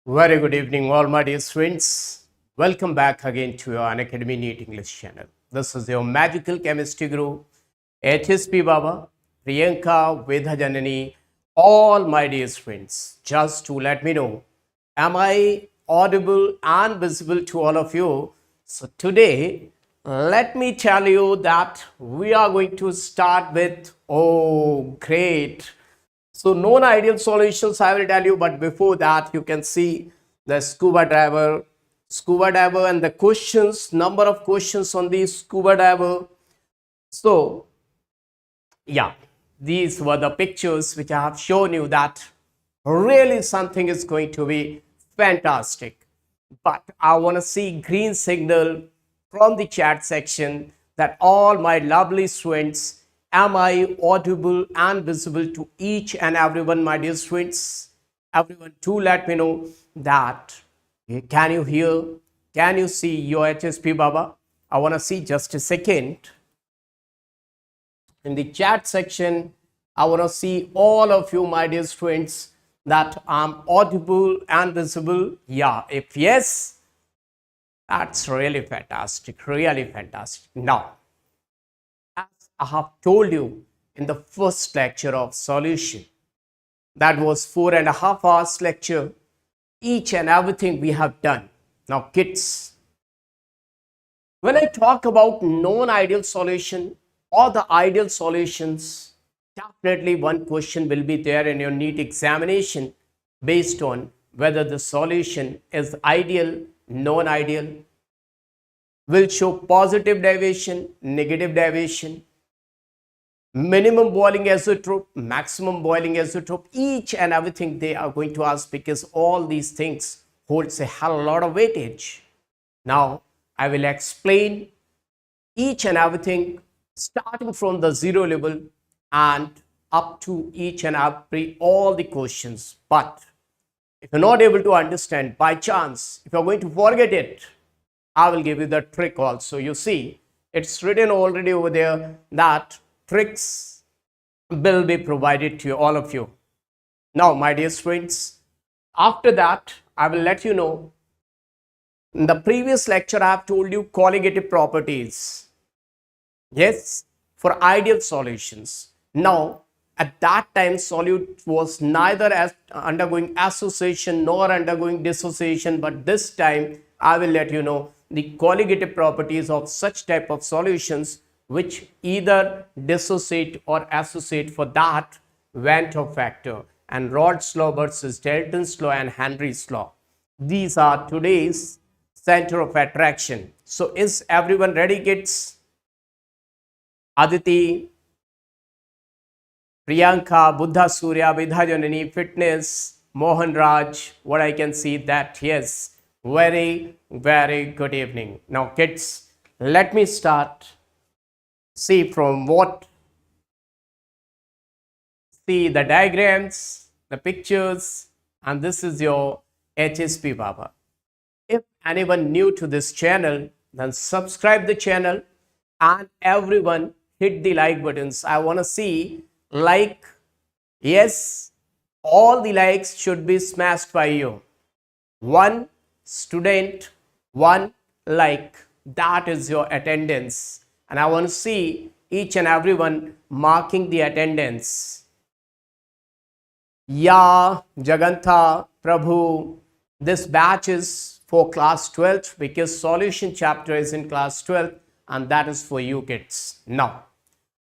Very good evening, all my dear friends. Welcome back again to your Unacademy NEET English channel. This is your magical chemistry guru, HSP Baba, Priyanka, Vedhajanani, all my dear friends. Just to let me know, am I audible and visible to all of you? So today, let me tell you that we are going to start with, oh, great. So non-ideal solutions I will tell you, but before that you can see the scuba diver and the questions, number of questions on the scuba diver. So yeah, these were the pictures which I have shown you that really something is going to be fantastic. But I want to see green signal from the chat section that all my lovely students, am I audible and visible to each and everyone, my dear students? Everyone, do let me know that. Can you hear? Can you see your HSP Baba? I want to see just a second. In the chat section, I want to see all of you, my dear students, that I'm audible and visible. Yeah, if yes, that's really fantastic, really fantastic. Now, as I have told you in the first lecture of solution, that was 4.5 hours lecture, each and everything we have done. Now, kids, when I talk about non-ideal solution or the ideal solutions, definitely one question will be there in your NEET examination based on whether the solution is ideal, non-ideal, will show positive deviation, negative deviation, minimum boiling azeotrope, maximum boiling azeotrope, each and everything they are going to ask, because all these things holds a hell lot of weightage. Now, I will explain each and everything starting from the zero level and up to each and every all the questions. But if you're not able to understand by chance, if you're going to forget it, I will give you the trick also. You see, it's written already over there that tricks will be provided to all of you. Now, my dear friends, after that, I will let you know. In the previous lecture, I have told you colligative properties. Yes, for ideal solutions. Now, at that time, solute was neither undergoing association nor undergoing dissociation, but this time I will let you know the colligative properties of such type of solutions which either dissociate or associate. For that, Van't factor and Raoult's law versus Dalton's law and Henry's law. These are today's center of attraction. So is everyone ready, kids? Aditi, Priyanka, Buddha Surya, Vidhajanani, Fitness, Mohan Raj, what I can see that yes, very, very good evening. Now kids, let me start. See from what, see the diagrams, the pictures, and this is your HSP Baba. If anyone new to this channel, then subscribe the channel and everyone hit the like buttons. I want to see like. Yes, all the likes should be smashed by you. One student, one like, that is your attendance, and I want to see each and everyone marking the attendance. Yeah, Jagantha, Prabhu, this batch is for class 12th because solution chapter is in class 12th, and that is for you kids. Now,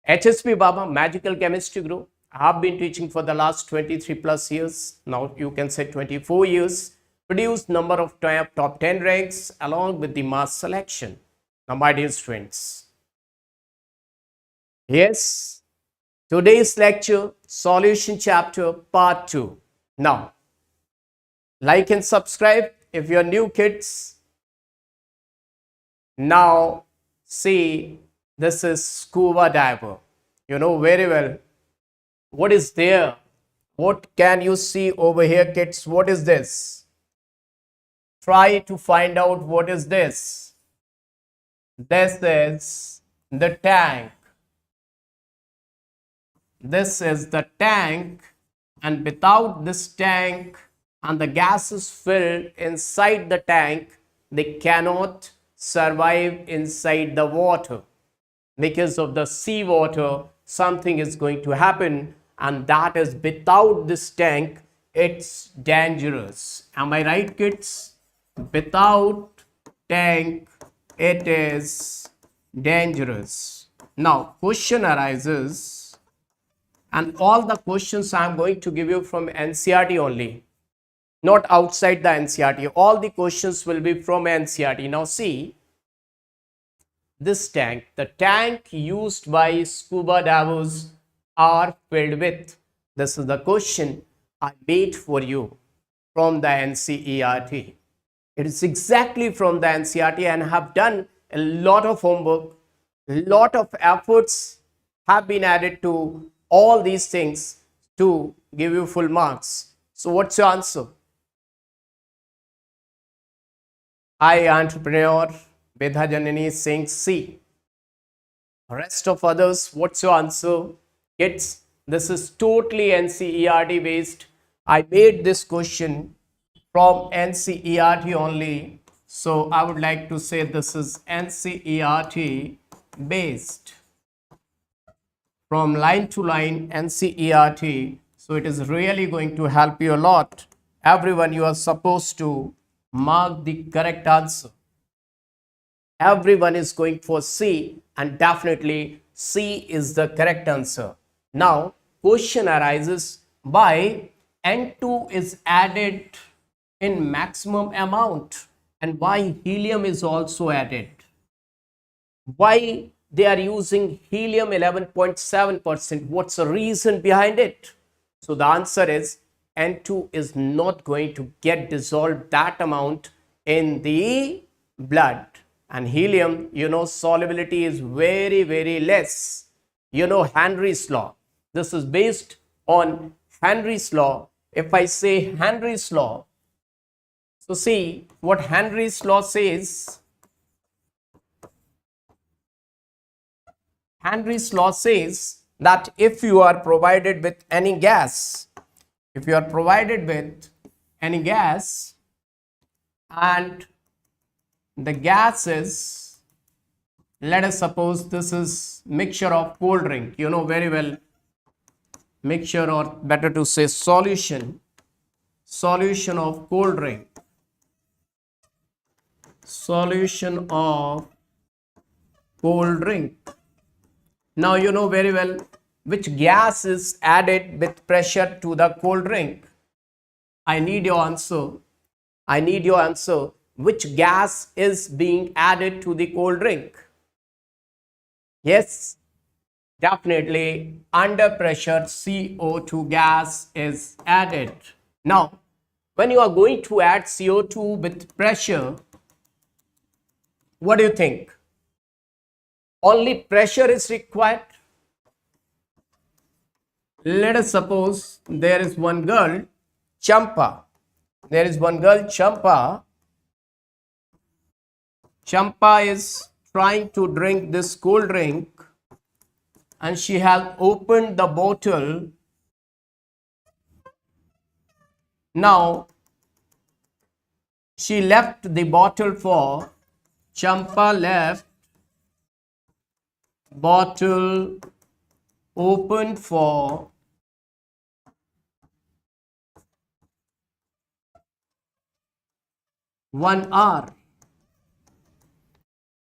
HSP Baba, magical chemistry group. I have been teaching for the last 23 plus years. Now you can say 24 years. Produced number of top 10 ranks along with the mass selection. Now my dear students. Yes, today's lecture, solution chapter part 2. Now, like and subscribe if you're new kids. Now, see, this is scuba diver. You know very well what is there. What can you see over here, kids? What is this? Try to find out what is this. This is the tank. This is the tank, and without this tank, and the gas is filled inside the tank, they cannot survive inside the water. Because of the seawater, something is going to happen, and that is without this tank, it's dangerous. Am I right, kids? Without tank, it is dangerous. Now, question arises, and all the questions I am going to give you from NCERT only, not outside the NCERT. All the questions will be from NCERT. Now, see this tank. The tank used by scuba divers are filled with. This is the question I made for you from the NCERT. It is exactly from the NCERT, and have done a lot of homework, a lot of efforts have been added to all these things to give you full marks. So what's your answer? I, entrepreneur Vedha Janani, saying C. Rest of others, what's your answer? Kids, this is totally NCERT based. I made this question from NCERT only. So I would like to say this is NCERT based. From line to line, NCERT. So it is really going to help you a lot. Everyone, you are supposed to mark the correct answer. Everyone is going for C, and definitely C is the correct answer. Now, question arises, why N2 is added in maximum amount and why helium is also added? Why they are using helium 11.7%? What's the reason behind it? So the answer is N2 is not going to get dissolved that amount in the blood. And helium, you know, solubility is very, very less. You know Henry's law. This is based on Henry's law. If I say Henry's law, so see what Henry's law says. Henry's law says that if you are provided with any gas, and the gas is, let us suppose this is mixture of cold drink, you know very well, mixture, or better to say solution of cold drink, solution of cold drink. Now you know very well which gas is added with pressure to the cold drink. I need your answer. Which gas is being added to the cold drink? Yes, definitely under pressure CO2 gas is added. Now, when you are going to add CO2 with pressure, what do you think? Only pressure is required. Let us suppose there is one girl, Champa. Champa is trying to drink this cold drink, and she has opened the bottle. Now, she left the bottle for, Champa left bottle open for one hour.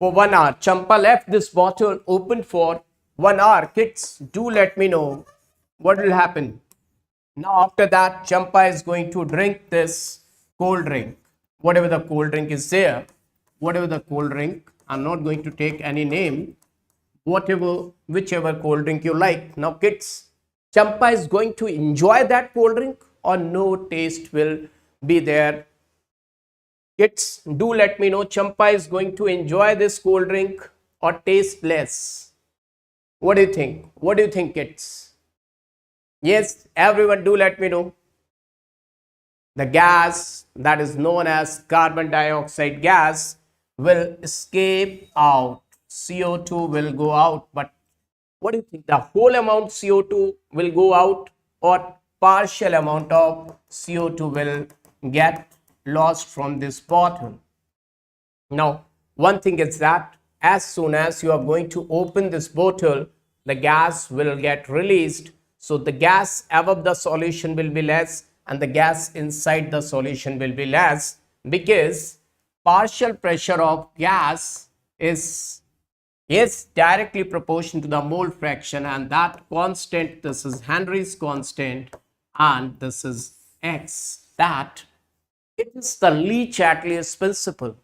For 1 hour. Champa left this bottle open for 1 hour. Kids, do let me know what will happen. Now after that, Champa is going to drink this cold drink. Whatever the cold drink is there. I'm not going to take any name. Whichever cold drink you like. Now kids, Champa is going to enjoy that cold drink, or no taste will be there? Kids, do let me know, Champa is going to enjoy this cold drink or tasteless? What do you think? Kids? Yes, everyone, do let me know. The gas that is known as carbon dioxide gas will escape out. CO2 will go out. But what do you think? The whole amount CO2 will go out, or partial amount of CO2 will get lost from this bottle. Now, one thing is that as soon as you are going to open this bottle, the gas will get released. So the gas above the solution will be less and the gas inside the solution will be less, because partial pressure of gas is directly proportional to the mole fraction, and that constant, this is Henry's constant and this is X, that it is the Le-Chatelier's principle.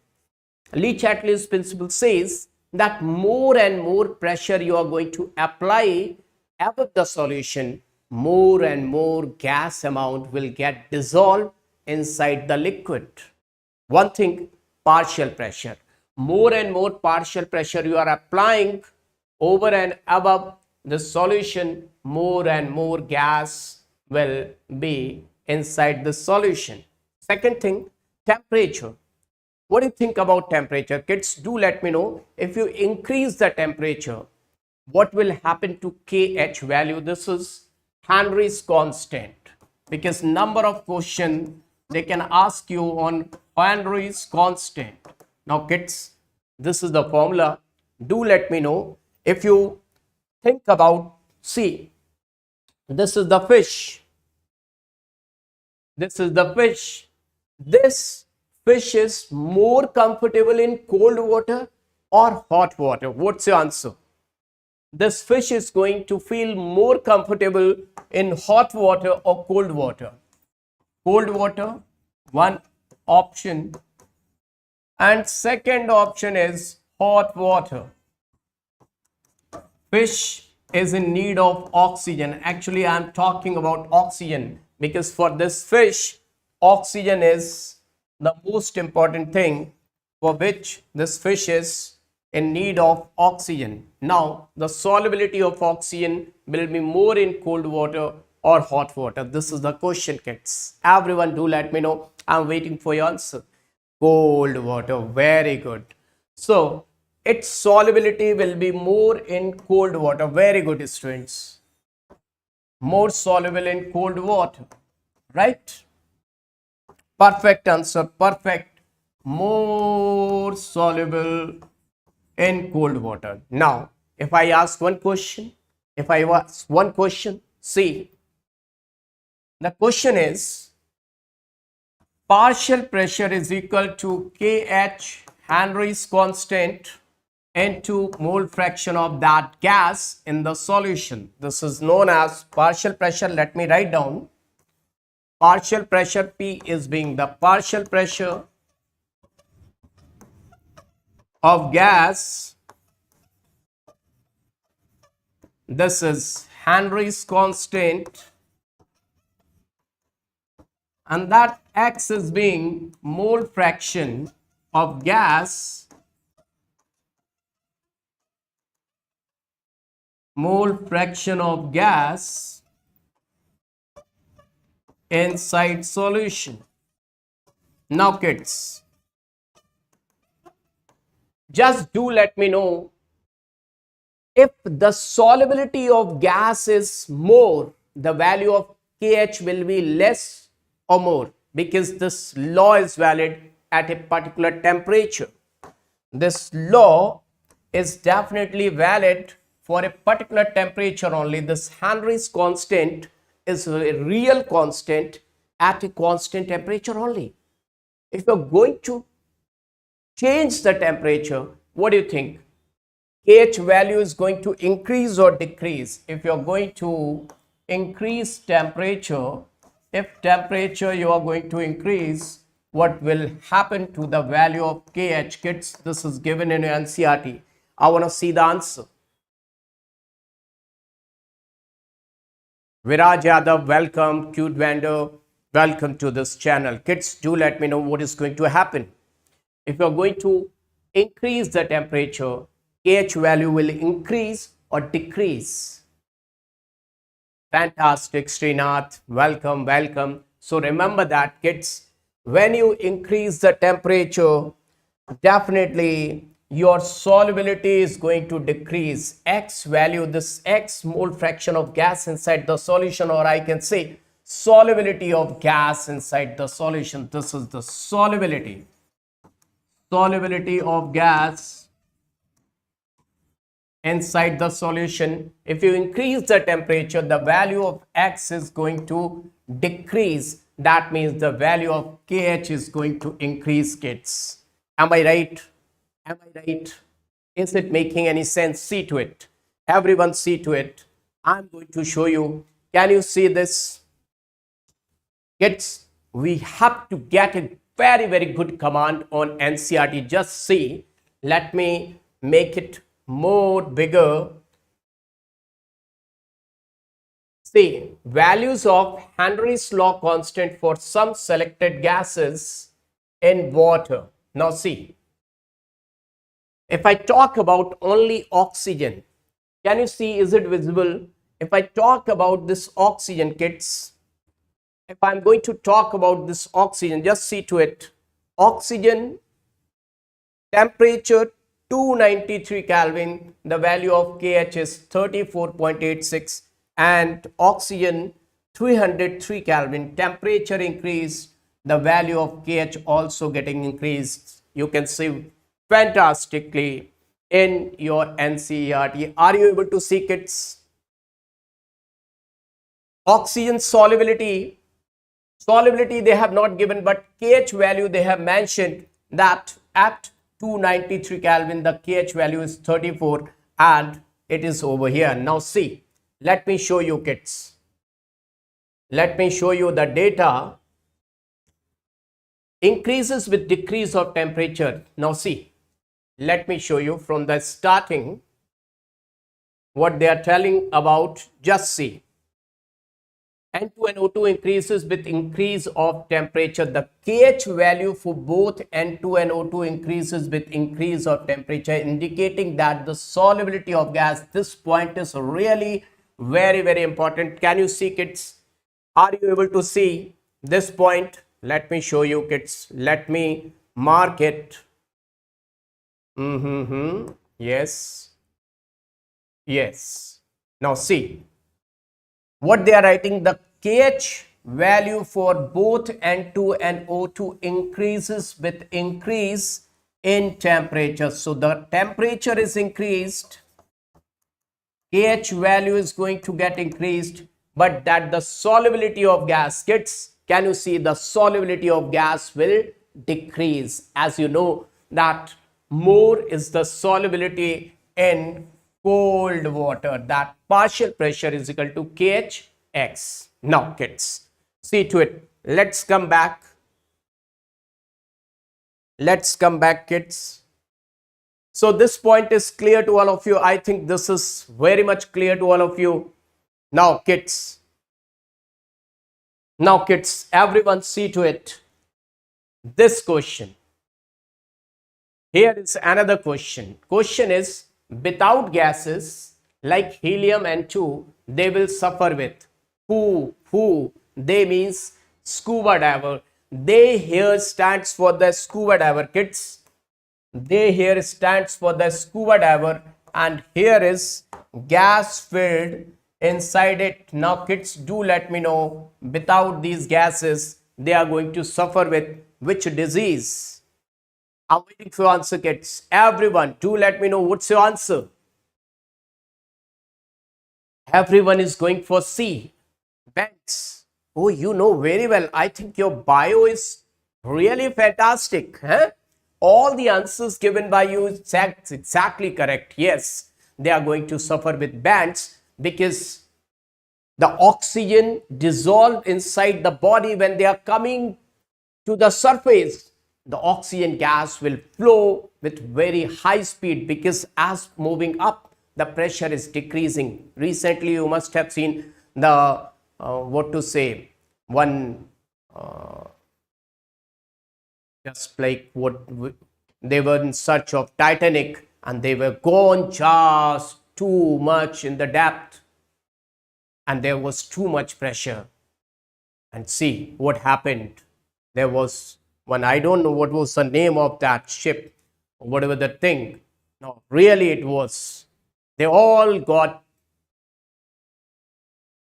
Le-Chatelier's principle says that more and more pressure you are going to apply above the solution, more and more gas amount will get dissolved inside the liquid. One thing, partial pressure. More and more partial pressure you are applying over and above the solution, more and more gas will be inside the solution. Second thing, temperature. What do you think about temperature? Kids, do let me know. If you increase the temperature, what will happen to KH value? This is Henry's constant, because number of questions they can ask you on Henry's constant. Now kids, this is the formula. Do let me know. If you think about, see, this is the fish. This is the fish. This fish is more comfortable in cold water or hot water? What's your answer? This fish is going to feel more comfortable in hot water or cold water? Cold water, one option, and second option is hot water. Fish is in need of oxygen. Actually, I am talking about oxygen, because for this fish, oxygen is the most important thing for which this fish is in need of oxygen. Now, the solubility of oxygen will be more in cold water or hot water. This is the question, kids. Everyone do let me know. I'm waiting for your answer. Cold water, very good. So, its solubility will be more in cold water. Very good, students. More soluble in cold water, right? Perfect answer, perfect. More soluble in cold water. Now, if I ask one question, see, the question is, partial pressure is equal to KH, Henry's constant, into mole fraction of that gas in the solution. This is known as partial pressure. Let me write down. Partial pressure P is being the partial pressure of gas. This is Henry's constant, and that X is being mole fraction of gas, inside solution. Now kids, just do let me know, if the solubility of gas is more, the value of KH will be less or more, because this law is valid at a particular temperature. This law is definitely valid for a particular temperature only. This Henry's constant is a real constant at a constant temperature only. If you're going to change the temperature, what do you think? KH value is going to increase or decrease? If you're going to increase temperature, if temperature you are going to increase, what will happen to the value of KH? Kids, this is given in NCERT. I want to see the answer. Viraj Yadav, welcome. Cute vendor, welcome to this channel. Kids, do let me know what is going to happen. If you are going to increase the temperature, KH value will increase or decrease? Fantastic, Srinath. Welcome, welcome. So remember that, kids, when you increase the temperature, definitely your solubility is going to decrease. X value, this X mole fraction of gas inside the solution, or I can say solubility of gas inside the solution. This is the solubility of gas inside the solution. If you increase the temperature, the value of X is going to decrease. That means the value of KH is going to increase, kids. Am I right? Am I right? Is it making any sense? See to it. Everyone see to it. I'm going to show you. Can you see this? Kids, we have to get a very, very good command on NCERT. Just see. Let me make it more bigger. See, values of Henry's law constant for some selected gases in water. Now see, if I talk about only oxygen, can you see, is it visible? If I talk about this oxygen, kids, if I'm going to talk about this oxygen, just see to it. Oxygen, temperature 293 Kelvin, the value of KH is 34.86, and oxygen 303 Kelvin, temperature increased, the value of KH also getting increased. You can see fantastically in your NCERT. Are you able to see, kids? Oxygen solubility they have not given, but KH value they have mentioned that at 293 Kelvin the KH value is 34 and it is over here. Now see, let me show you, kids. Let me show you the data. Increases with decrease of temperature. Now see, let me show you from the starting what they are telling about. Just see. N2 and O2 increases with increase of temperature. The KH value for both N2 and O2 increases with increase of temperature, indicating that the solubility of gas, this point is really very, very important. Can you see, kids? Are you able to see this point? Let me show you, kids. Let me mark it. Yes. Yes. Now see what they are writing. The KH value for both N2 and O2 increases with increase in temperature. So the temperature is increased, KH value is going to get increased, but that the solubility of gas, kids, can you see, the solubility of gas will decrease. As you know that more is the solubility in cold water, that partial pressure is equal to KHX. Now kids, see to it. Let's come back, kids. So this point is clear to all of you. I think this is very much clear to all of you. Now kids, everyone see to it. This question, here is another question. Question is, without gases like helium and 2, they will suffer with who? They means scuba diver. They here stands for the scuba diver, kids. They here stands for the scuba diver, and here is gas filled inside it. Now kids, do let me know, without these gases they are going to suffer with which disease? I'm waiting for your answer, kids. Everyone, do let me know what's your answer. Everyone is going for C, bends. Oh, you know very well. I think your bio is really fantastic. Huh? All the answers given by you is exactly correct. Yes, they are going to suffer with bands because the oxygen dissolved inside the body when they are coming to the surface. The oxygen gas will flow with very high speed because as moving up, the pressure is decreasing. Recently, you must have seen the just like they were in search of Titanic and they were gone just too much in the depth and there was too much pressure. And see what happened. There was one, I don't know what was the name of that ship or whatever the thing. No, really it was. They all got,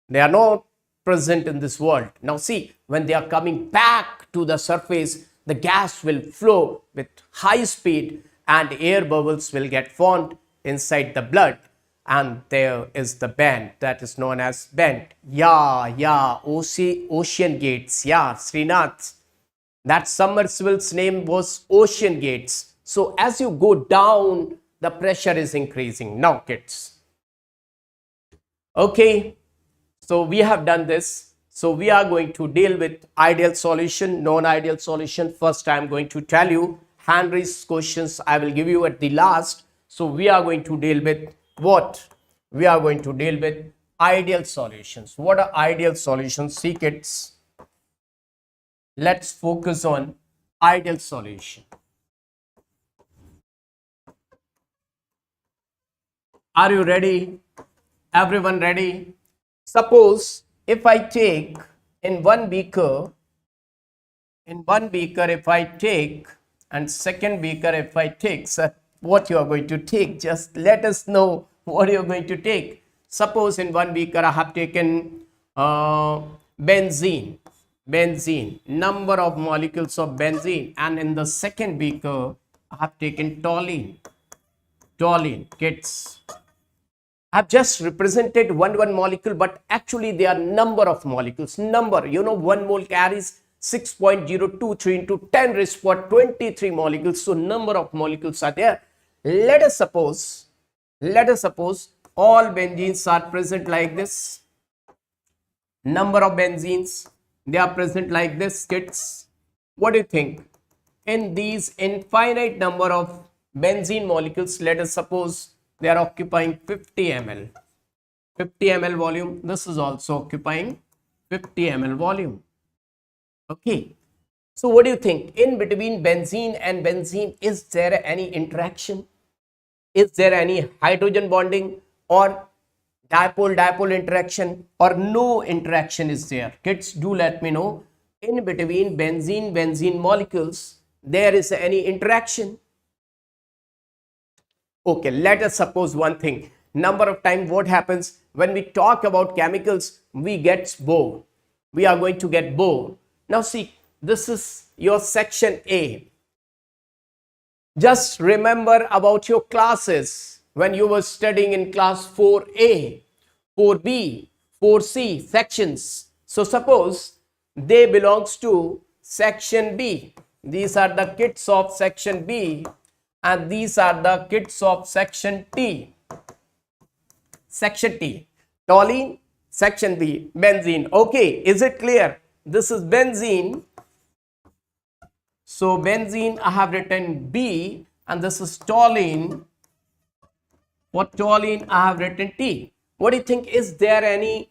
they are not present in this world. Now see, when they are coming back to the surface, the gas will flow with high speed and air bubbles will get formed inside the blood, and there is the bend that is known as bend. Yeah, ocean gates. Yeah, Srinath, that submersible's name was Ocean Gates. So as you go down, the pressure is increasing. Now kids, okay, so we have done this. So we are going to deal with ideal solution, non-ideal solution. First, I am going to tell you hand-raised questions I will give you at the last. So we are going to deal with what? We are going to deal with ideal solutions. What are ideal solutions? See kids, let's focus on ideal solution. Are you ready? Everyone ready? Suppose if I take in one beaker if I take, and second beaker if I take, sir, what you are going to take? Just let us know what you are going to take. Suppose in one beaker I have taken benzene, number of molecules of benzene, and in the second beaker I have taken toluene. Kids, I've just represented one molecule, but actually they are number of molecules. Number, you know, 1 mole carries 6.023 into 10 raised to 23 molecules. So number of molecules are there. Let us suppose all benzenes are present like this. Number of benzenes, they are present like this, kids. What do you think? In these infinite number of benzene molecules, let us suppose they are occupying 50 ml volume. This is also occupying 50 ml volume. Okay, so what do you think? In between benzene and benzene, is there any interaction? Is there any hydrogen bonding or dipole interaction, or no interaction is there? Kids, do let me know. In between benzene molecules, there is any interaction? Okay, let us suppose one thing. Number of times what happens when we talk about chemicals, we get bored. We are going to get bored. Now see, this is your section A. Just remember about your classes when you were studying in class 4A, 4B, 4C sections. So suppose they belongs to section B. These are the kids of section B, and these are the kids of section T. Section T, toluene. Section B, benzene. Okay, is it clear? This is benzene. So benzene, I have written B, and this is toluene. For toluene, I have written T. What do you think? Is there any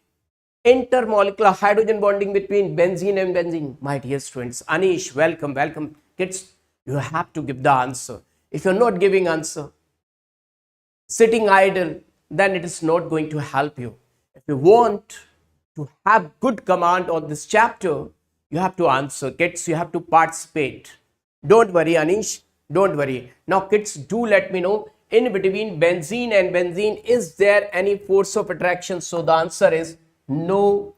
intermolecular hydrogen bonding between benzene and benzene? My dear students, Anish, welcome. Kids, you have to give the answer. If you're not giving answer, sitting idle, then it is not going to help you. If you want to have good command on this chapter, you have to answer. Kids, you have to participate. Don't worry, Anish, don't worry. Now kids, do let me know, in between benzene and benzene, is there any force of attraction? So the answer is no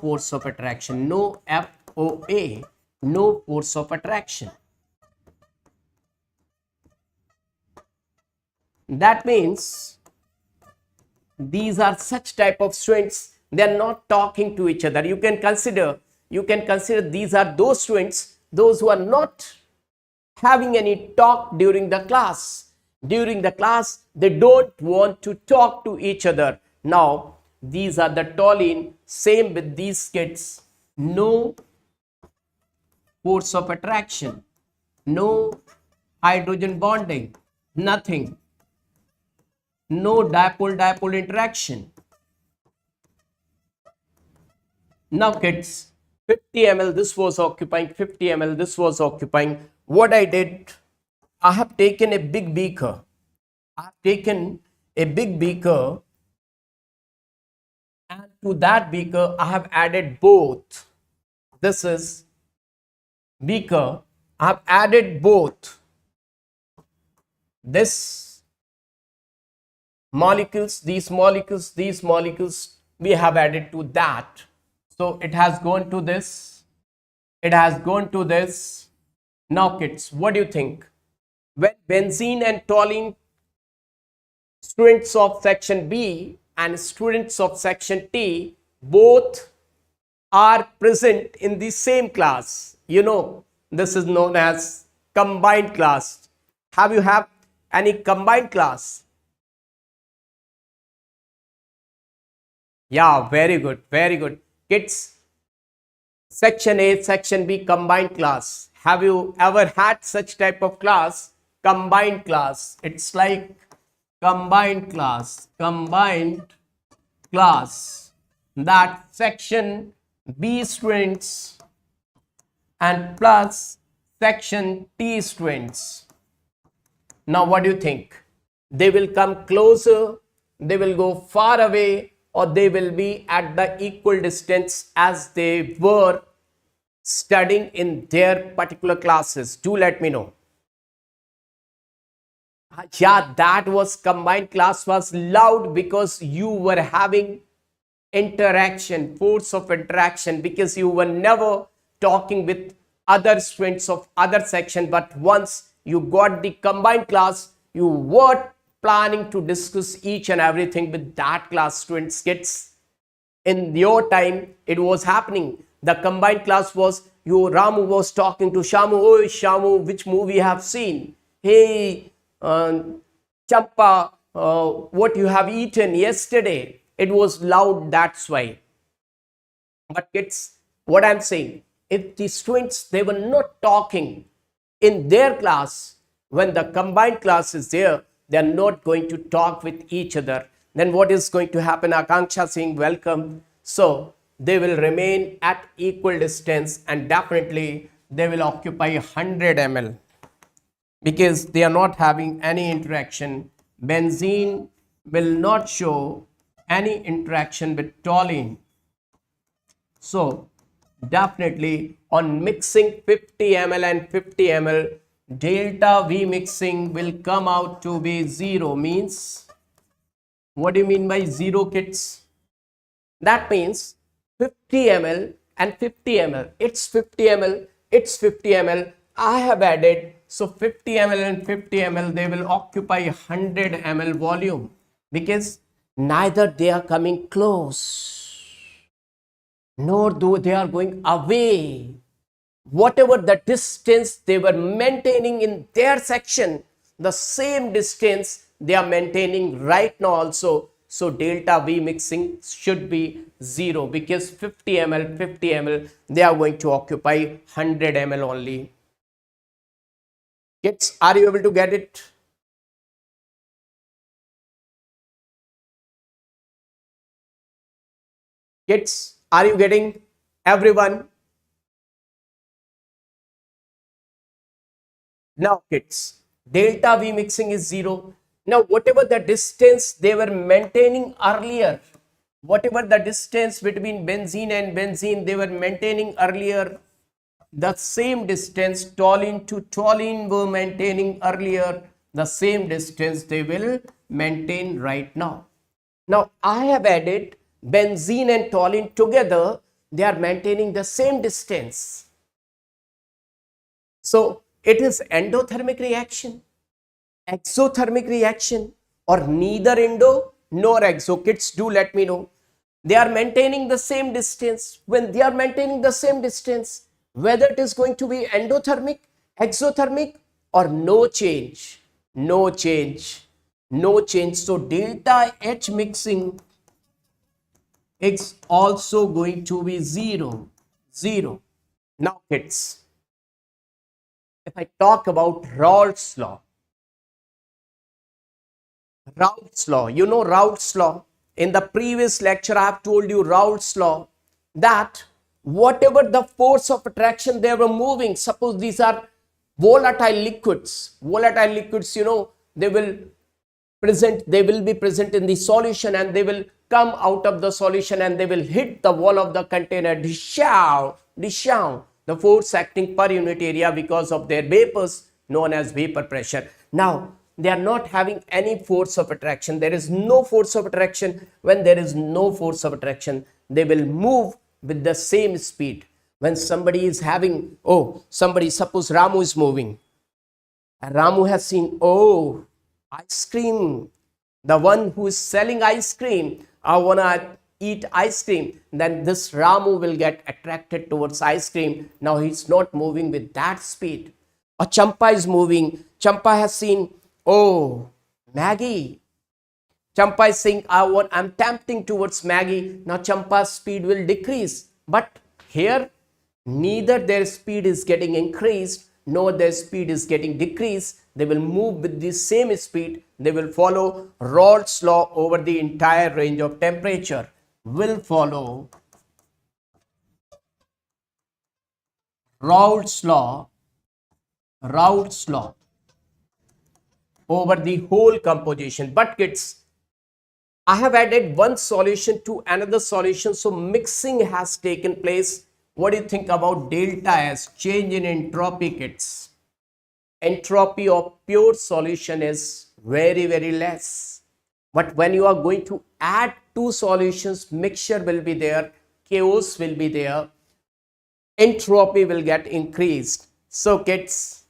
force of attraction. No, FOA, no force of attraction. That means these are such type of students, they are not talking to each other. You can consider these are those students, those who are not having any talk during the class. During the class, they don't want to talk to each other. Now, these are the toluene. Same with these kids. No force of attraction, no hydrogen bonding, nothing. No dipole interaction. Now kids, 50 ml, this was occupying 50 ml, this was occupying. What I did, I have taken a big beaker. And to that beaker, I have added both. This is beaker. I have added both this molecules, these molecules, we have added to that. So it has gone to this. It has gone to this. Now kids, what do you think? When benzene and toluene, students of section B and students of section T, both are present in the same class. You know, this is known as combined class. Have you have any combined class? Yeah, very good, very good. Kids, section A, section B combined class. Have you ever had such type of class? Combined class. It's like combined class, that section B students and plus section T students. Now what do you think? They will come closer, they will go far away, or they will be at the equal distance as they were studying in their particular classes? Do let me know. Yeah, that was combined class was loud because you were having interaction, force of interaction, because you were never talking with other students of other section, but once you got the combined class, you were planning to discuss each and everything with that class students. Kids, in your time it was happening. The combined class was, you Ramu was talking to Shamu. Oh Shamu, which movie you have seen? Hey Champa, what you have eaten yesterday? It was loud, that's why. But kids, what I'm saying, if the students, they were not talking in their class, when the combined class is there, they are not going to talk with each other. Then what is going to happen? Akanksha saying welcome. So they will remain at equal distance and definitely they will occupy 100 ml because they are not having any interaction. Benzene will not show any interaction with toluene. So definitely on mixing 50 ml and 50 ml, delta V mixing will come out to be 0. Means, what do you mean by 0 kids? That means 50 ml and 50 ml. It's 50 ml, it's 50 ml. I have added, so 50 ml and 50 ml, they will occupy 100 ml volume because neither they are coming close, nor though they are going away. Whatever the distance they were maintaining in their section, the same distance they are maintaining right now also. So delta V mixing should be 0 because 50 ml, 50 ml, they are going to occupy 100 ml only. Kids, are you able to get it? Kids, are you getting? Everyone? Now kids, delta V mixing is 0. Now whatever the distance they were maintaining earlier, whatever the distance between benzene and benzene they were maintaining earlier, the same distance toluene to toluene were maintaining earlier, the same distance they will maintain right now. Now I have added benzene and toluene together, they are maintaining the same distance. So it is endothermic reaction, exothermic reaction, or neither endo nor exo. Kids, do let me know. They are maintaining the same distance. When they are maintaining the same distance, whether it is going to be endothermic, exothermic, or no change, no change, no change. So delta H mixing is also going to be 0, 0. Now kids, if I talk about Raoult's law, you know Raoult's law. In the previous lecture, I have told you Raoult's law, that whatever the force of attraction they were moving, suppose these are volatile liquids, you know, they will be present in the solution and they will come out of the solution and they will hit the wall of the container. The force acting per unit area because of their vapors known as vapor pressure. Now they are not having any force of attraction. There is no force of attraction. When there is no force of attraction, they will move with the same speed. When somebody is having, oh, somebody, suppose Ramu is moving. And Ramu has seen, oh, ice cream. The one who is selling ice cream, I want to eat ice cream. Then this Ramu will get attracted towards ice cream. Now he's not moving with that speed. Or Champa is moving. Champa has seen, oh, Maggie. Champa is saying, I'm tempting towards Maggie. Now Champa's speed will decrease. But here, neither their speed is getting increased, nor their speed is getting decreased. They will move with the same speed. They will follow Raoult's law over the entire range of temperature. Will follow Raoult's law over the whole composition. But kids, I have added one solution to another solution, so mixing has taken place. What do you think about delta S, change in entropy, kids? Entropy of pure solution is very, very less. But when you are going to add two solutions, mixture will be there, chaos will be there, entropy will get increased. So kids,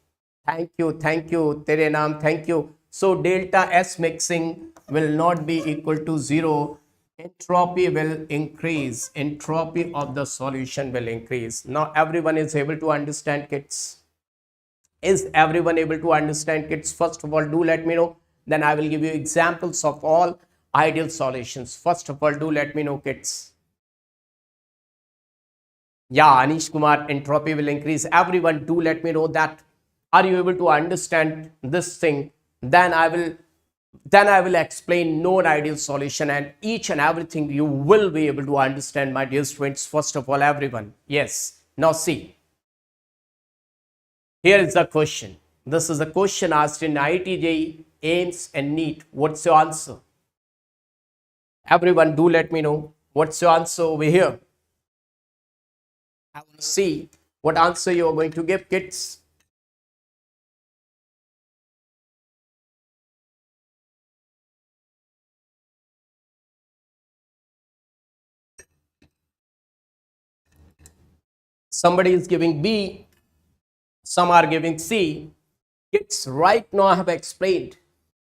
thank you, Tere naam, thank you. So delta S mixing will not be equal to 0. Entropy will increase. Entropy of the solution will increase. Now everyone is able to understand, kids? Is everyone able to understand, kids? First of all, do let me know. Then I will give you examples of all ideal solutions. First of all, do let me know, kids. Yeah, Anish Kumar, entropy will increase. Everyone, do let me know that. Are you able to understand this thing? Then I will explain known ideal solution, and each and everything you will be able to understand, my dear students. First of all, everyone. Yes. Now see. Here is the question. This is a question asked in IITJEE, AIMS and NEET. What's your answer? Everyone, do let me know. What's your answer over here? I want to see what answer you are going to give, kids. Somebody is giving B. Some are giving C. Kids, right now I have explained.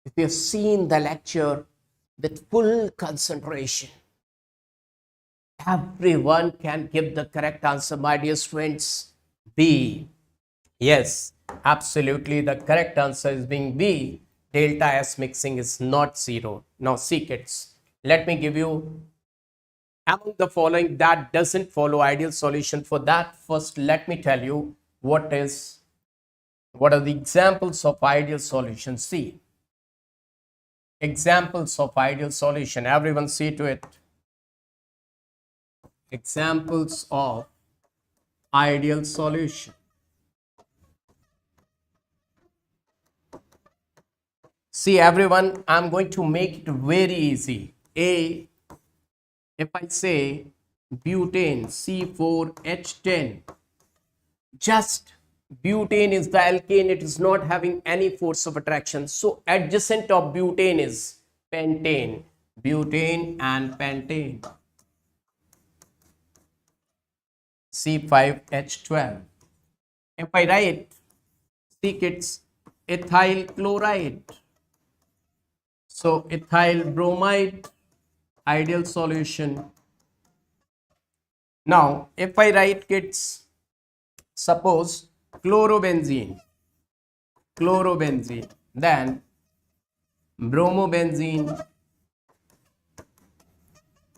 If you have seen the lecture with full concentration, everyone can give the correct answer, my dear students. B. Yes, absolutely. The correct answer is being B. Delta S mixing is not 0. Now see, kids, let me give you among the following that doesn't follow ideal solution. For that, first let me tell you what are the examples of ideal solution. See, examples of ideal solution. Everyone see to it. Examples of ideal solution. See, everyone, I'm going to make it very easy. If I say butane C4H10, just butane is the alkane, it is not having any force of attraction. So adjacent of butane is pentane, butane and pentane, C5H12. If I write, see kids, ethyl chloride, so ethyl bromide, ideal solution. Now if I write, kids, suppose chlorobenzene, then bromobenzene.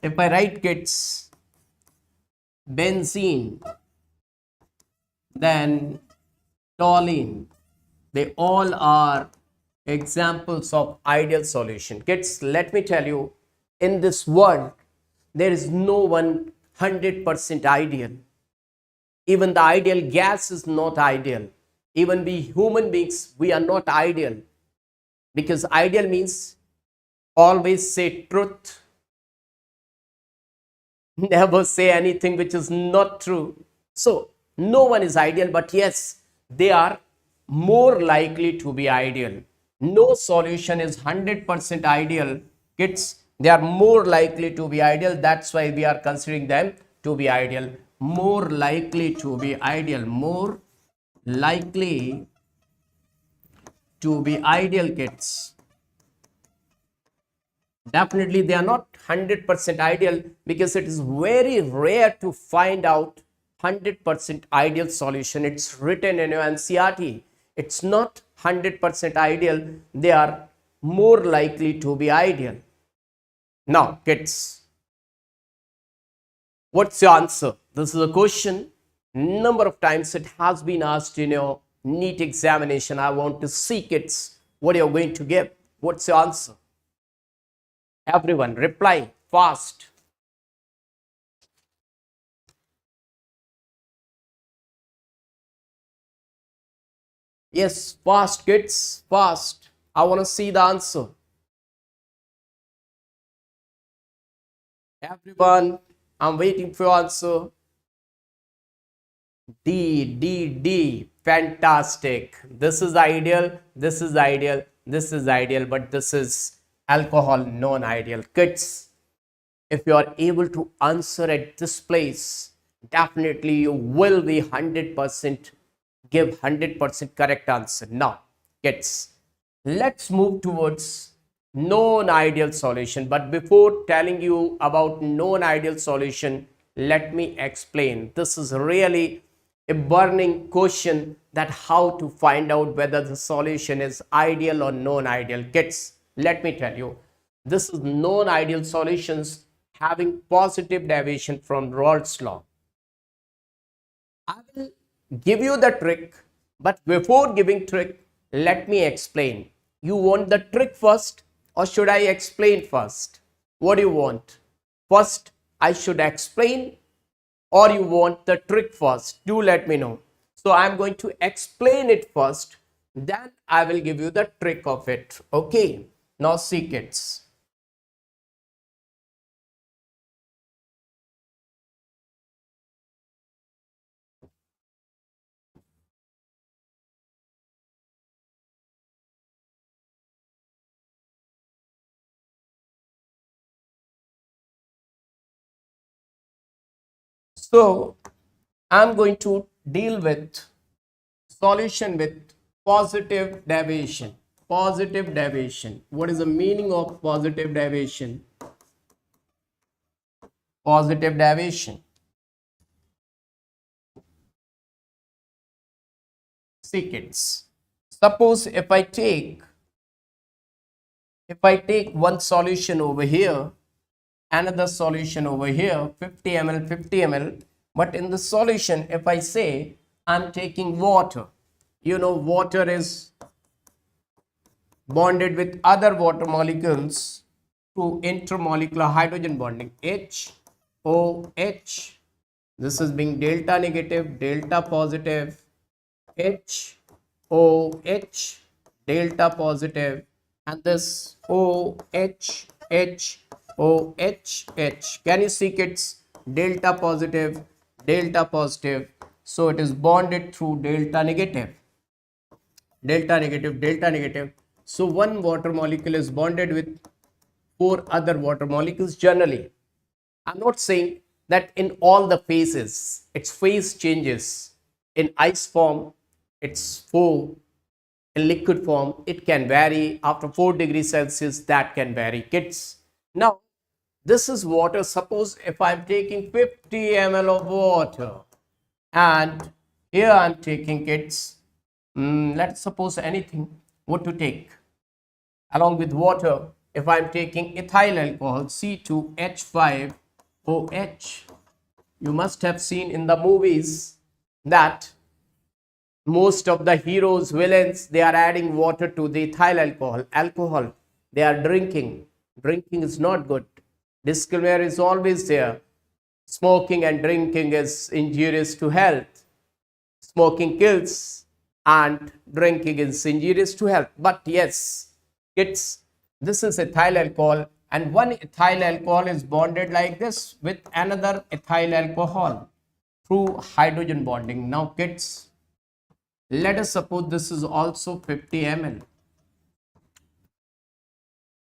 If I write, kids, benzene, then toluene, they all are examples of ideal solution. Kids, let me tell you, in this world, there is no one 100% ideal. Even the ideal gas is not ideal. Even we human beings, we are not ideal. Because ideal means always say truth. Never say anything which is not true. So, no one is ideal, but yes, they are more likely to be ideal. No solution is 100% ideal. Kids, they are more likely to be ideal. That's why we are considering them to be ideal, more likely to be ideal, more likely to be ideal, kids. Definitely they are not 100% ideal, because it is very rare to find out 100% ideal solution. It's written in your NCERT. It's not 100% ideal. They are more likely to be ideal. Now, kids, what's your answer? This is a question. Number of times it has been asked in your NEET examination. I want to see, kids, what you're going to give. What's your answer? Everyone, reply fast. Yes, fast, kids, fast. I want to see the answer. Everyone, I'm waiting for your answer. D. Fantastic. This is ideal. This is ideal. This is ideal. But this is alcohol, non-ideal. Kids, if you are able to answer at this place, definitely you will be 100%, give 100% correct answer. Now, kids, let's move towards non-ideal solution. But before telling you about non-ideal solution, let me explain. This is really a burning question, that how to find out whether the solution is ideal or non-ideal. Kids, let me tell you, this is non-ideal solutions having positive deviation from Raoult's law. I will give you the trick, but before giving trick, let me explain. You want the trick first, or should I explain first? What do you want? First, I should explain, or you want the trick first? Do let me know. So I'm going to explain it first, then I will give you the trick of it. Okay, now see, kids. So I'm going to deal with solution with positive deviation. Positive deviation. What is the meaning of positive deviation? Positive deviation. See, kids, suppose if I take one solution over here, another solution over here, 50 ml, 50 ml, but in the solution, if I say I'm taking water, you know, water is bonded with other water molecules through intermolecular hydrogen bonding, HOH. This is being delta negative, delta positive, HOH, delta positive, and this OH, OH. Can you see, kids? Delta positive, delta positive. So it is bonded through delta negative, delta negative, delta negative. So one water molecule is bonded with 4 other water molecules generally. I'm not saying that in all the phases, its phase changes. In ice form, it's 4. In liquid form, it can vary. After 4 degrees Celsius, that can vary, kids. Now, this is water. Suppose if I'm taking 50 ml of water, and here I'm taking, kids, let's suppose anything, what to take along with water. If I'm taking ethyl alcohol, C2H5OH, you must have seen in the movies that most of the heroes, villains, they are adding water to the ethyl alcohol. They are drinking. Drinking is not good. Disclaimer is always there. Smoking and drinking is injurious to health. Smoking kills and drinking is injurious to health. But yes, this is ethyl alcohol, and one ethyl alcohol is bonded like this with another ethyl alcohol through hydrogen bonding. Now, kids, let us suppose this is also 50 ml.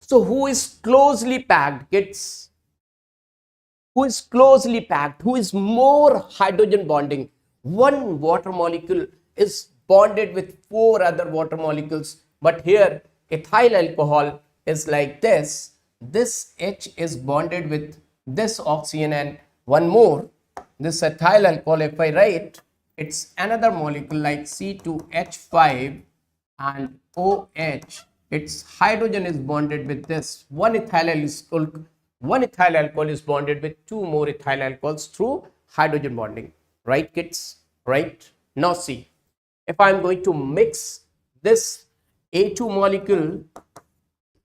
So who is closely packed, kids? who is closely packed, who is more hydrogen bonding. One water molecule is bonded with 4 other water molecules, but here ethyl alcohol is like this. This H is bonded with this oxygen and one more. This ethyl alcohol, if I write, it's another molecule like C2H5 and OH. Its hydrogen is bonded with this. One ethyl alcohol is bonded with 2 more ethyl alcohols through hydrogen bonding. Right, kids? Right? Now see, if I am going to mix this A2 molecule,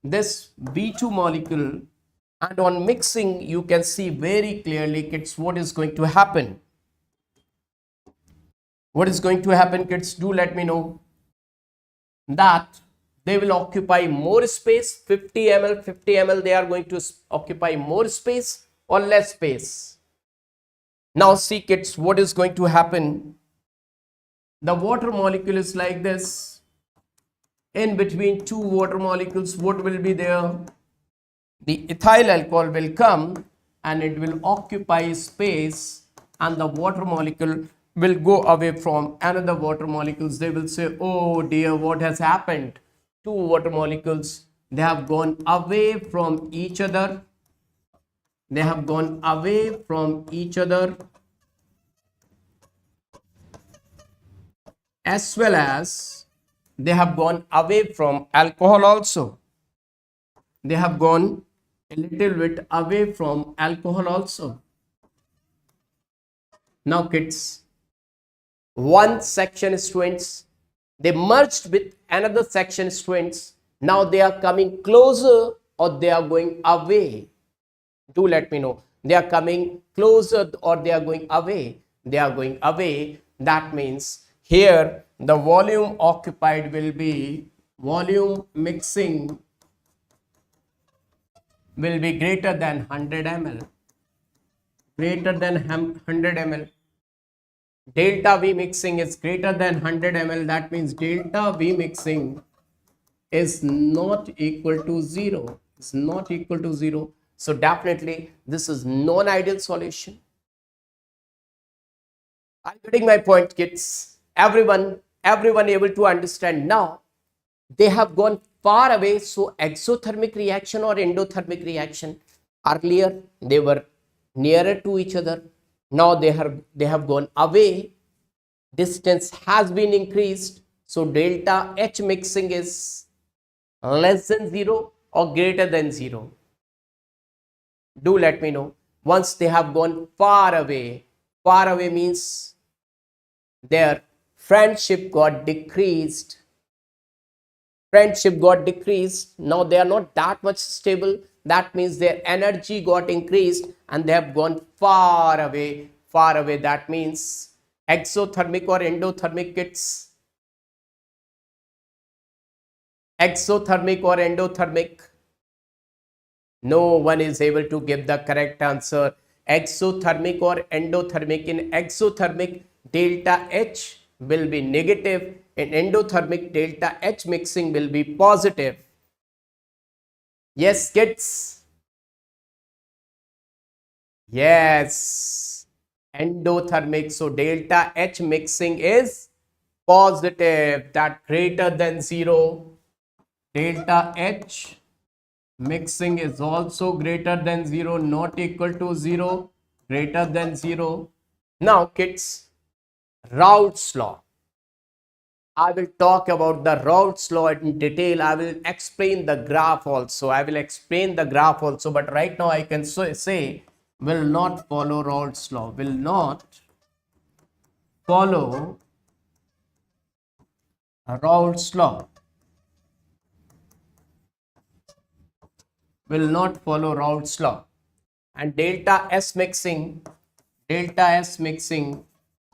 this B2 molecule, and on mixing you can see very clearly, kids, what is going to happen. What is going to happen, kids? Do let me know. That they will occupy more space, 50 ml, they are going to occupy more space or less space. Now see, kids, what is going to happen. The water molecule is like this. In between 2 water molecules, what will be there? The ethyl alcohol will come and it will occupy space, and the water molecule will go away from another water molecules. They will say, oh dear, what has happened? 2 water molecules, they have gone away from each other. They have gone away from each other, as well as they have gone away from alcohol also. They have gone a little bit away from alcohol also. Now kids, one section students, they merged with another section students. Now they are coming closer or they are going away. Do let me know. They are coming closer or they are going away. They are going away. That means here the volume occupied will be, volume mixing will be greater than 100 ml. Greater than 100 ml. Delta V mixing is greater than 100 ml. That means delta V mixing is not equal to 0. It's not equal to 0. So definitely this is non-ideal solution. Are you getting my point, kids? Everyone able to understand now? They have gone far away. So exothermic reaction or endothermic reaction, earlier they were nearer to each other. Now they have gone away. Distance has been increased. So delta H mixing is less than 0 or greater than 0. Do let me know. Once they have gone far away means their friendship got decreased. Now they are not that much stable. That means their energy got increased and they have gone far away. That means exothermic or endothermic, kids? Exothermic or endothermic? No one is able to give the correct answer. Exothermic or endothermic? In exothermic, delta H will be negative. In endothermic, delta H mixing will be positive. Yes, kids? Yes, endothermic. So delta H mixing is positive, that greater than 0. Delta H mixing is also greater than 0, not equal to 0, greater than 0. Now kids, Raoult's law. I will talk about the Raoult's law in detail. I will explain the graph also. But right now I can say will not follow Raoult's law. Will not follow Raoult's law. Will not follow Raoult's law. And delta S mixing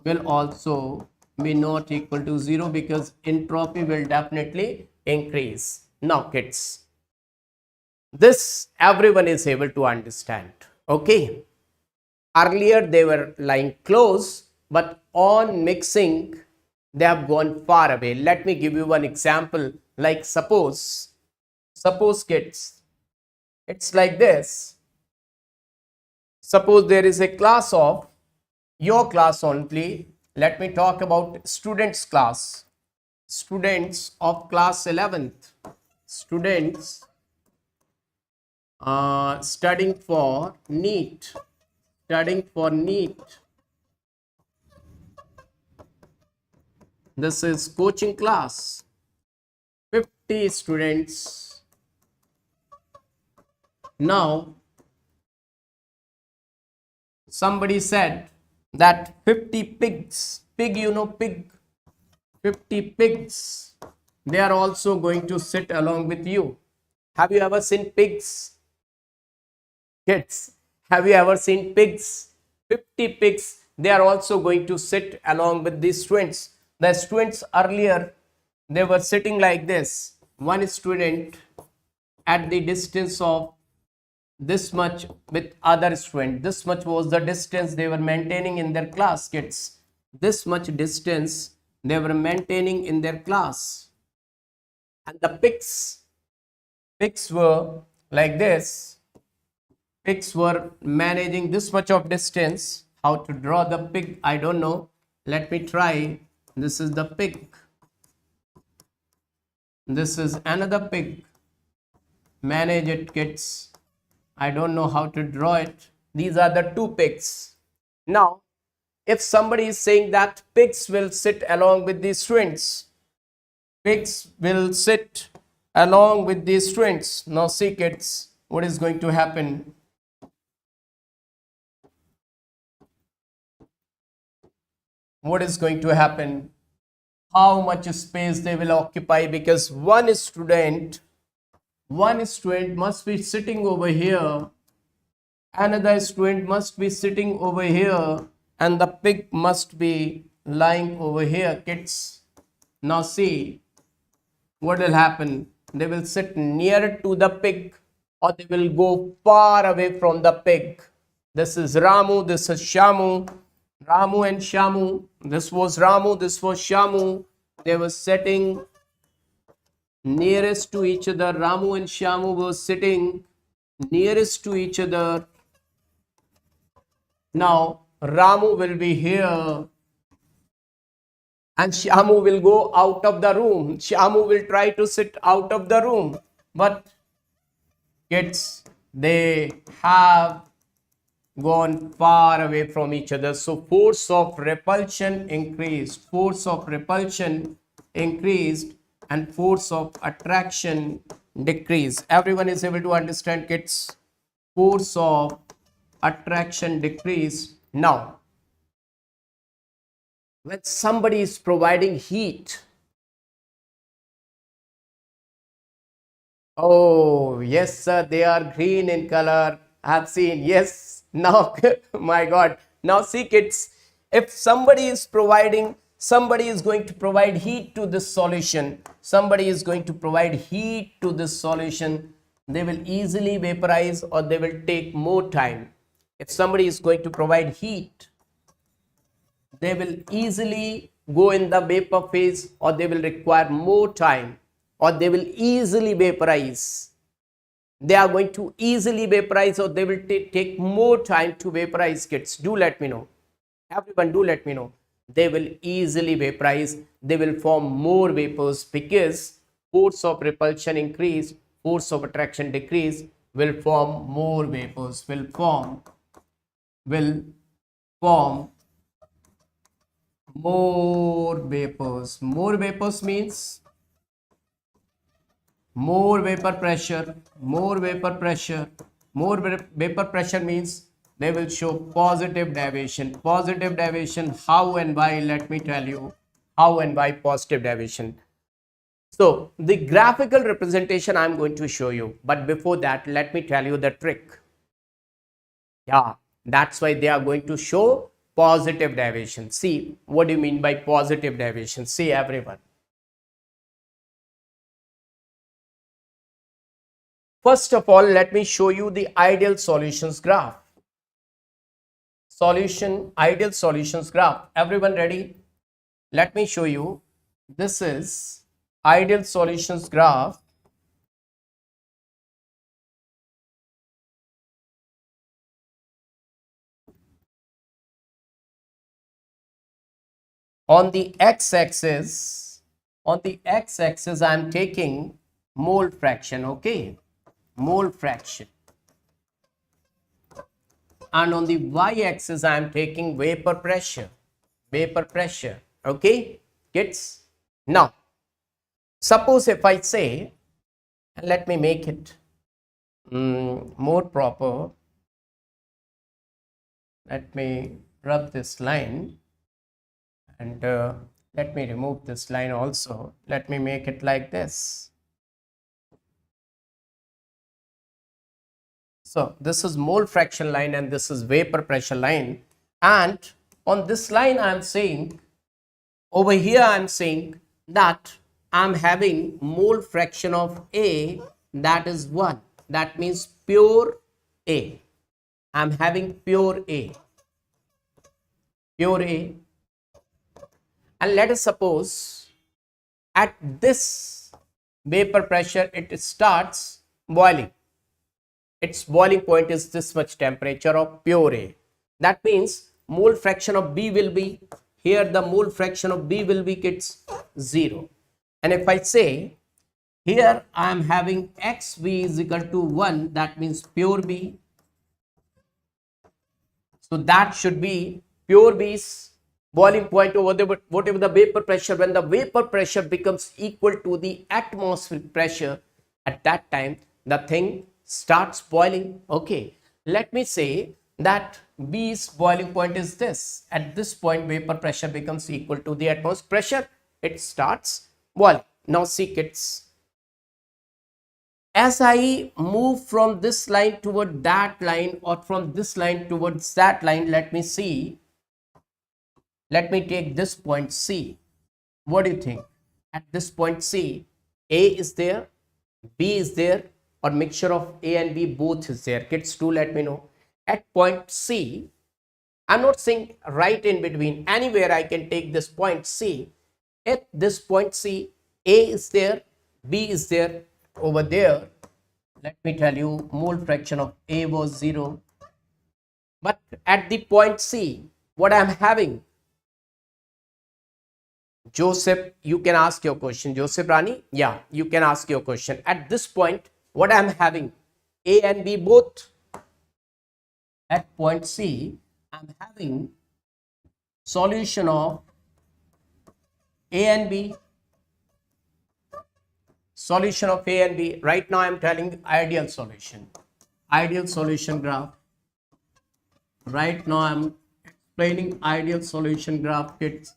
will also be not equal to 0 because entropy will definitely increase. Now kids, this everyone is able to understand. Okay, earlier they were lying close, but on mixing they have gone far away. Let me give you one example. Like suppose kids, it's like this. Suppose there is a class of your class only. Let me talk about students class. Students of class 11th. Students studying for NEET. Studying for NEET. This is coaching class. 50 students. Now, somebody said that 50 pigs, pig, you know, pig, 50 pigs, they are also going to sit along with you. Have you ever seen pigs? Kids, have you ever seen pigs? 50 pigs, they are also going to sit along with these students. The students earlier, they were sitting like this. One student at the distance of this much with other student. This much was the distance they were maintaining in their class, kids. This much distance they were maintaining in their class. And the pigs were like this. Pigs were managing this much of distance. How to draw the pig, I don't know. Let me try. This is the pig. This is another pig. Manage it, kids. I don't know how to draw it. These are the two pigs. Now, if somebody is saying that pigs will sit along with these students, pigs will sit along with these students. Now see, kids, what is going to happen? What is going to happen? How much space they will occupy, because one student must be sitting over here, another student must be sitting over here, and the pig must be lying over here, kids. Now see what will happen. They will sit near to the pig, or they will go far away from the pig. This is Ramu, this is Shamu. Ramu and Shamu. This was Ramu, this was Shamu. They were sitting nearest to each other. Ramu and Shamu were sitting nearest to each other. Now Ramu will be here and Shamu will go out of the room. Shamu will try to sit out of the room, but kids, they have gone far away from each other. So force of repulsion increased. Force of repulsion increased and force of attraction decreased. Everyone is able to understand, kids? Force of attraction decreased. Now, when somebody is providing heat, oh yes sir, they are green in color. I have seen, yes. Now my god, now see, kids, if somebody is going to provide heat to this solution, somebody is going to provide heat to this solution, they will easily vaporize or they will take more time. If somebody is going to provide heat, they will easily go in the vapor phase, or they will require more time, or they will easily vaporize. They are going to easily vaporize, or they will take more time to vaporize, kids. Do let me know. Everyone, do let me know. They will easily vaporize. They will form more vapors, because force of repulsion increase, force of attraction decrease, will form more vapors, will form more vapors. More vapors means more vapor pressure. More vapor pressure. More vapor pressure means they will show positive deviation. Positive deviation, how and why? Let me tell you how and why positive deviation. So the graphical representation I'm going to show you, but before that, let me tell you the trick. Yeah, that's why they are going to show positive deviation. See, what do you mean by positive deviation? See, everyone. First of all, let me show you the ideal solutions graph. Ideal solutions graph. Everyone ready? Let me show you. This is ideal solutions graph. On the x-axis, I am taking mole fraction, okay, mole fraction. And on the y-axis, I am taking vapor pressure, okay, kids. Now, suppose if I say, let me make it more proper. Let me rub this line, and let me remove this line also. Let me make it like this. So this is mole fraction line and this is vapor pressure line. And on this line, I am saying, over here I am saying that I am having mole fraction of A, that is 1. That means pure A. I am having pure A. And let us suppose at this vapor pressure it starts boiling. Its boiling point is this much temperature of pure A. That means mole fraction of B will be, here the mole fraction of B will be, kids, 0. And if I say here I am having XB is equal to 1, that means pure B. So that should be pure B's boiling point over there, but whatever the vapor pressure, when the vapor pressure becomes equal to the atmospheric pressure, at that time the thing starts boiling. Okay, let me say that B's boiling point is this. At this point, vapor pressure becomes equal to the atmospheric pressure. It starts boiling. Now see, kids, as I move from this line toward that line, or from this line towards that line, let me see. Let me take this point C. What do you think? At this point C, A is there, B is there, or mixture of A and B both is there? Kids, do let me know. At point C, I'm not saying right in between, anywhere I can take this point C. At this point C, A is there, B is there. Over there, let me tell you, mole fraction of A was 0. But at the point C, what I'm having? Joseph, you can ask your question. Joseph Rani, yeah, you can ask your question. At this point, what I'm having? A and B both. At point C, I'm having solution of A and B. Solution of A and B. Right now, I'm telling ideal solution. Ideal solution graph. Right now, I'm explaining ideal solution graph, kids.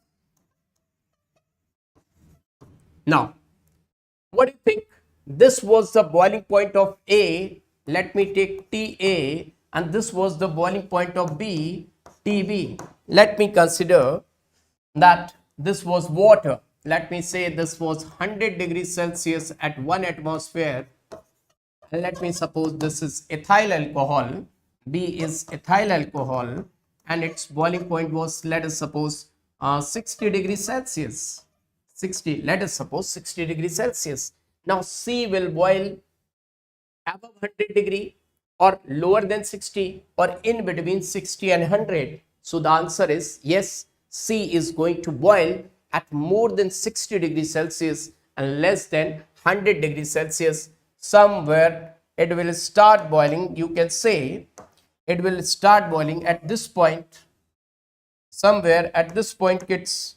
Now, what do you think? This was the boiling point of A. Let me take TA, and this was the boiling point of B, TB. Let me consider that this was water. Let me say this was 100 degrees Celsius at 1 atmosphere. Let me suppose this is ethyl alcohol. B is ethyl alcohol, and its boiling point was, let us suppose, 60 degrees Celsius. 60, let us suppose 60 degrees Celsius. Now C will boil above 100 degree, or lower than 60, or in between 60 and 100. So the answer is yes, C is going to boil at more than 60 degrees Celsius and less than 100 degrees Celsius. Somewhere it will start boiling. You can say it will start boiling at this point. Somewhere at this point, kids,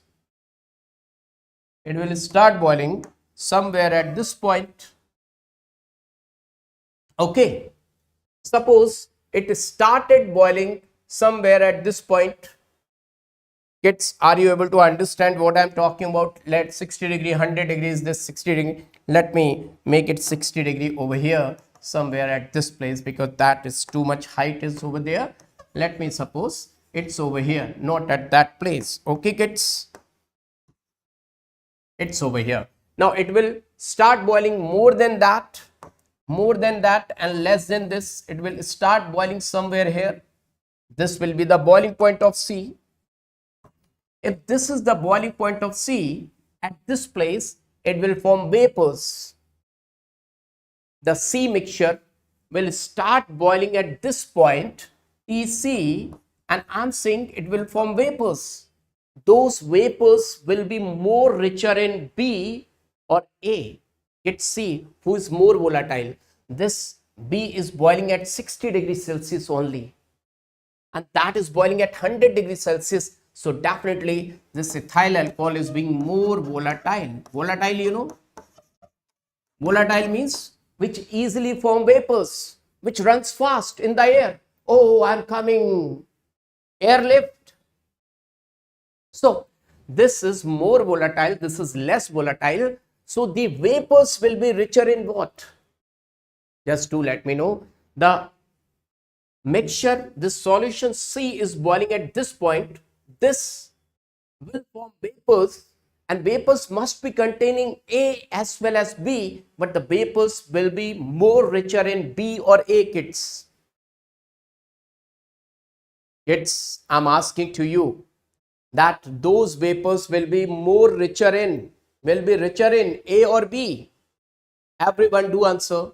it will start boiling somewhere at this point. Okay, suppose it started boiling somewhere at this point. Kids, are you able to understand what I'm talking about? Let 60 degree, 100 degrees, this 60 degree. Let me make it 60 degree over here, somewhere at this place, because that is too much height is over there. Let me suppose it's over here, not at that place. Okay, kids, it's over here. Now it will start boiling more than that, and less than this. It will start boiling somewhere here. This will be the boiling point of C. If this is the boiling point of C, at this place, it will form vapors. The C mixture will start boiling at this point, TC, and I'm saying it will form vapors. those vapors will be more richer in B or A. Let's see who is more volatile. This B is boiling at 60 degrees Celsius only, and that is boiling at 100 degrees Celsius. So definitely this ethyl alcohol is being more volatile. Volatile, you know, volatile means which easily form vapors, which runs fast in the air. Oh, I'm coming, airlift. So this is more volatile, this is less volatile. So the vapors will be richer in what? Just to let me know, the mixture, this solution C is boiling at this point. This will form vapors, and vapors must be containing A as well as B, but the vapors will be more richer in B or A, kids. Kids, I'm asking to you that those vapors will be more richer in, A or B. Everyone do answer.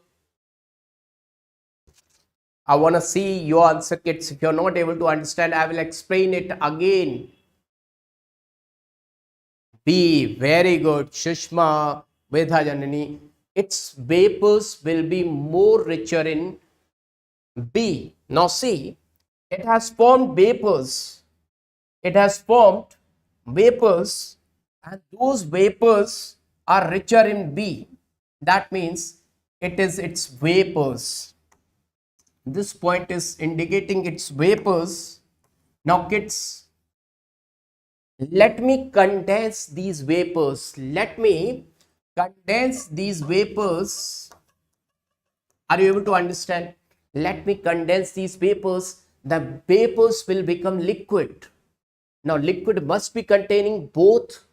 I want to see your answer, kids. If you're not able to understand, I will explain it again. B, very good. Shushma, Vedha Janani. Its vapors will be more richer in B. Now see, it has formed vapors. It has formed vapors, and those vapors are richer in B. That means it is its vapors. This point is indicating its vapors. Now kids, let me condense these vapors. Let me condense these vapors. Are you able to understand? Let me condense these vapors. The vapors will become liquid. Now liquid must be containing both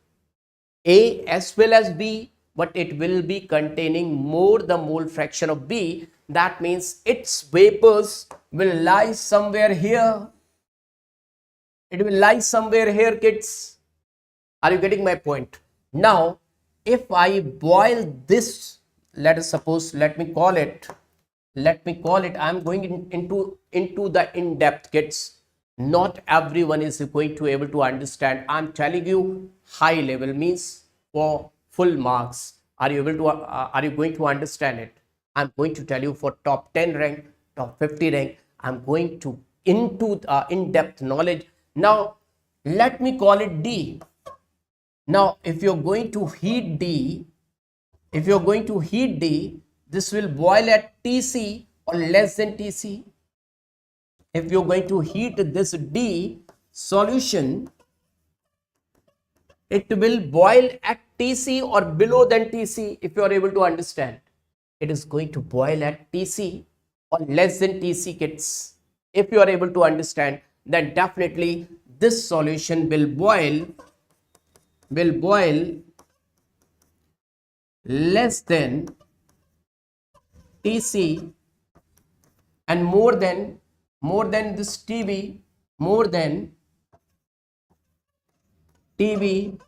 A as well as B, but it will be containing more the mole fraction of B. That means its vapors will lie somewhere here. It will lie somewhere here, kids. Are you getting my point? Now, if I boil this, let us suppose, let me call it, I'm going into the in-depth, kids. Not everyone is going to able to understand. I'm telling you, high level means for full marks. Are you able to, are you going to understand it? I'm going to tell you for top 10 rank, top 50 rank. I'm going to into in-depth knowledge. Now, let me call it D. Now, if you're going to heat D, this will boil at Tc or less than Tc. If you're going to heat this D solution, it will boil at Tc or below than Tc. If you are able to understand, it is going to boil at Tc or less than Tc, kids. If you are able to understand, then definitely this solution will boil less than Tc and more than this Tb, more than Tb,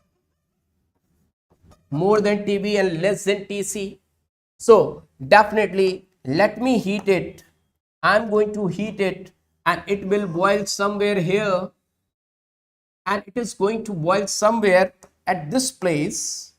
more than Tb and less than Tc. So definitely let me heat it. I'm going to heat it, and it will boil somewhere here, and it is going to boil somewhere at this place.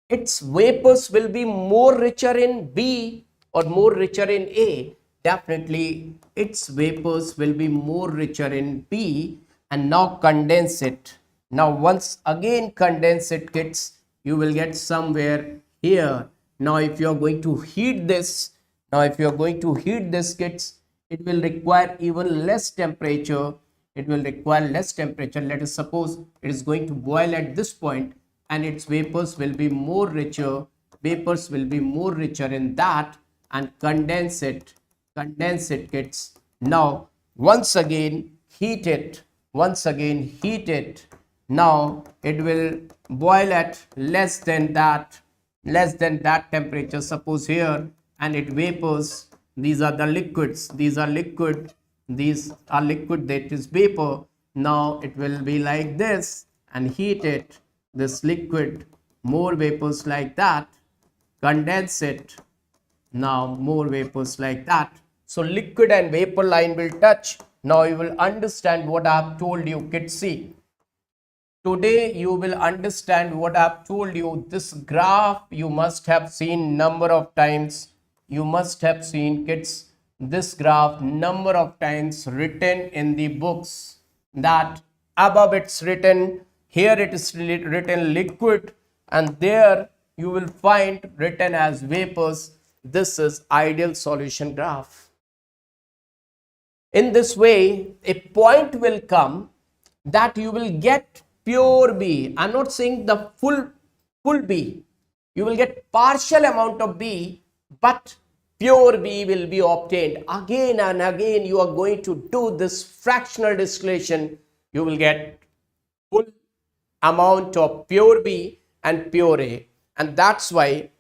Its vapors will be more richer in B or more richer in A. Definitely its vapors will be more richer in B. And now condense it. Now once again condense it, kids, you will get somewhere here. Now if you are going to heat this, kids, it will require even less temperature. Let us suppose it is going to boil at this point, and its vapors will be more richer. In that, and condense it, kids. Now once again heat it. Now it will boil at less than that temperature, suppose here, and it vapors. These are the liquids, that is vapor. Now it will be like this, and heat it, this liquid, more vapors like that, condense it. Now more vapors like that. So liquid and vapor line will touch. Now you will understand what I have told you, kids. See, today you will understand what I have told you. This graph you must have seen number of times. You must have seen, kids, this graph number of times written in the books, that above it's written, here it is written liquid, and there you will find written as vapors. This is ideal solution graph. In this way, a point will come that you will get pure B. I'm not saying the full B. You will get partial amount of B, but pure B will be obtained. Again and again you are going to do this fractional distillation. You will get full amount of pure B and pure A. And that's why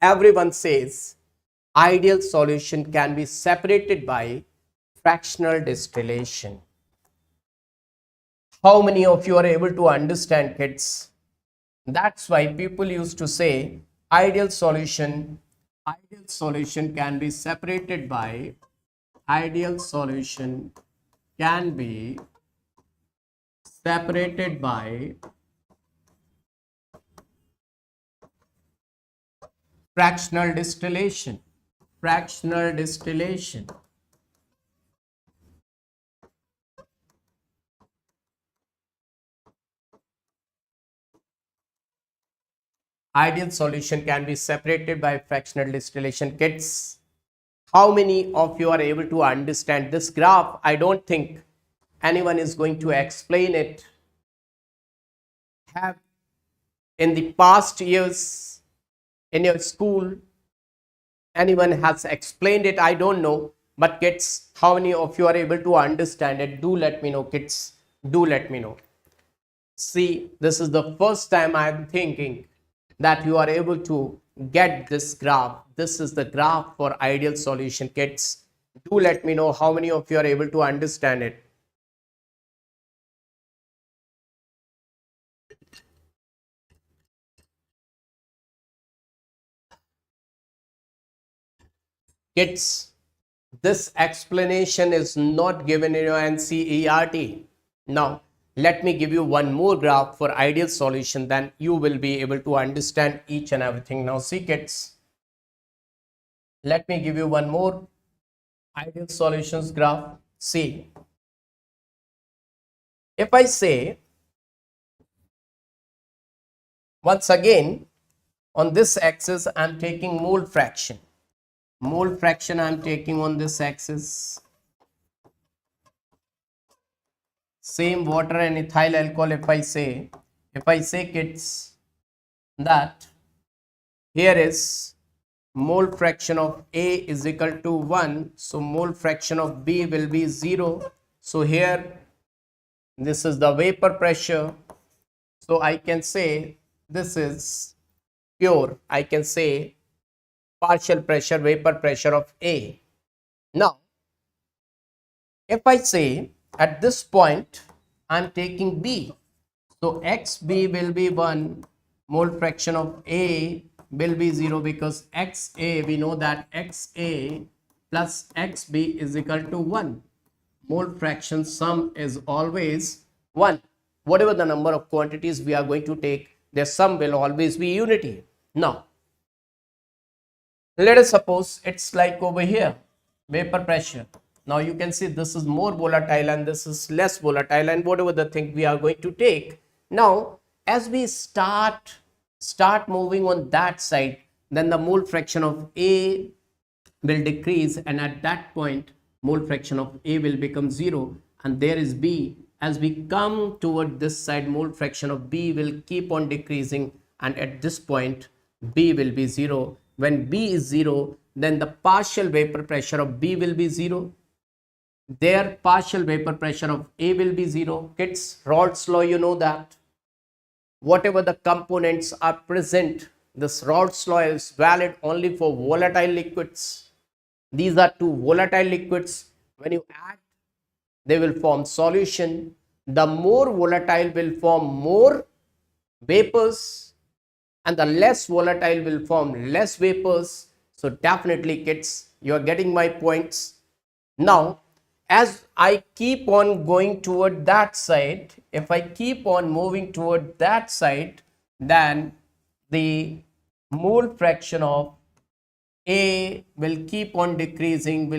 everyone says ideal solution can be separated by fractional distillation. How many of you are able to understand, kids? That's why people used to say ideal solution can be separated by fractional distillation. Ideal solution can be separated by fractional distillation, kids. How many of you are able to understand this graph? I don't think anyone is going to explain it. Have in the past years in your school anyone has explained it? I don't know, but kids, how many of you are able to understand it? Do let me know, kids. Do let me know. See, this is the first time I am thinking that you are able to get this graph. This is the graph for ideal solution, kids. Do let me know how many of you are able to understand it. Kids, this explanation is not given in your NCERT. Now, let me give you one more graph for ideal solution, then you will be able to understand each and everything. Now, see, kids, let me give you one more ideal solutions graph. See, if I say, once again, on this axis, I'm taking mole fraction. Mole fraction I'm taking on this axis. Same water and ethyl alcohol. If I say, kids, that here is mole fraction of A is equal to 1. So mole fraction of B will be 0. So here, this is the vapor pressure. So I can say this is pure. I can say partial pressure, vapor pressure of A. Now, if I say at this point, I'm taking B. So XB will be 1, mole fraction of A will be 0, because XA, we know that XA plus XB is equal to 1. Mole fraction sum is always 1. Whatever the number of quantities we are going to take, their sum will always be unity. Now, let us suppose it's like over here, vapor pressure. Now you can see this is more volatile and this is less volatile, and whatever the thing we are going to take. Now, as we start moving on that side, then the mole fraction of A will decrease, and at that point, mole fraction of A will become 0, and there is B. As we come toward this side, mole fraction of B will keep on decreasing, and at this point, B will be 0. When B is 0, then the partial vapor pressure of B will be 0. Their partial vapor pressure of A will be 0. Kids, Raoult's law, you know that. Whatever the components are present, this Raoult's law is valid only for volatile liquids. These are two volatile liquids. When you add, they will form solution. The more volatile will form more vapors, and the less volatile will form less vapors. So definitely, kids, you are getting my points. Now, as I keep on going toward that side, if I keep on moving toward that side, then the mole fraction of A will keep on decreasing,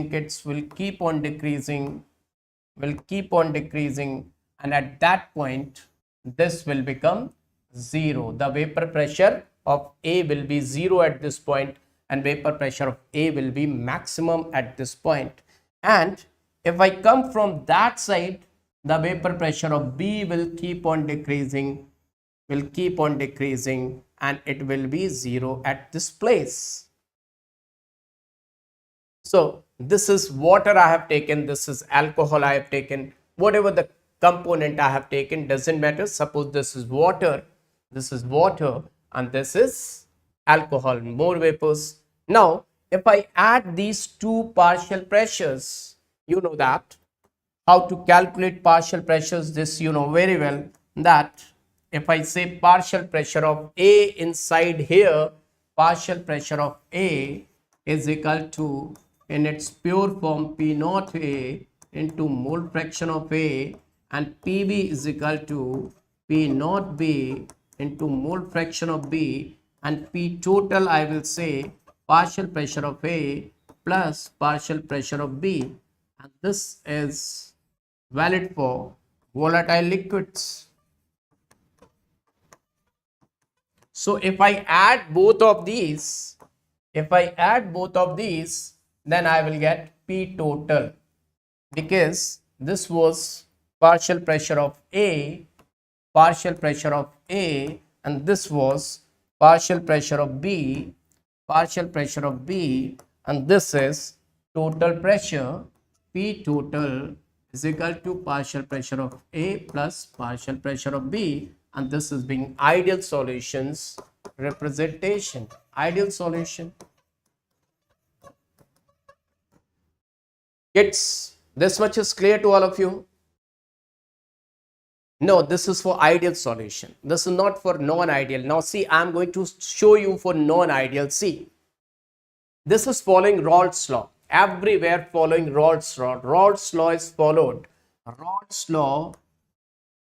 kids will keep on decreasing, and at that point, this will become 0. The vapor pressure of A will be 0 at this point, and vapor pressure of A will be maximum at this point. And if I come from that side, the vapor pressure of B will keep on decreasing, and it will be 0 at this place. So this is water I have taken, this is alcohol I have taken, whatever the component I have taken, doesn't matter. Suppose this is water, and this is alcohol, more vapors. Now, if I add these two partial pressures, you know that how to calculate partial pressures, this you know very well, that if I say partial pressure of A inside here, partial pressure of A is equal to, in its pure form, P naught A into mole fraction of A, and PB is equal to P naught B into mole fraction of B, and P total I will say partial pressure of A plus partial pressure of B, and this is valid for volatile liquids. So if I add both of these, then I will get P total, because this was partial pressure of A, and this was partial pressure of B, and this is total pressure. P total is equal to partial pressure of A plus partial pressure of B, and this is being ideal solutions representation. Ideal solution. Kids, this much is clear to all of you? No, this is for ideal solution. This is not for non-ideal. Now see, I am going to show you for non-ideal. See, this is following Raoult's law. Everywhere following Raoult's law. Raoult's law is followed. Raoult's law,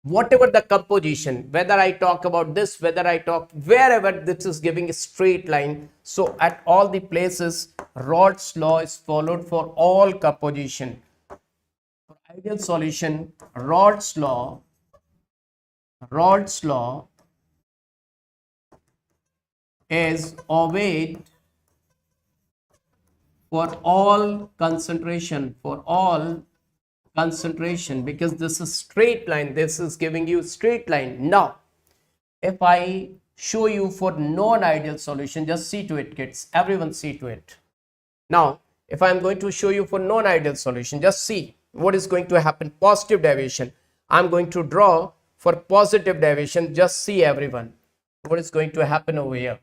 whatever the composition, whether I talk about this, wherever this is giving a straight line. So at all the places, Raoult's law is followed for all composition. For ideal solution, Raoult's law is obeyed for all concentration, because this is straight line, this is giving you straight line. Now, if I show you for non-ideal solution, just see to it, kids, everyone see to it. Now, if I am going to show you for non-ideal solution, just see what is going to happen. Positive deviation, I am going to draw for positive deviation. Just see everyone what is going to happen over here.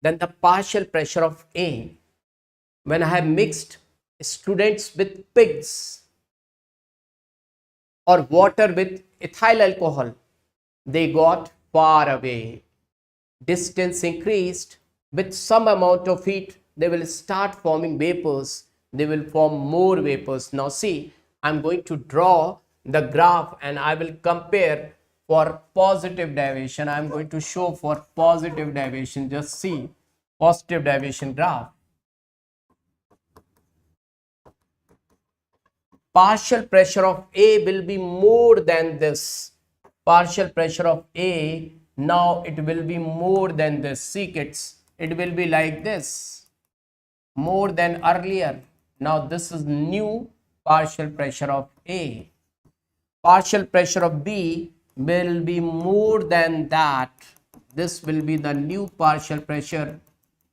Then the partial pressure of A, when I have mixed students with pigs or water with ethyl alcohol, they got far away. Distance increased, with some amount of heat, they will start forming vapors. They will form more vapors. Now see, I'm going to draw the graph and I will compare for positive deviation. I'm going to show for positive deviation. Just see positive deviation graph. Partial pressure of A will be more than this. Partial pressure of A, now it will be more than this. See kids, it will be like this, more than earlier. Now this is new partial pressure of A. Partial pressure of B will be more than that. This will be the new partial pressure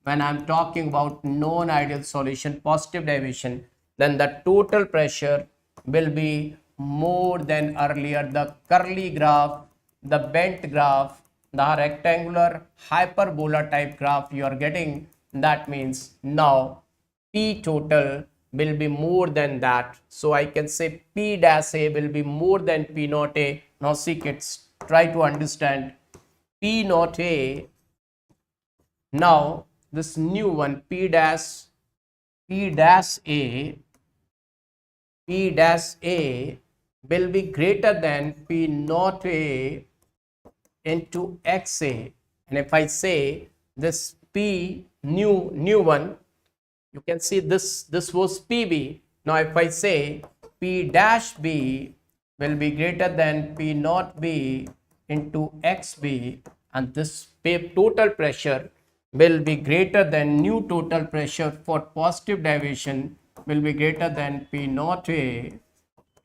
when I am talking about non-ideal solution, positive deviation. Then the total pressure will be more than earlier. The curly graph, the bent graph, the rectangular hyperbola type graph you are getting, that means now P total will be more than that. So I can say P dash A will be more than P naught A. Now see kids, try to understand. P naught A, now this new one, P dash P dash A will be greater than P naught A into XA. And if I say this P new one, you can see this was PB. Now if I say P dash B will be greater than P naught B into XB, and this total pressure will be greater than new total pressure for positive deviation will be greater than P naught A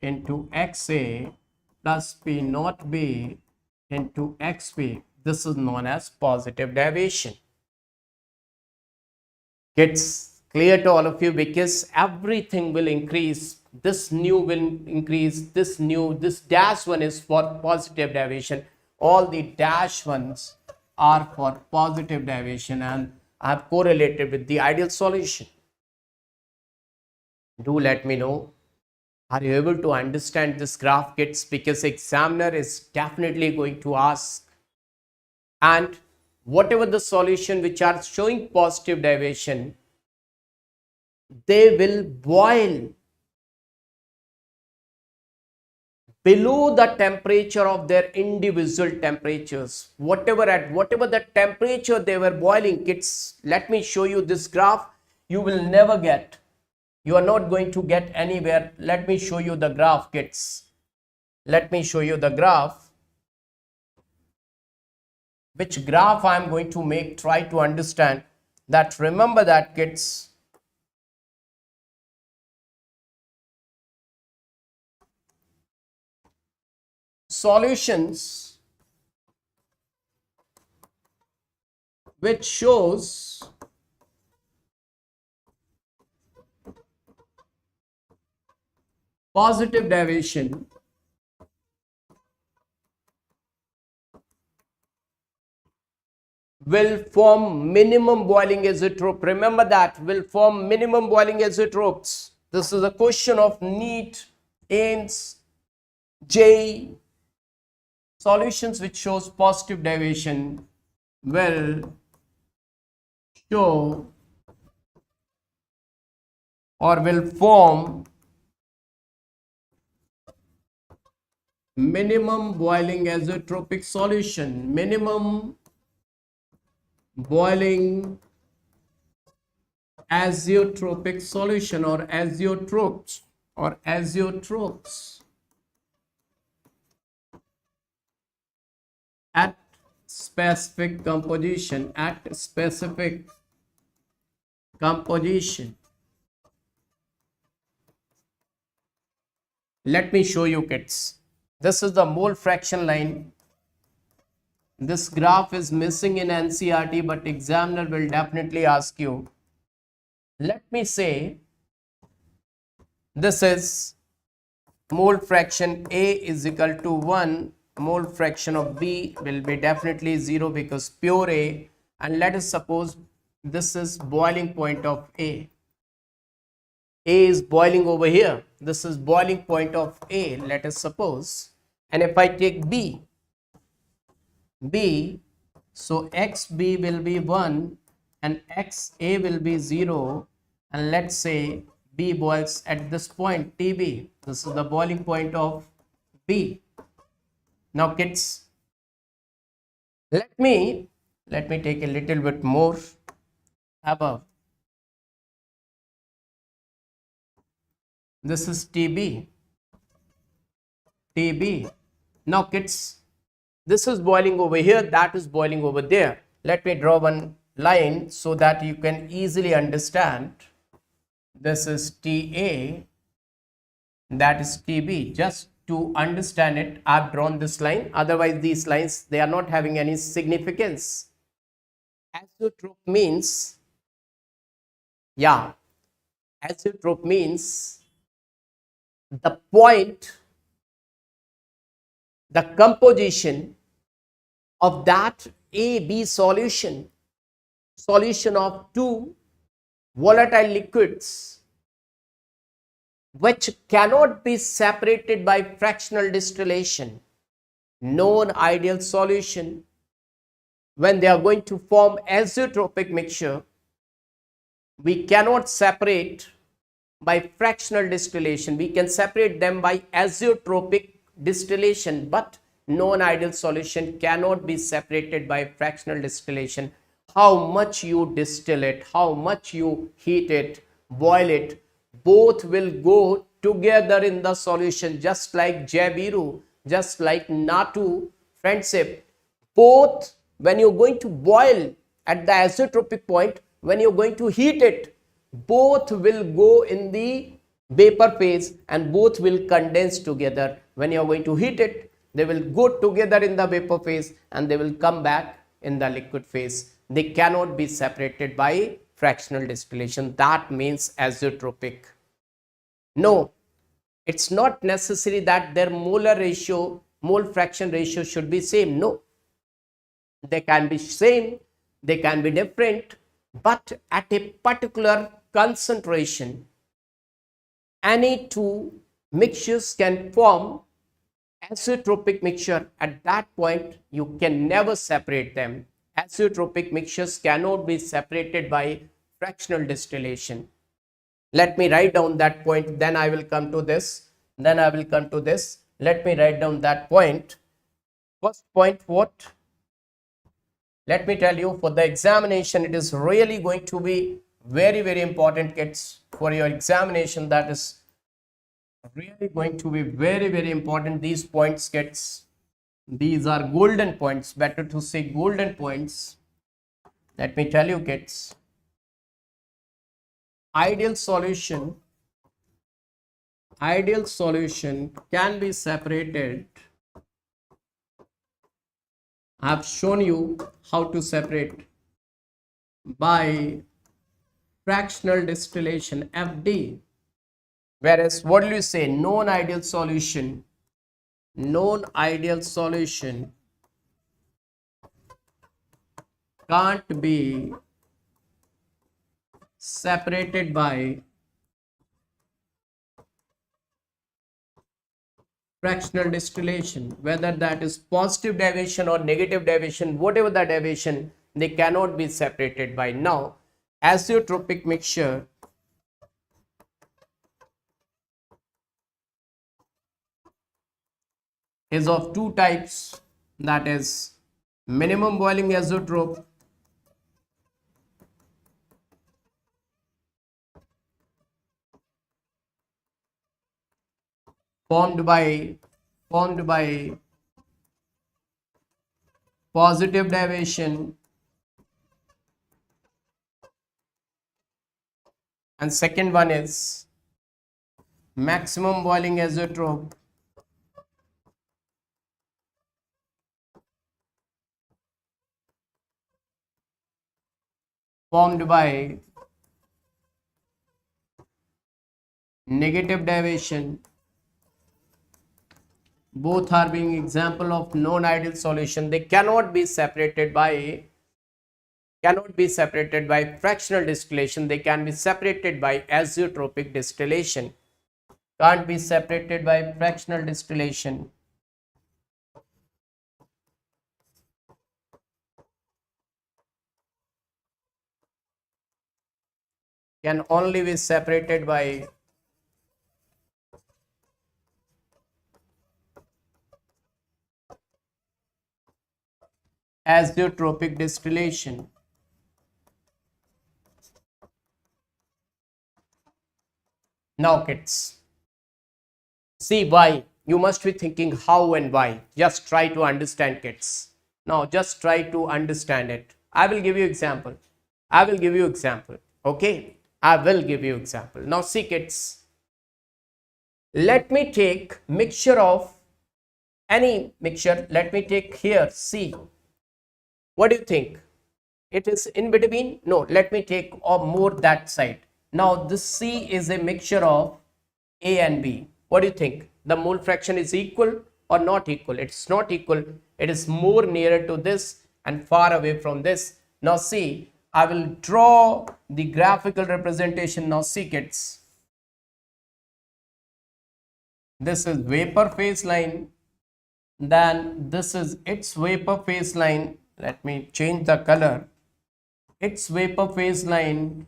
into XA plus P naught B into XB. This is known as positive deviation. It's clear to all of you, because everything will increase. This new will increase, this dash one is for positive deviation. All the dash ones are for positive deviation and are correlated with the ideal solution. Do let me know, are you able to understand this graph, kids? Because examiner is definitely going to ask, and whatever the solution which are showing positive deviation, they will boil below the temperature of their individual temperatures. Whatever the temperature they were boiling, kids, let me show you this graph. You will never get, you are not going to get anywhere. Let me show you the graph, kids. Let me show you the graph. Which graph I am going to make, try to understand that. Remember that, kids. Solutions which shows positive deviation will form minimum boiling azeotrope. Remember that, will form minimum boiling azeotropes. This is a question of NEET, AIIMS, JEE. Solutions which shows positive deviation will show or will form minimum boiling azeotropic solution. Minimum boiling azeotropic solution, or azeotropes, at specific composition, Let me show you, kids. This is the mole fraction line. This graph is missing in NCERT, but examiner will definitely ask you. Let me say this is mole fraction A is equal to 1. Mole fraction of B will be definitely 0 because pure A. And let us suppose this is boiling point of A. A is boiling over here. This is boiling point of A, let us suppose. And if I take B, so XB will be 1 and XA will be 0. And let's say B boils at this point, TB. This is the boiling point of B. Now, kids, let me take a little bit more above. This is TB. Now, kids, this is boiling over here, that is boiling over there. Let me draw one line so that you can easily understand. This is TA, that is TB. Just to understand it, I've drawn this line. Otherwise, these lines, they are not having any significance. Azeotrope means, azeotrope means the point, the composition of that AB solution of two volatile liquids which cannot be separated by fractional distillation, known ideal solution, when they are going to form azeotropic mixture, we cannot separate by fractional distillation. We can separate them by azeotropic distillation, but non-ideal solution cannot be separated by fractional distillation. How much you distill it, how much you heat it, boil it, both will go together in the solution, just like Jabiru, just like Natu friendship. Both, when you're going to boil at the azeotropic point, when you're going to heat it, both will go in the vapor phase and both will condense together. When you're going to heat it, they will go together in the vapor phase and they will come back in the liquid phase. They cannot be separated by fractional distillation. That means azeotropic. No, it's not necessary that their molar ratio, mole fraction ratio should be same. No, they can be same, they can be different, but at a particular concentration, any two mixtures can form azeotropic mixture. At that point, you can never separate them. Azeotropic mixtures cannot be separated by fractional distillation. Let me write down that point, then I will come to this. Let me write down that point. First point, what? Let me tell you, for the examination, it is really going to be very, very important, kids. For your examination, that is really going to be very, very important. These points, kids, these are golden points. Better to say golden points. Let me tell you, kids, ideal solution can be separated. I have shown you how to separate by fractional distillation, FD. Whereas what do you say? Non-ideal solution can't be separated by fractional distillation, whether that is positive deviation or negative deviation, whatever the deviation, they cannot be separated by. Now, azeotropic mixture is of two types, that is minimum boiling azeotrope formed by positive deviation, and second one is maximum boiling azeotrope formed by negative deviation. Both are being example of non-ideal solution. They cannot be separated by fractional distillation. They can be separated by azeotropic distillation. Can't be separated by fractional distillation. Can only be separated by azeotropic distillation. Now, kids, see why. You must be thinking how and why. Just try to understand, kids. Now, just try to understand it. I will give you example. Okay, I will give you example. Now, see, kids, let me take mixture of any mixture. Let me take here C. What do you think? It is in between? No, let me take more that side. Now this C is a mixture of A and B. What do you think? The mole fraction is equal or not equal? It's not equal. It is more nearer to this and far away from this. Now see, I will draw the graphical representation. Now see, kids, this is vapor phase line, then this is its vapor phase line. Let me change the color. Its vapor phase line,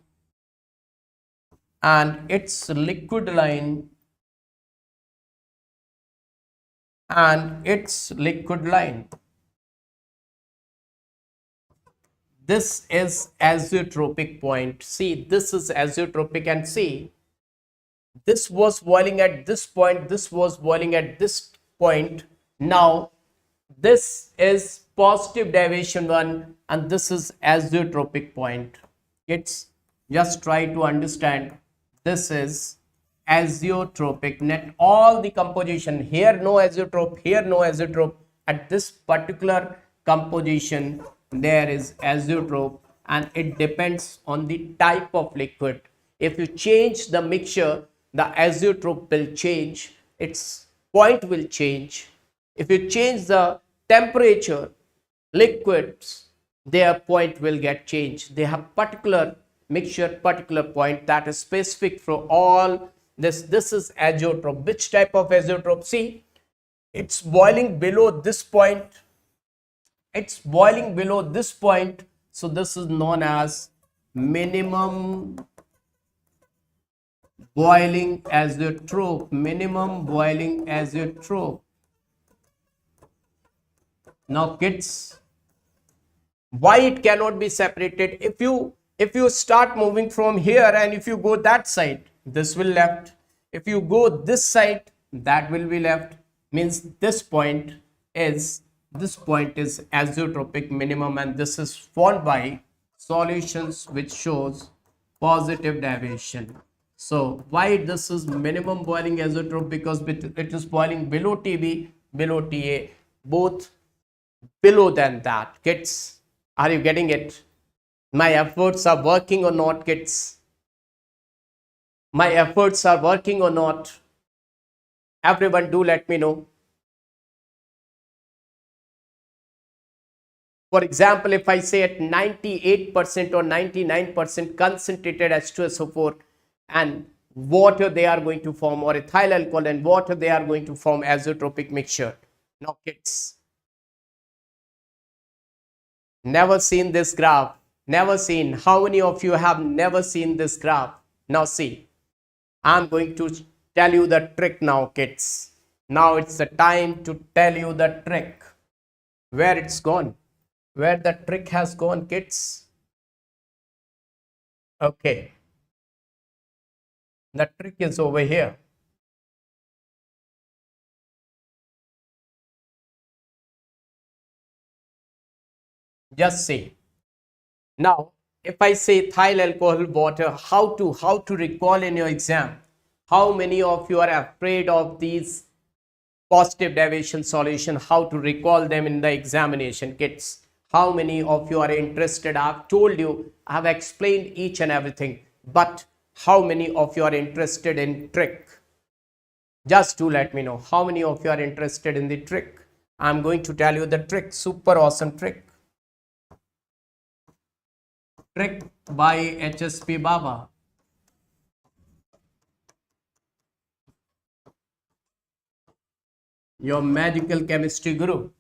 and its liquid line and its liquid line. This is azeotropic point. See, this is azeotropic, and see, this was boiling at this point, this was boiling at this point. Now this is positive deviation 1 and this is azeotropic point. It's just try to understand, this is azeotropic. Net all the composition here, no azeotrope, here no azeotrope. At this particular composition there is azeotrope, and it depends on the type of liquid. If you change the mixture, the azeotrope will change, its point will change. If you change the temperature, liquids, their point will get changed. They have particular mixture, particular point that is specific for all this. This is azeotrope. Which type of azeotrope? See, it's boiling below this point. It's boiling below this point. So this is known as minimum boiling azeotrope. Minimum boiling azeotrope. Now kids, why it cannot be separated? If you start moving from here and if you go that side, this will left. If you go this side, that will be left. Means this point is azeotropic minimum, and this is formed by solutions which shows positive deviation. So why this is minimum boiling azeotrope? Because it is boiling below TB, below TA, both below than that. Kids, are you getting it? My efforts are working or not, kids? My efforts are working or not? Everyone do let me know. For example, if I say at 98% or 99% concentrated H2SO4 and water they are going to form, or ethyl alcohol and water they are going to form azeotropic mixture. Now kids, never seen this graph? Never seen? How many of you have never seen this graph? Now see, I'm going to tell you the trick now, kids. Now it's the time to tell you the trick. Where it's gone? Where the trick has gone, kids? Okay. The trick is over here. Just see. Now, if I say ethyl alcohol water, how to recall in your exam? How many of you are afraid of these positive deviation solution? How to recall them in the examination, kids? How many of you are interested? I've told you, I've explained each and everything, but how many of you are interested in trick? Just do let me know. How many of you are interested in the trick? I'm going to tell you the trick, super awesome trick. Trick by HSP Baba. Your magical chemistry guru.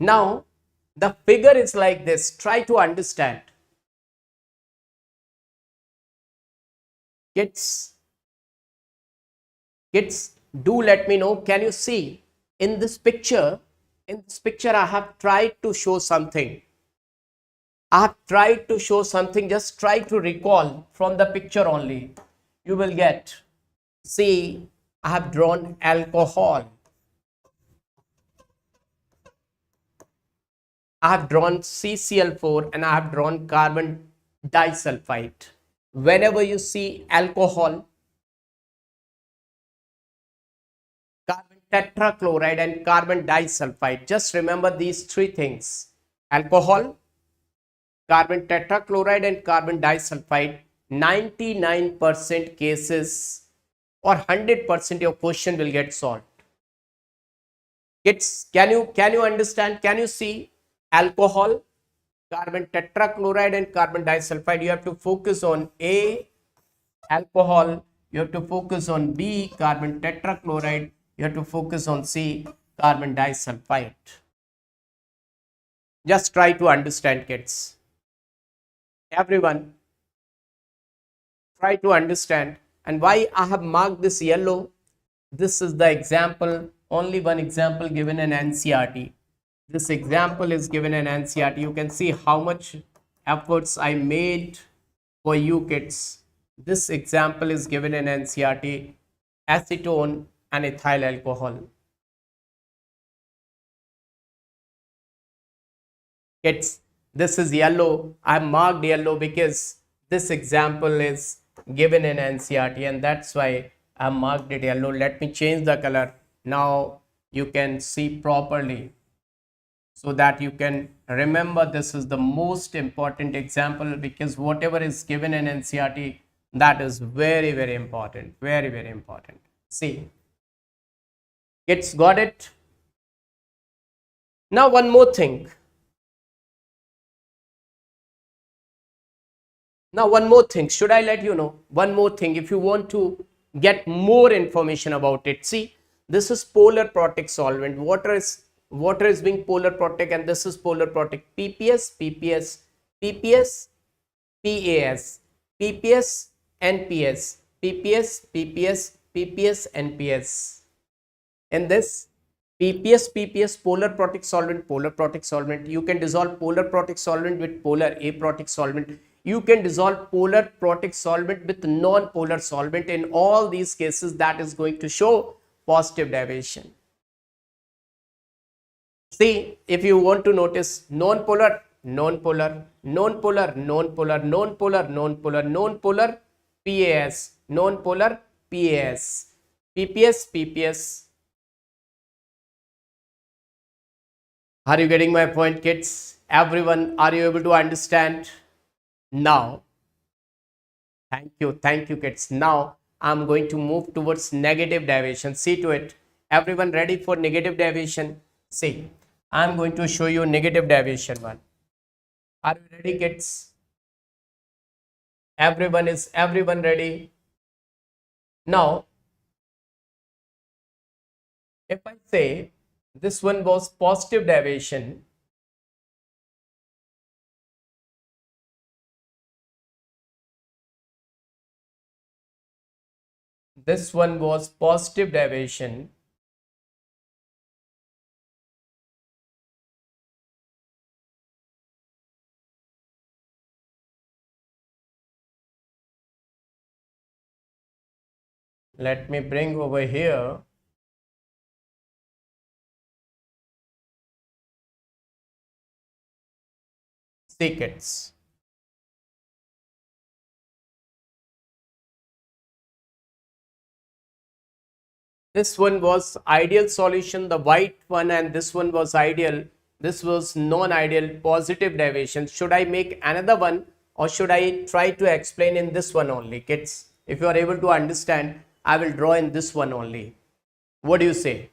Now, the figure is like this. Try to understand. Kids, do let me know. Can you see in this picture? In this picture, I have tried to show something. I have tried to show something. Just try to recall from the picture only. You will get. See, I have drawn alcohol. I have drawn CCl4 and I have drawn carbon disulfide. Whenever you see alcohol, carbon tetrachloride and carbon disulfide, just remember these three things. Alcohol, carbon tetrachloride and carbon disulfide. 99% cases or 100% your question will get solved. Kids, can you understand? Can you see alcohol, carbon tetrachloride and carbon disulfide? You have to focus on A, alcohol. You have to focus on B, carbon tetrachloride. You have to focus on C, carbon disulfide. Just try to understand, kids. Everyone, try to understand. And why I have marked this yellow, this is the example, only one example given in NCERT. This example is given in NCERT. You can see how much efforts I made for you kids. This example is given in NCERT, acetone and ethyl alcohol. Kids, this is yellow. I marked yellow because this example is given in NCERT, and that's why I marked it yellow. Let me change the color. Now you can see properly, so that you can remember this is the most important example, because whatever is given in NCERT, that is very, very important. Very, very important. See, kids, got it? Now one more thing. Now, one more thing, should I let you know? One more thing, if you want to get more information about it, see, this is polar protic solvent. Water is being polar protic, and this is polar protic. PPS, PPS, PPS, PAS, PPS, NPS, PPS, PPS, PPS, NPS. In this PPS, polar protic solvent, you can dissolve polar protic solvent with polar aprotic solvent. You can dissolve polar protic solvent with non-polar solvent. In all these cases, that is going to show positive deviation. See, if you want to notice non-polar, non-polar, non-polar, non-polar, non-polar, non-polar, non-polar, PAS, non-polar, PAS, PPS, PPS. Are you getting my point, kids? Everyone, are you able to understand? Now, thank you kids. Now I'm going to move towards negative deviation. See to it. Everyone ready for negative deviation? See, I'm going to show you negative deviation one. Are you ready, kids? Everyone ready? Now, if I say this one was positive deviation, this one was positive deviation, let me bring over here. See, kids, this one was ideal solution, the white one, and this one was ideal. This was non-ideal, positive deviation. Should I make another one, or should I try to explain in this one only, kids? If you are able to understand, I will draw in this one only. What do you say?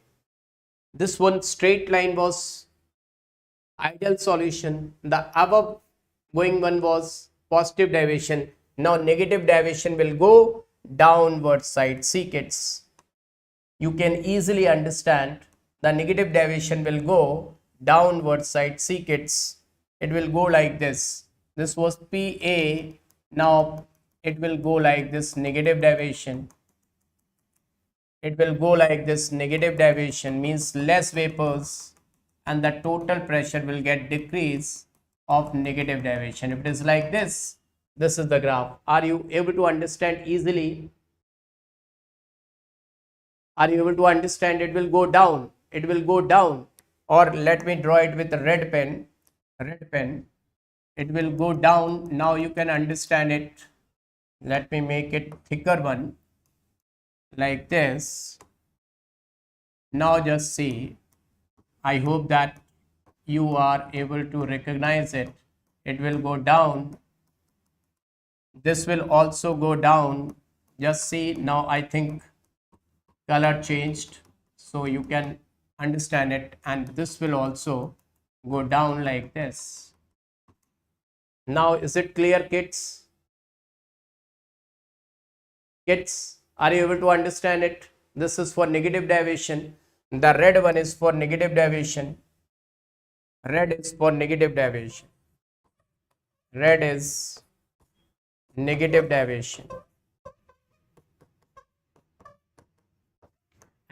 This one straight line was ideal solution. The above going one was positive deviation. Now negative deviation will go downward side. See, kids, you can easily understand the negative deviation will go downward side. See, kids, it will go like this. This was PA. Now it will go like this, negative deviation. It will go like this, negative deviation means less vapors, and the total pressure will get decrease of negative deviation. If it is like this is the graph. Are you able to understand easily? Are you able to understand? It will go down. It will go down. Or let me draw it with a red pen. Red pen. It will go down. Now you can understand it. Let me make it thicker one. Like this. Now just see. I hope that you are able to recognize it. It will go down. This will also go down. Just see. Now I think color changed, so you can understand it, and this will also go down like this. Now is it clear, kids? Kids, are you able to understand it? This is for negative deviation. The red one is for negative deviation. Red is for negative deviation. Red is negative deviation.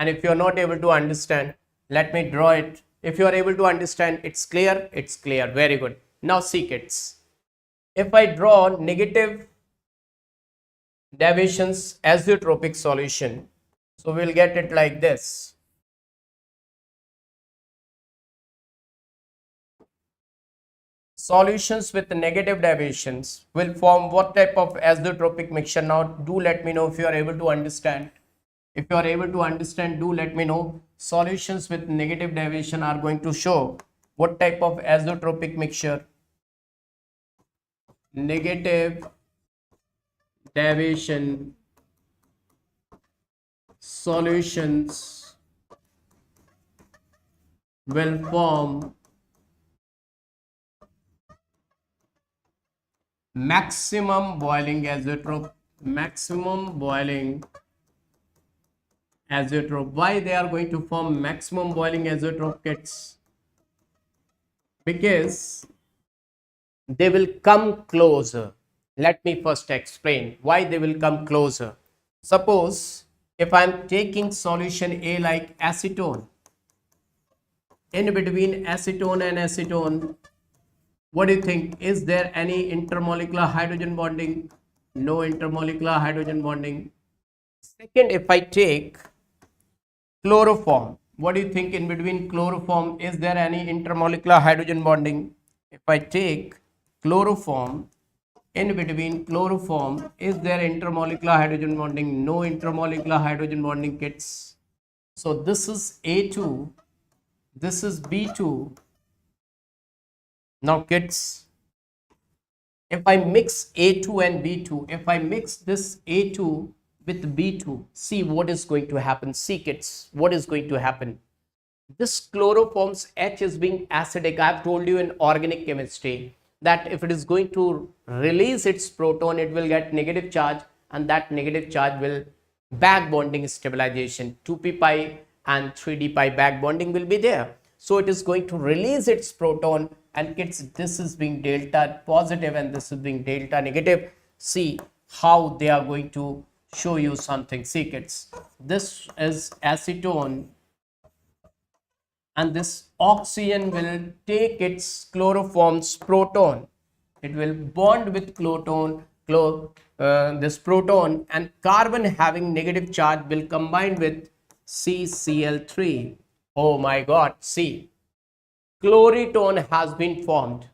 And if you're not able to understand, let me draw it. If you are able to understand, it's clear. It's clear. Very good. Now see kids, if I draw negative deviations azeotropic solution, so we'll get it like this. Solutions with negative deviations will form what type of azeotropic mixture? Now do let me know if you are able to understand. If you are able to understand, do let me know. Solutions with negative deviation are going to show what type of azeotropic mixture? Negative deviation solutions will form maximum boiling azeotrope. Maximum boiling azeotrope. Why they are going to form maximum boiling azeotrope kits? Because they will come closer. Let me first explain why they will come closer. Suppose if I am taking solution A like acetone, in between acetone and acetone, what do you think? Is there any intermolecular hydrogen bonding? No intermolecular hydrogen bonding. Second, if I take chloroform, what do you think? In between chloroform, is there any intermolecular hydrogen bonding? If I take chloroform, in between chloroform, is there intermolecular hydrogen bonding? No intermolecular hydrogen bonding kits. So this is A2, this is B2. Now kids, if I mix A2 and B2, if I mix this A2 with B2, see what is going to happen. See kids, what is going to happen? This chloroform's H is being acidic. I have told you in organic chemistry that if it is going to release its proton, it will get negative charge, and that negative charge will back bonding stabilization. 2p pi and 3d pi back bonding will be there. So it is going to release its proton, and kids, this is being delta positive and this is being delta negative. See how they are going to show you something. See kids, this is acetone, and this oxygen will take its chloroform's proton. It will bond with this proton, and carbon having negative charge will combine with CCl3. Oh my God, see, chloritone has been formed.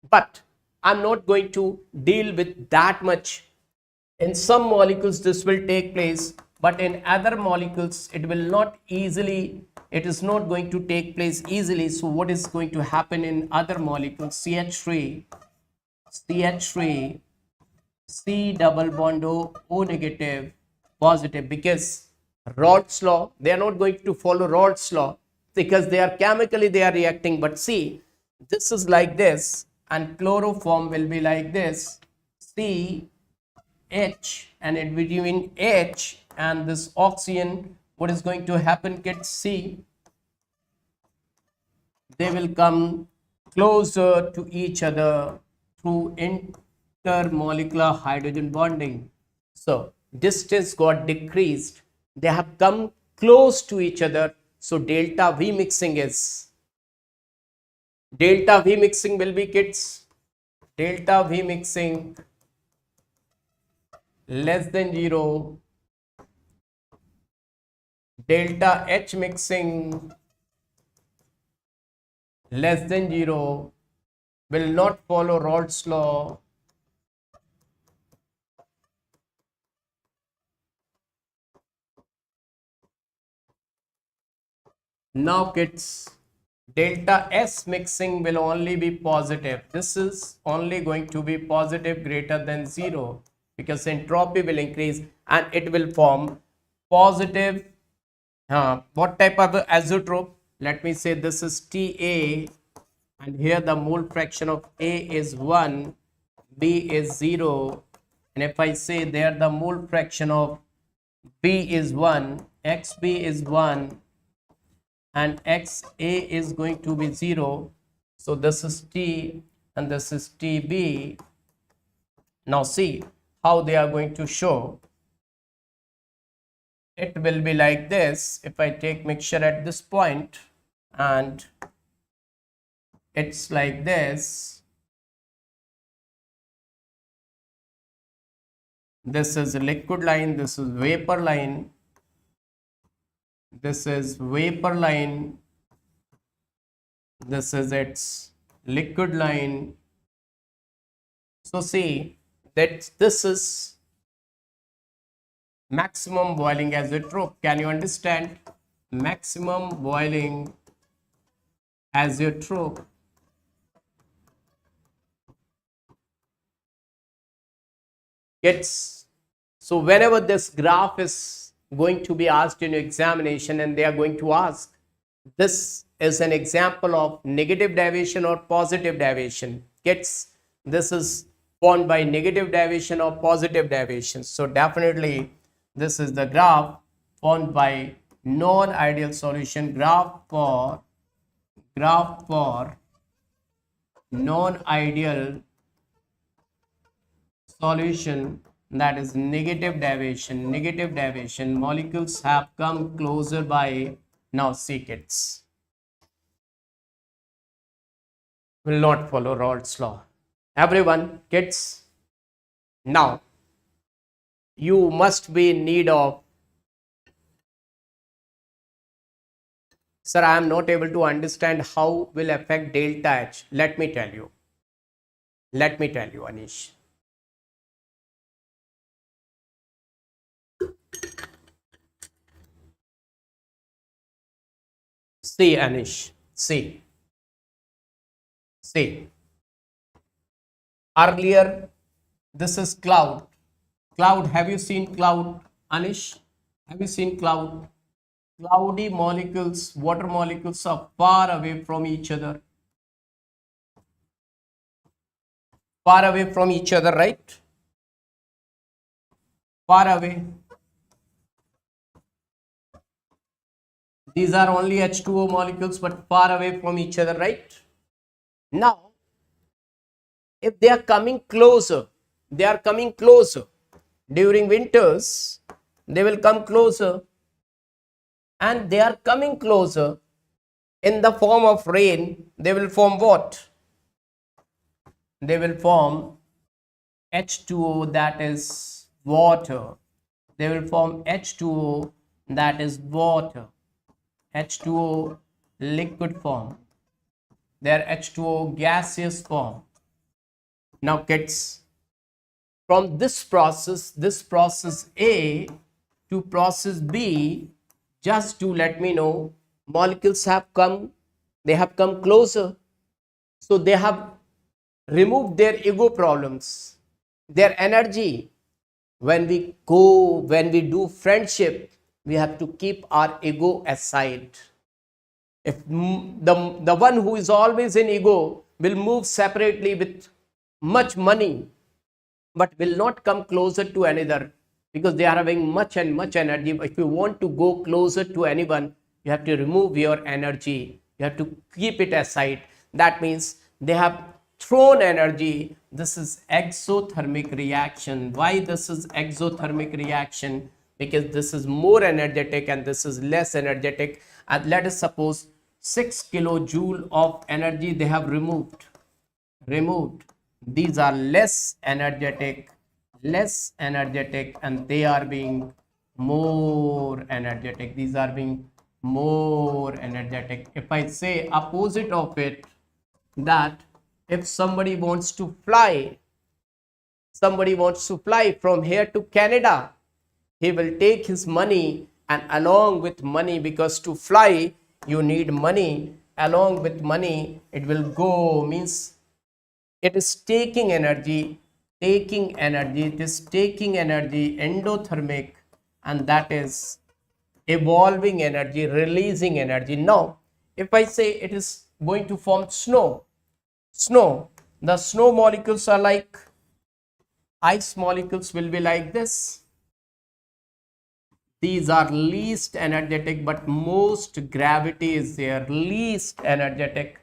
But I'm not going to deal with that much. In some molecules this will take place, but in other molecules it will not easily, it is not going to take place easily. So what is going to happen in other molecules? CH3, C double bond O negative, positive, because Raoult's law, they are not going to follow Raoult's law because they are chemically, they are reacting. But see, this is like this, and chloroform will be like this, C H, and in between H and this oxygen, what is going to happen kids? See, they will come closer to each other through intermolecular hydrogen bonding. So distance got decreased, they have come close to each other. So delta V mixing will be kids, delta V mixing less than 0, delta H mixing less than 0, will not follow Raoult's law. Now kids, delta S mixing will only be positive. This is only going to be positive greater than 0, because entropy will increase and it will form positive. What type of azeotrope? Let me say this is Ta, and here the mole fraction of A is 1, B is 0, and if I say there the mole fraction of B is 1, XB is 1, and XA is going to be 0. So this is T and this is TB. Now see how they are going to show. it will be like this. If I take mixture at this point and it's like this, this is a liquid line, this is vapor line, this is vapor line, this is its liquid line. So see that this is maximum boiling azeotrope. Can you understand? Maximum boiling azeotrope. Gets, so whenever this graph is going to be asked in examination and they are going to ask, this is an example of negative deviation or positive deviation. Gets, this is formed by negative deviation or positive deviation. So definitely this is the graph formed by non-ideal solution. Graph for non-ideal solution, that is negative deviation. Molecules have come closer by, now see kids, will not follow Raoult's law. Everyone, kids, now you must be in need of, sir, I am not able to understand how will affect delta H. Let me tell you, Anish. See, Anish, see. Earlier, this is cloud. Have you seen cloud, Anish? Have you seen cloud? Cloudy molecules, water molecules are far away from each other. Far away from each other, right? Far away. These are only H2O molecules, but far away from each other, right? Now, if they are coming closer, during winters, they will come closer, and they are coming closer in the form of rain. They will form what? They will form H2O, that is water. They will form H2O, that is water. H2O liquid form, their H2O gaseous form. Now kids, from this process A to process B, just to let me know, molecules have come closer. So they have removed their ego problems, their energy. When we do friendship, we have to keep our ego aside. If the one who is always in ego will move separately with much money, but will not come closer to another because they are having much energy. If you want to go closer to anyone, you have to remove your energy. You have to keep it aside. That means they have thrown energy. This is exothermic reaction. Why this is exothermic reaction? Because this is more energetic and this is less energetic. And let us suppose 6 kilojoule of energy they have removed. These are less energetic, and they are being more energetic. These are being more energetic. If I say opposite of it, that if somebody wants to fly from here to Canada, he will take his money, and along with money, because to fly you need money, along with money it will go, means it is taking energy, it is taking energy, endothermic, and that is evolving energy, releasing energy. Now if I say it is going to form snow, the snow molecules are like ice molecules, will be like this. These are least energetic, but most gravity is there. Least energetic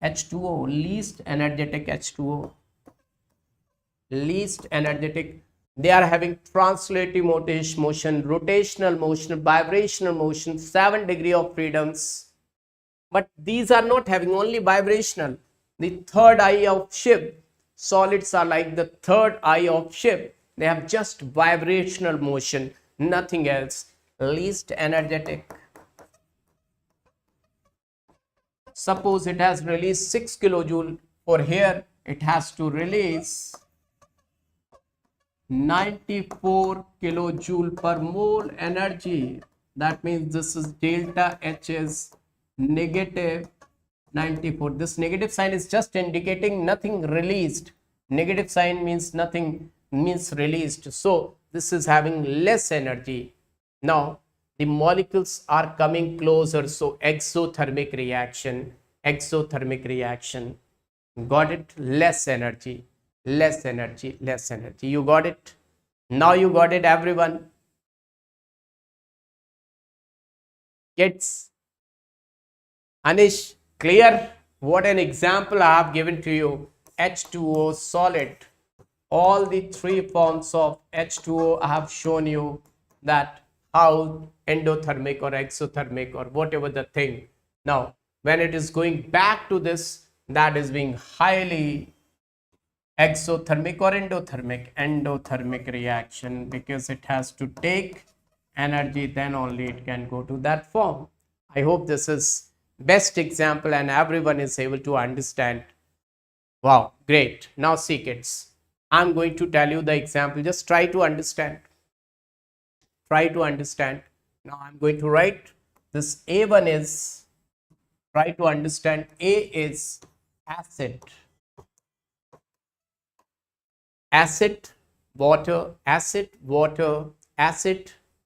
H2O, least energetic H2O, least energetic. They are having translative motion, rotational motion, vibrational motion, 7 degrees of freedoms. But these are not having only vibrational. The third eye of ship, solids are like the third eye of ship. They have just vibrational motion, nothing else. Least energetic. Suppose it has released 6 kilojoule. For here, it has to release 94 kilojoule per mole energy. That means this is delta H is negative 94. This negative sign is just indicating nothing released. Negative sign means nothing, means released. So this is having less energy. Now the molecules are coming closer. So exothermic reaction. Got it? Less energy. You got it? Now you got it, everyone. Kids, Anish, clear? What an example I have given to you. H2O solid. All the three forms of H2O I have shown you that how endothermic or exothermic or whatever the thing. Now, when it is going back to this, that is being highly exothermic or endothermic reaction, because it has to take energy, then only it can go to that form. I hope this is best example and everyone is able to understand. Wow, great. Now see, kids, I'm going to tell you the example. Just try to understand. Now I'm going to write this. A1 is, try to understand, A is acid, water,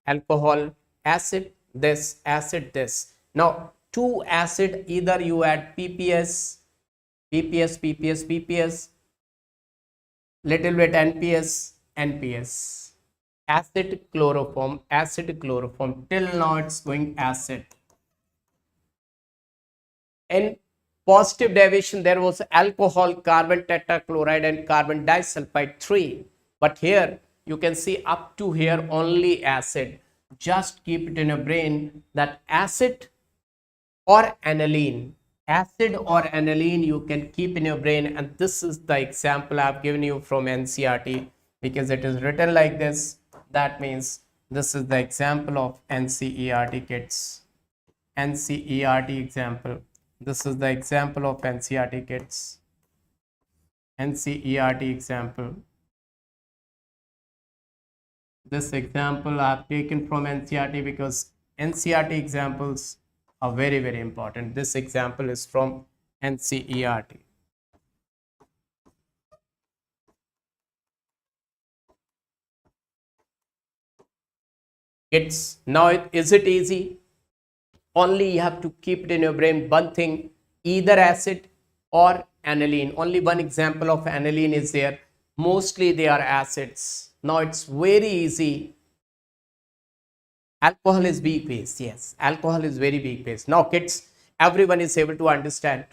alcohol, acid, this. Now, two acid, either you add PPS, little bit NPS. Acid chloroform. Till now it's going acid. In positive deviation, there was alcohol, carbon tetrachloride and carbon disulfide 3. But here you can see up to here only acid. Just keep it in your brain that acid or aniline. You can keep in your brain, and this is the example I've given you from NCERT, because it is written like this. That means this is the example of NCERT, kids. NCERT example. This is the example of NCERT, kids. NCERT example. This example I have taken from NCERT because NCERT examples are very, very important. This example is from NCERT. It's now, is it easy? Only you have to keep it in your brain, one thing, either acid or aniline. Only one example of aniline is there. Mostly they are acids. Now it's very easy. Alcohol is weak base. Yes, alcohol is very weak base. Now kids, everyone is able to understand.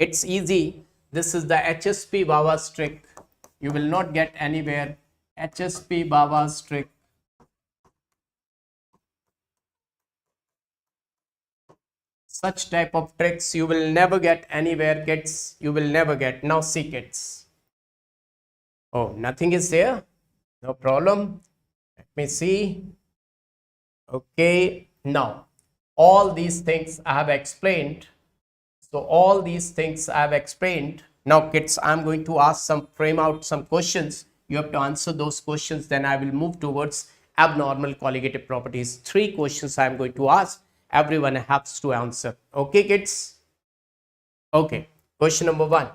It's easy. This is the HSP Baba's trick. You will not get anywhere. HSP Baba's trick. Such type of tricks you will never get anywhere, kids. You will never get. Now see, kids. Oh, nothing is there. No problem. Let me see. Okay. Now, all these things I have explained. So all these things I have explained. Now, kids, I'm going to frame out some questions. You have to answer those questions. Then I will move towards abnormal colligative properties. 3 questions I'm going to ask. Everyone has to answer. Okay, kids? Okay. Question number 1.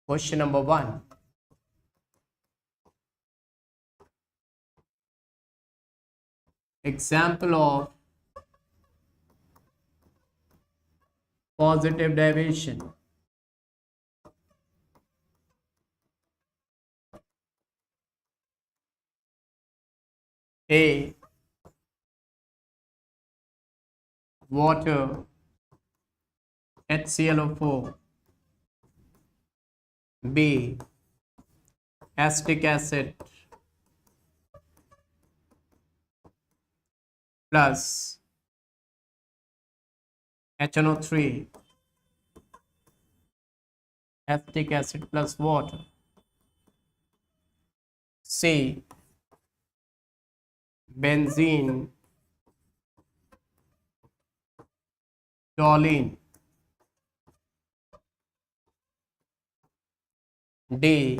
Question number 1. Example of positive deviation. A, water, HClO4, B. Acetic acid plus HNO3, acetic acid plus water. C. Benzene, toluene. D.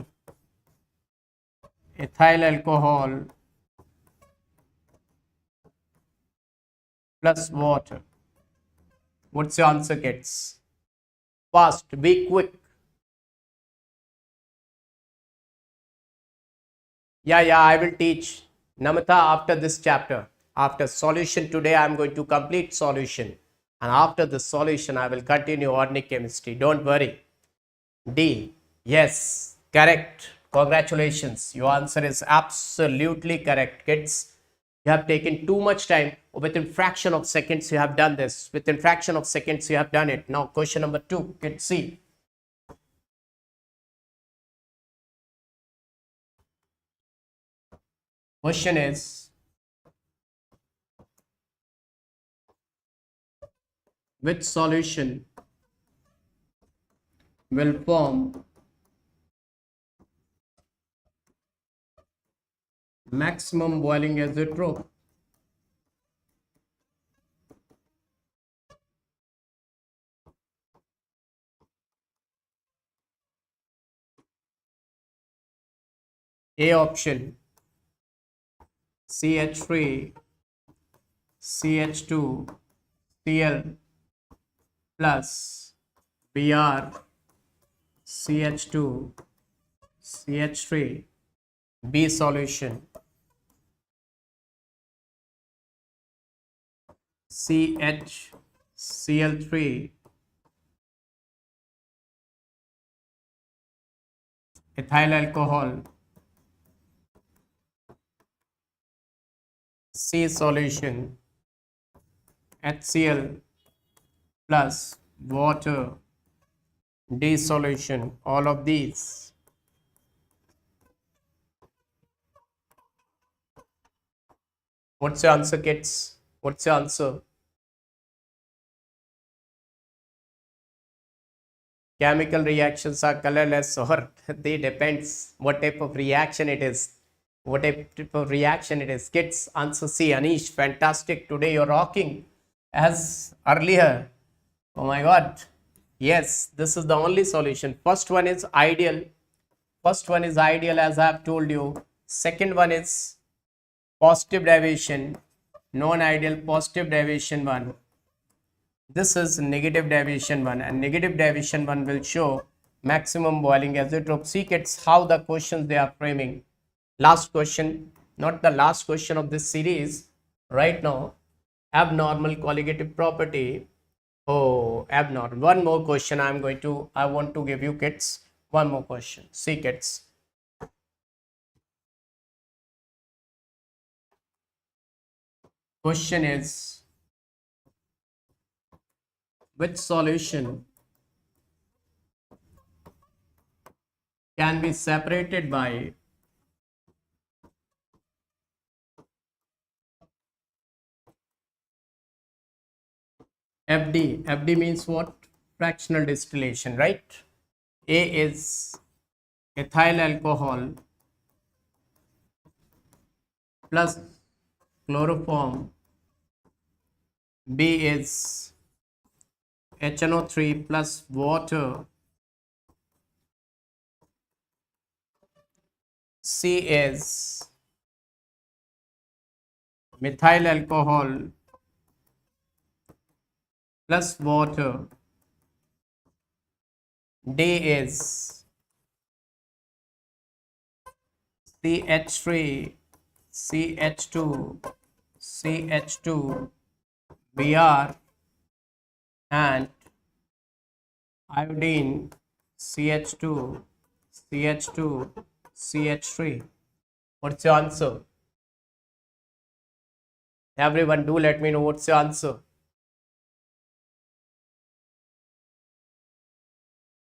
Ethyl alcohol plus water. What's your answer, kids? Fast, be quick. Yeah, I will teach Namita after this chapter. After solution today, I am going to complete solution. And after the solution, I will continue organic chemistry. Don't worry. D. Yes, correct. Congratulations. Your answer is absolutely correct, kids. You have taken too much time. Within fraction of seconds, you have done this. Within fraction of seconds, you have done it. Now, question number 2. Kids, see. Question is, which solution will form maximum boiling azeotrope? A option, CH3, CH2, Cl plus Br, CH2, CH3. B solution, CHCl3, ethyl alcohol. C solution, HCl plus water. D solution, all of these. What's your answer, kids? What's your answer? Chemical reactions are colorless, or they depends what type of reaction it is. What type of reaction it is. Kids, answer C. Anish, fantastic. Today you're rocking as earlier. Oh my God. Yes, this is the only solution. First one is ideal. First one is ideal, as I have told you. Second one is positive deviation. Non-ideal, positive deviation one. This is negative deviation one, and negative deviation one will show maximum boiling azeotrope. See, kids, how the questions they are framing. Last question, not the last question of this series. Right now, abnormal colligative property. Oh, abnormal. One more question I want to give you, kids. One more question. See, kids. Question is, which solution can be separated by FD? FD means what? Fractional distillation, right? A is ethyl alcohol plus chloroform. B is HNO3 plus water. C is methyl alcohol plus water. D is CH3, CH2, CH2, Br, and iodine, CH2, CH2, CH3. What's your answer? Everyone, do let me know what's your answer.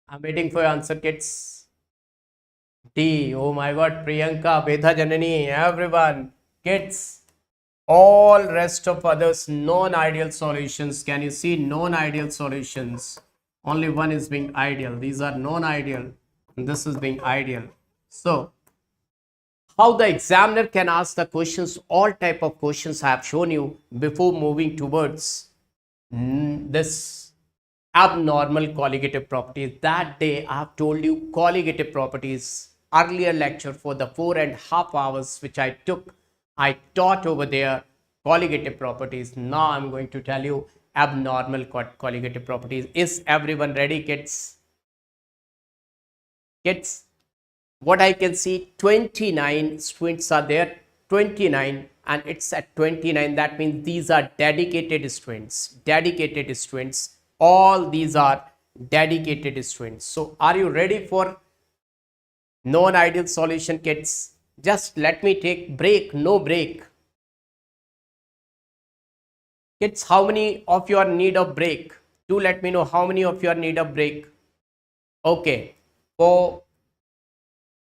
I'm waiting for your answer, kids. T. Oh my God, Priyanka, Vedha Janani, everyone, kids, all rest of others, non-ideal solutions. Can you see non-ideal solutions? Only one is being ideal. These are non-ideal. And this is being ideal. So, how the examiner can ask the questions, all type of questions I have shown you before moving towards this abnormal colligative properties. That day I have told you colligative properties, earlier lecture for the 4.5 hours which I took, I taught over there colligative properties. Now I'm going to tell you abnormal colligative properties. Is everyone ready, kids? Kids, what I can see, 29 students are there, 29, and it's at 29. That means these are dedicated students, all these are dedicated students. So are you ready for non-ideal solution, kids? Just let me take break, no break. Kids, how many of you are in need of break? Do let me know how many of you are in need of break. Okay, for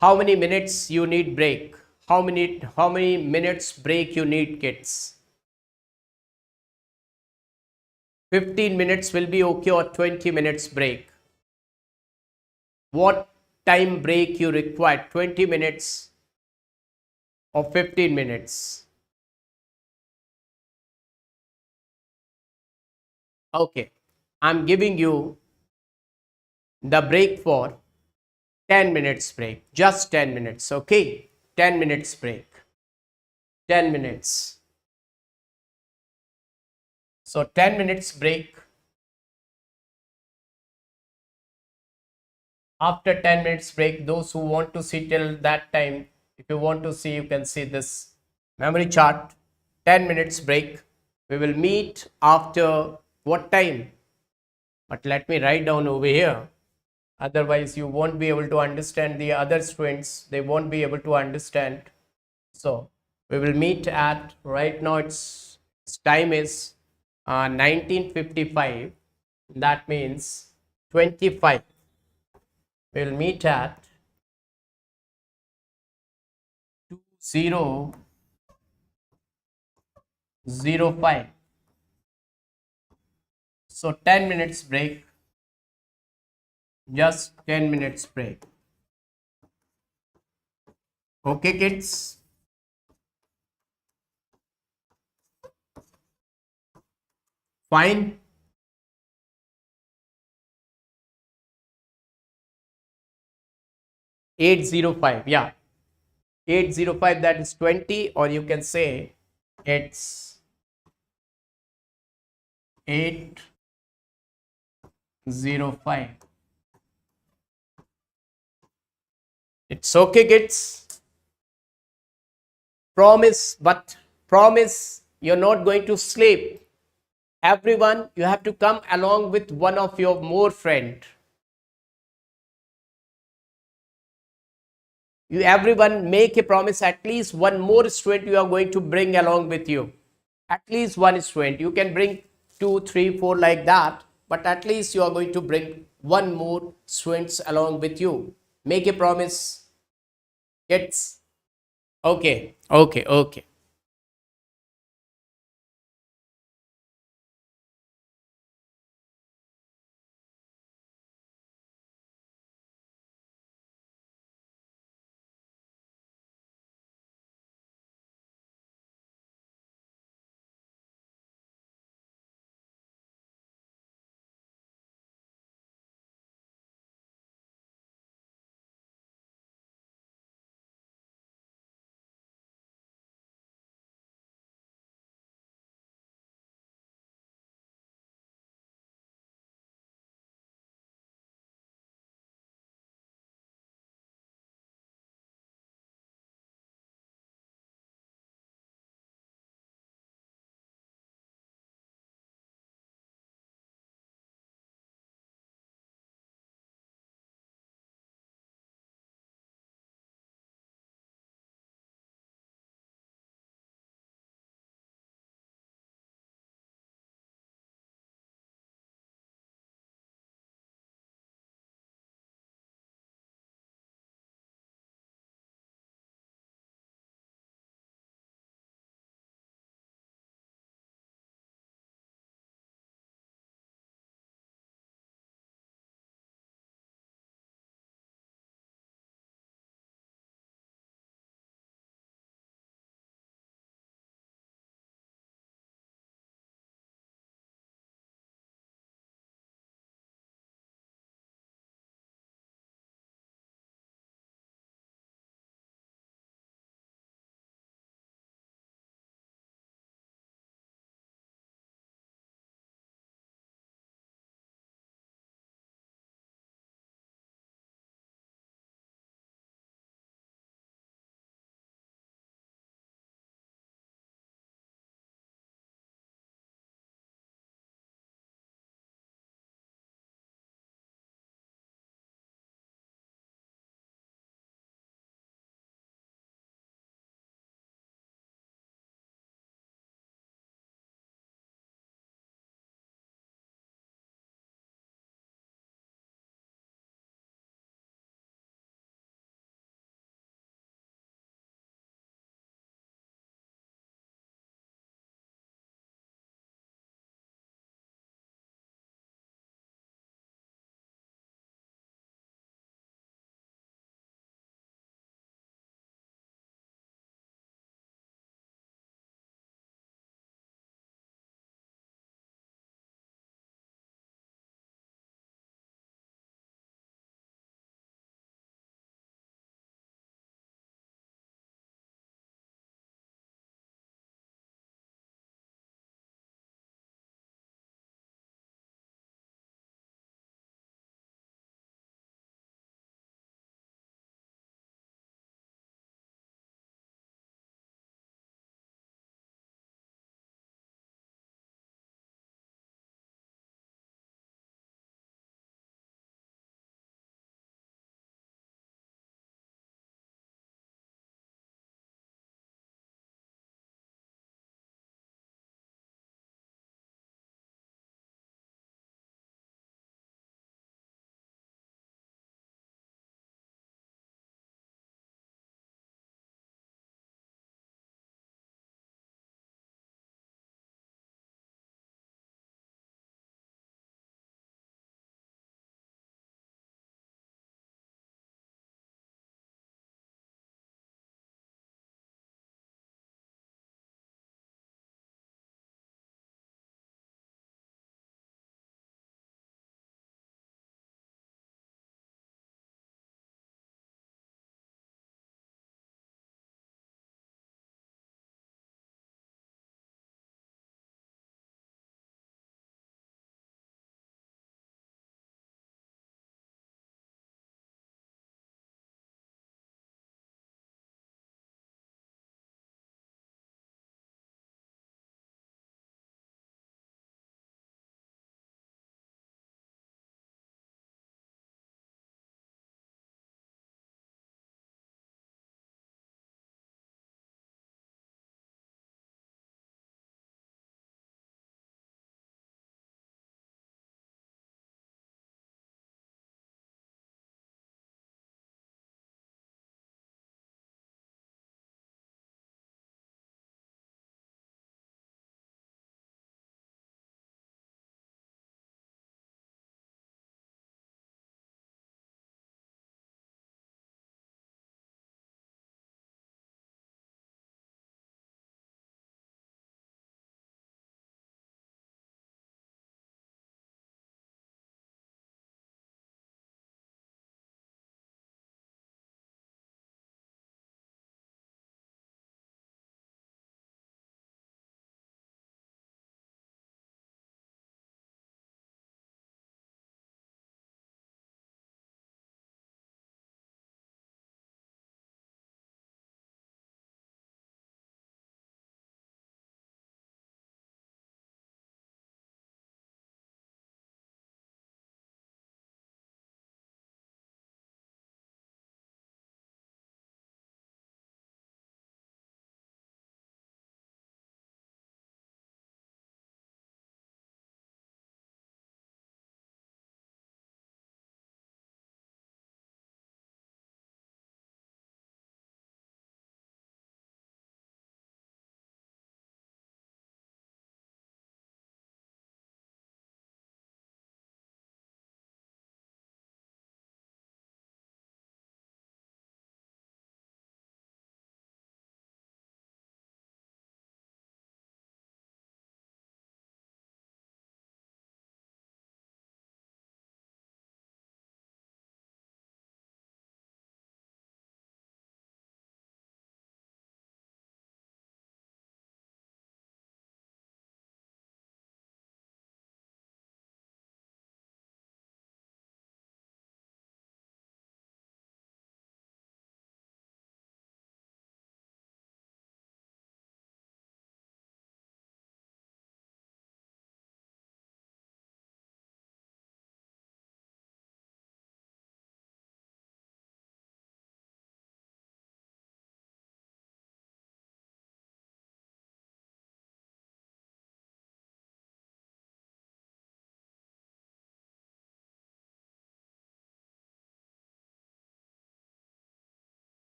how many minutes you need break? How many minutes break you need, kids? 15 minutes will be okay, or 20 minutes break? What time break you require? 20 minutes or 15 minutes? Okay, I'm giving you the break for 10 minutes break, just 10 minutes. Okay, 10 minutes break, 10 minutes. So 10 minutes break. After 10 minutes break, those who want to see till that time, if you want to see, you can see this memory chart. 10 minutes break. We will meet after what time? But let me write down over here. Otherwise, you won't be able to understand. The other students, they won't be able to understand. So we will meet at, right now its time is 19:55. That means 25. We will meet at 20:05. So 10 minutes break, just 10 minutes break. Okay, kids? Fine. 8:05. Yeah. 8:05, that is 20, or you can say it's 8:05. It's okay, kids. Promise, but promise you're not going to sleep. Everyone, you have to come along with one of your more friend. You everyone make a promise, at least one more student you are going to bring along with you. At least one student. You can bring 2, 3, 4 like that, but at least you are going to bring one more students along with you. Make a promise, kids. Okay, okay, okay.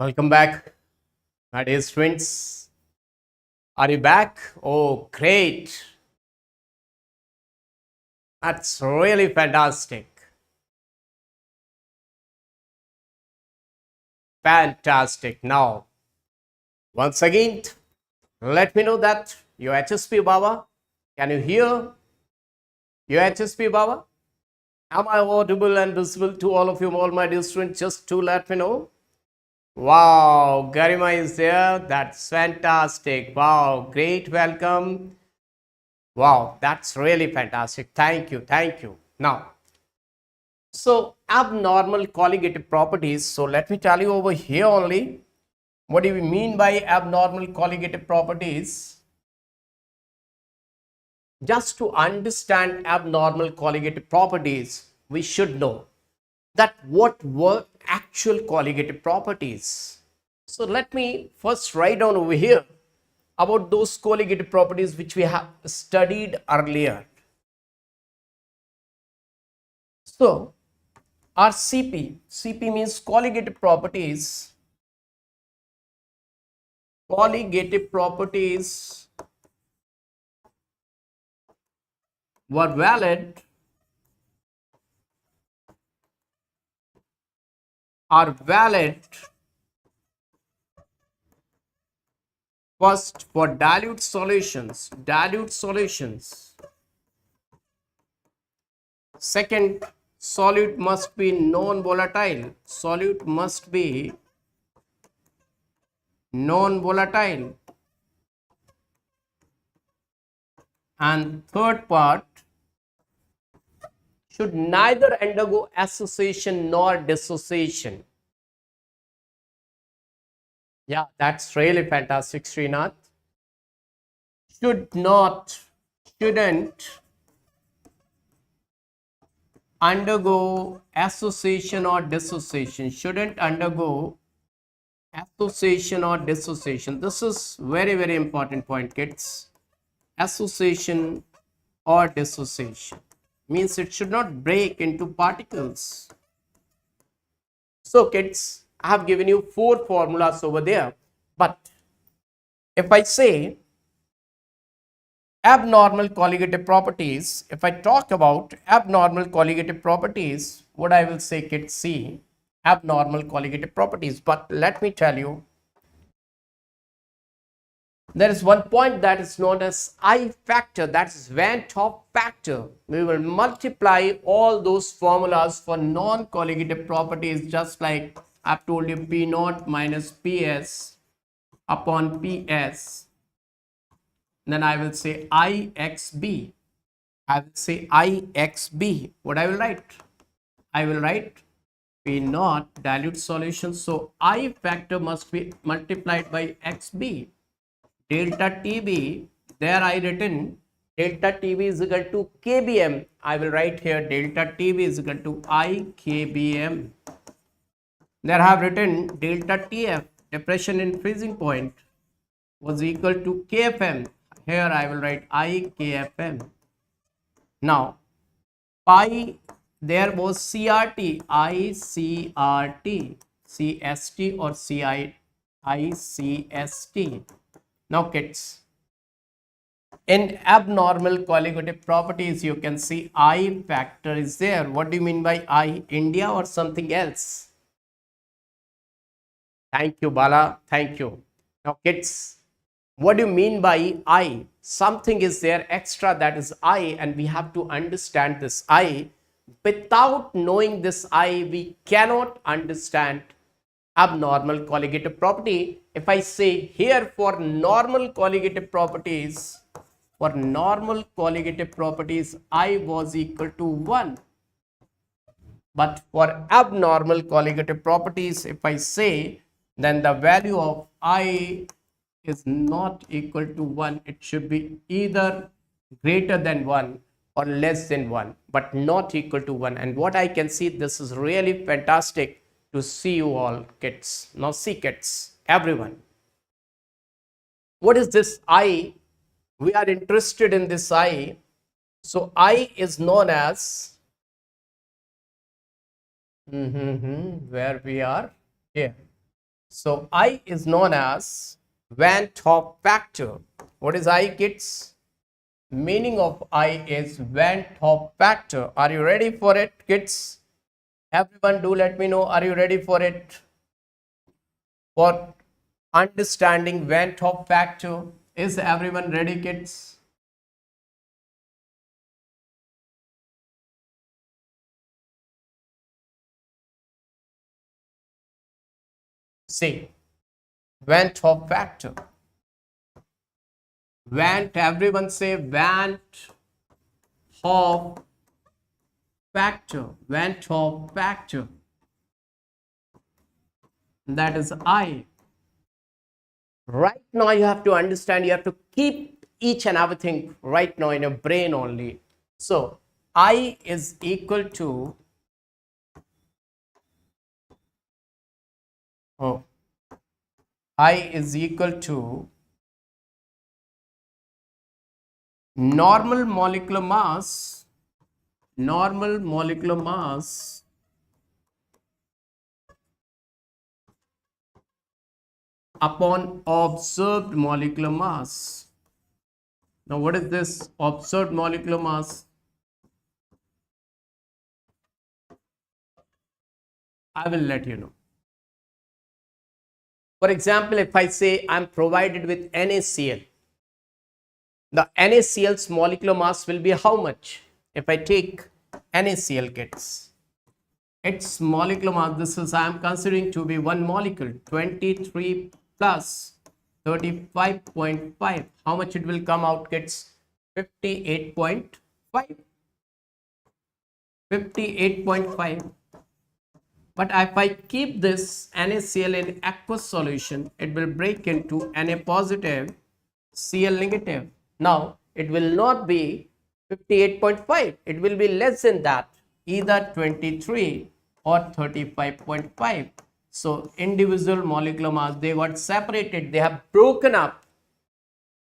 Welcome back, my dear students. Are you back? Oh, great. That's really fantastic. Fantastic. Now, once again, let me know that your HSP Baba. Can you hear your HSP Baba? Am I audible and visible to all of you, all my dear students? Just to let me know. Wow, Garima is there. That's fantastic. Wow, great welcome. Wow, that's really fantastic. Thank you. Thank you. Now, so abnormal colligative properties. So let me tell you over here only. What do we mean by abnormal colligative properties? Just to understand abnormal colligative properties, we should know that what were actual colligative properties. So let me first write down over here about those colligative properties which we have studied earlier. So our CP means colligative properties. Colligative properties were valid are valid first for dilute solutions. Second, solute must be non-volatile. Solute must be non-volatile. And third part, should neither undergo association nor dissociation. Yeah, that's really fantastic, Srinath. Shouldn't undergo association or dissociation. Shouldn't undergo association or dissociation. This is very, very important point, kids. Association or dissociation means it should not break into particles. So kids, I have given you 4 formulas over there, but if I say abnormal colligative properties, if I talk about abnormal colligative properties, what I will say, kids, see abnormal colligative properties. But let me tell you, there is one point that is known as I factor, that is Van 't Hoff factor. We will multiply all those formulas for non-colligative properties, just like I've told you, P naught minus PS upon PS. Then I will say IXB. I will say IXB. What I will write? I will write P naught dilute solution. So I factor must be multiplied by XB. Delta TB, there I written delta TB is equal to KBM. I will write here delta TB is equal to IKBM. There I have written delta TF, depression in freezing point, was equal to KFM. Here I will write IKFM. Now, pi, there was CRT, ICRT, CST or ICST. Now kids, in abnormal colligative properties, you can see I factor is there. What do you mean by I? India or something else? Thank you, Bala. Thank you. Now kids, what do you mean by I? Something is there extra, that is I, and we have to understand this I. Without knowing this I, we cannot understand abnormal colligative property. If I say here for normal colligative properties, I was equal to 1. But for abnormal colligative properties, if I say, then the value of I is not equal to 1. It should be either greater than 1 or less than 1, but not equal to 1. And what I can see, this is really fantastic to see you all, kids. Now see, kids, everyone, what is this I? We are interested in this I. So I is known as where we are here. So I is known as Van Hoff factor. What is I, kids? Meaning of I is Van Hoff factor. Are you ready for it, kids? Everyone, do let me know. Are you ready for it? For understanding Van Hoff factor, is everyone ready, kids? See, Van Hoff factor. Van, everyone say Van Hoff factor. Van Hoff factor. That is I. Right now, you have to understand, you have to keep each and everything right now in your brain only. So, I is equal to, oh, I is equal to normal molecular mass upon observed molecular mass. Now, what is this observed molecular mass? I will let you know. For example, if I say I'm provided with NaCl, the NaCl's molecular mass will be how much? If I take NaCl, kids, its molecular mass, this is I am considering to be one molecule, 23 plus 35.5. How much it will come out, kids? 58.5. 58.5. But if I keep this NaCl in aqueous solution, it will break into Na positive, Cl negative. Now, it will not be 58.5. It will be less than that, either 23 or 35.5. So, individual molecular mass, they got separated. They have broken up.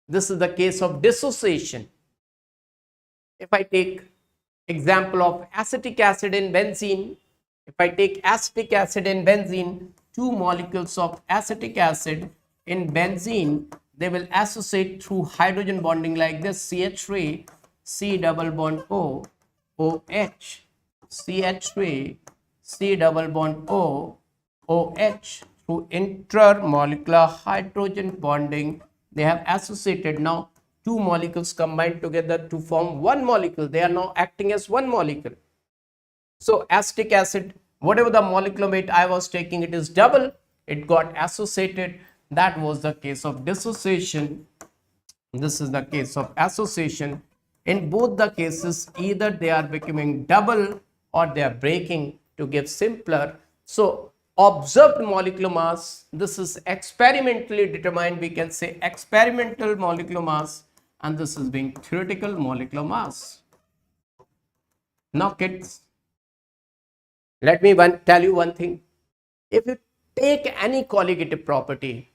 This is the case of dissociation. If I take example of acetic acid in benzene, if I take acetic acid in benzene, two molecules of acetic acid in benzene, they will associate through hydrogen bonding like this, CH3, C double bond O, OH, CH3, C double bond O, OH. Through intermolecular hydrogen bonding, they have associated. Now, two molecules combined together to form one molecule. They are now acting as one molecule. So, acetic acid, whatever the molecular weight I was taking, it is double. It got associated. That was the case of dissociation. This is the case of association. In both the cases, either they are becoming double or they are breaking to give simpler. So, observed molecular mass, this is experimentally determined. We can say experimental molecular mass, and this is being theoretical molecular mass. Now, kids, let me tell you one thing. If you take any colligative property,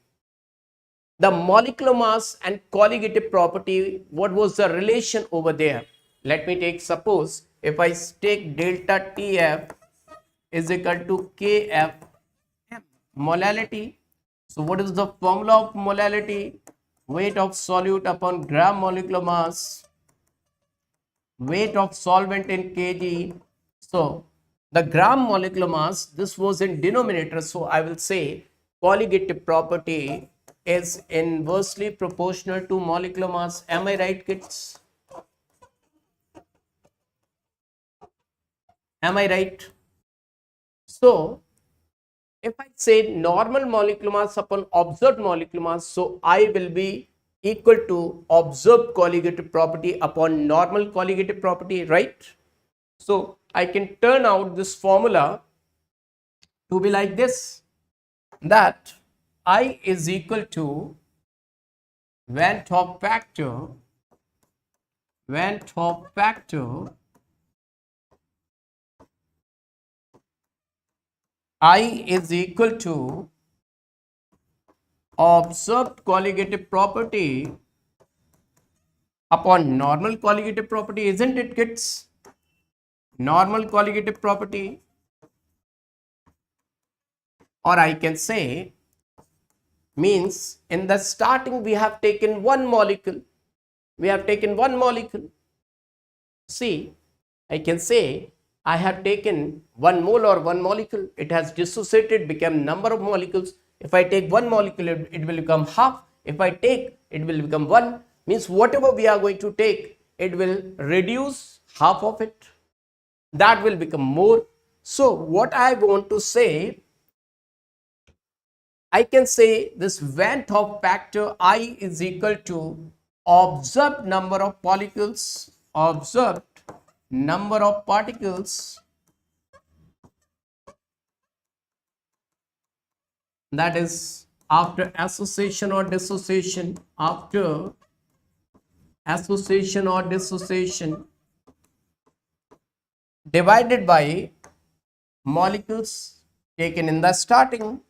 the molecular mass and colligative property, what was the relation over there? Let me take, suppose, if I take delta TF is equal to KF molality. So, what is the formula of molality? Weight of solute upon gram molecular mass, weight of solvent in kg. So, the gram molecular mass, this was in denominator. So, I will say colligative property is inversely proportional to molecular mass. Am I right, kids? Am I right? So, if I say normal molecular mass upon observed molecular mass, so I will be equal to observed colligative property upon normal colligative property, right? So, I can turn out this formula to be like this, that I is equal to Van Hoff factor I is equal to observed colligative property upon normal colligative property, isn't it, kids? Normal colligative property, or I can say Means in the starting we have taken one molecule. We have taken one molecule. See, I can say I have taken 1 mole or 1 molecule. It has dissociated, become number of molecules. If I take one molecule, it will become half. If I take, it will become 1. Means whatever we are going to take, it will reduce half of it. That will become more. So what I want to say, I can say this Van 't Hoff factor I is equal to observed number of particles, observed number of particles, that is after association or dissociation, after association or dissociation, divided by molecules taken in the starting,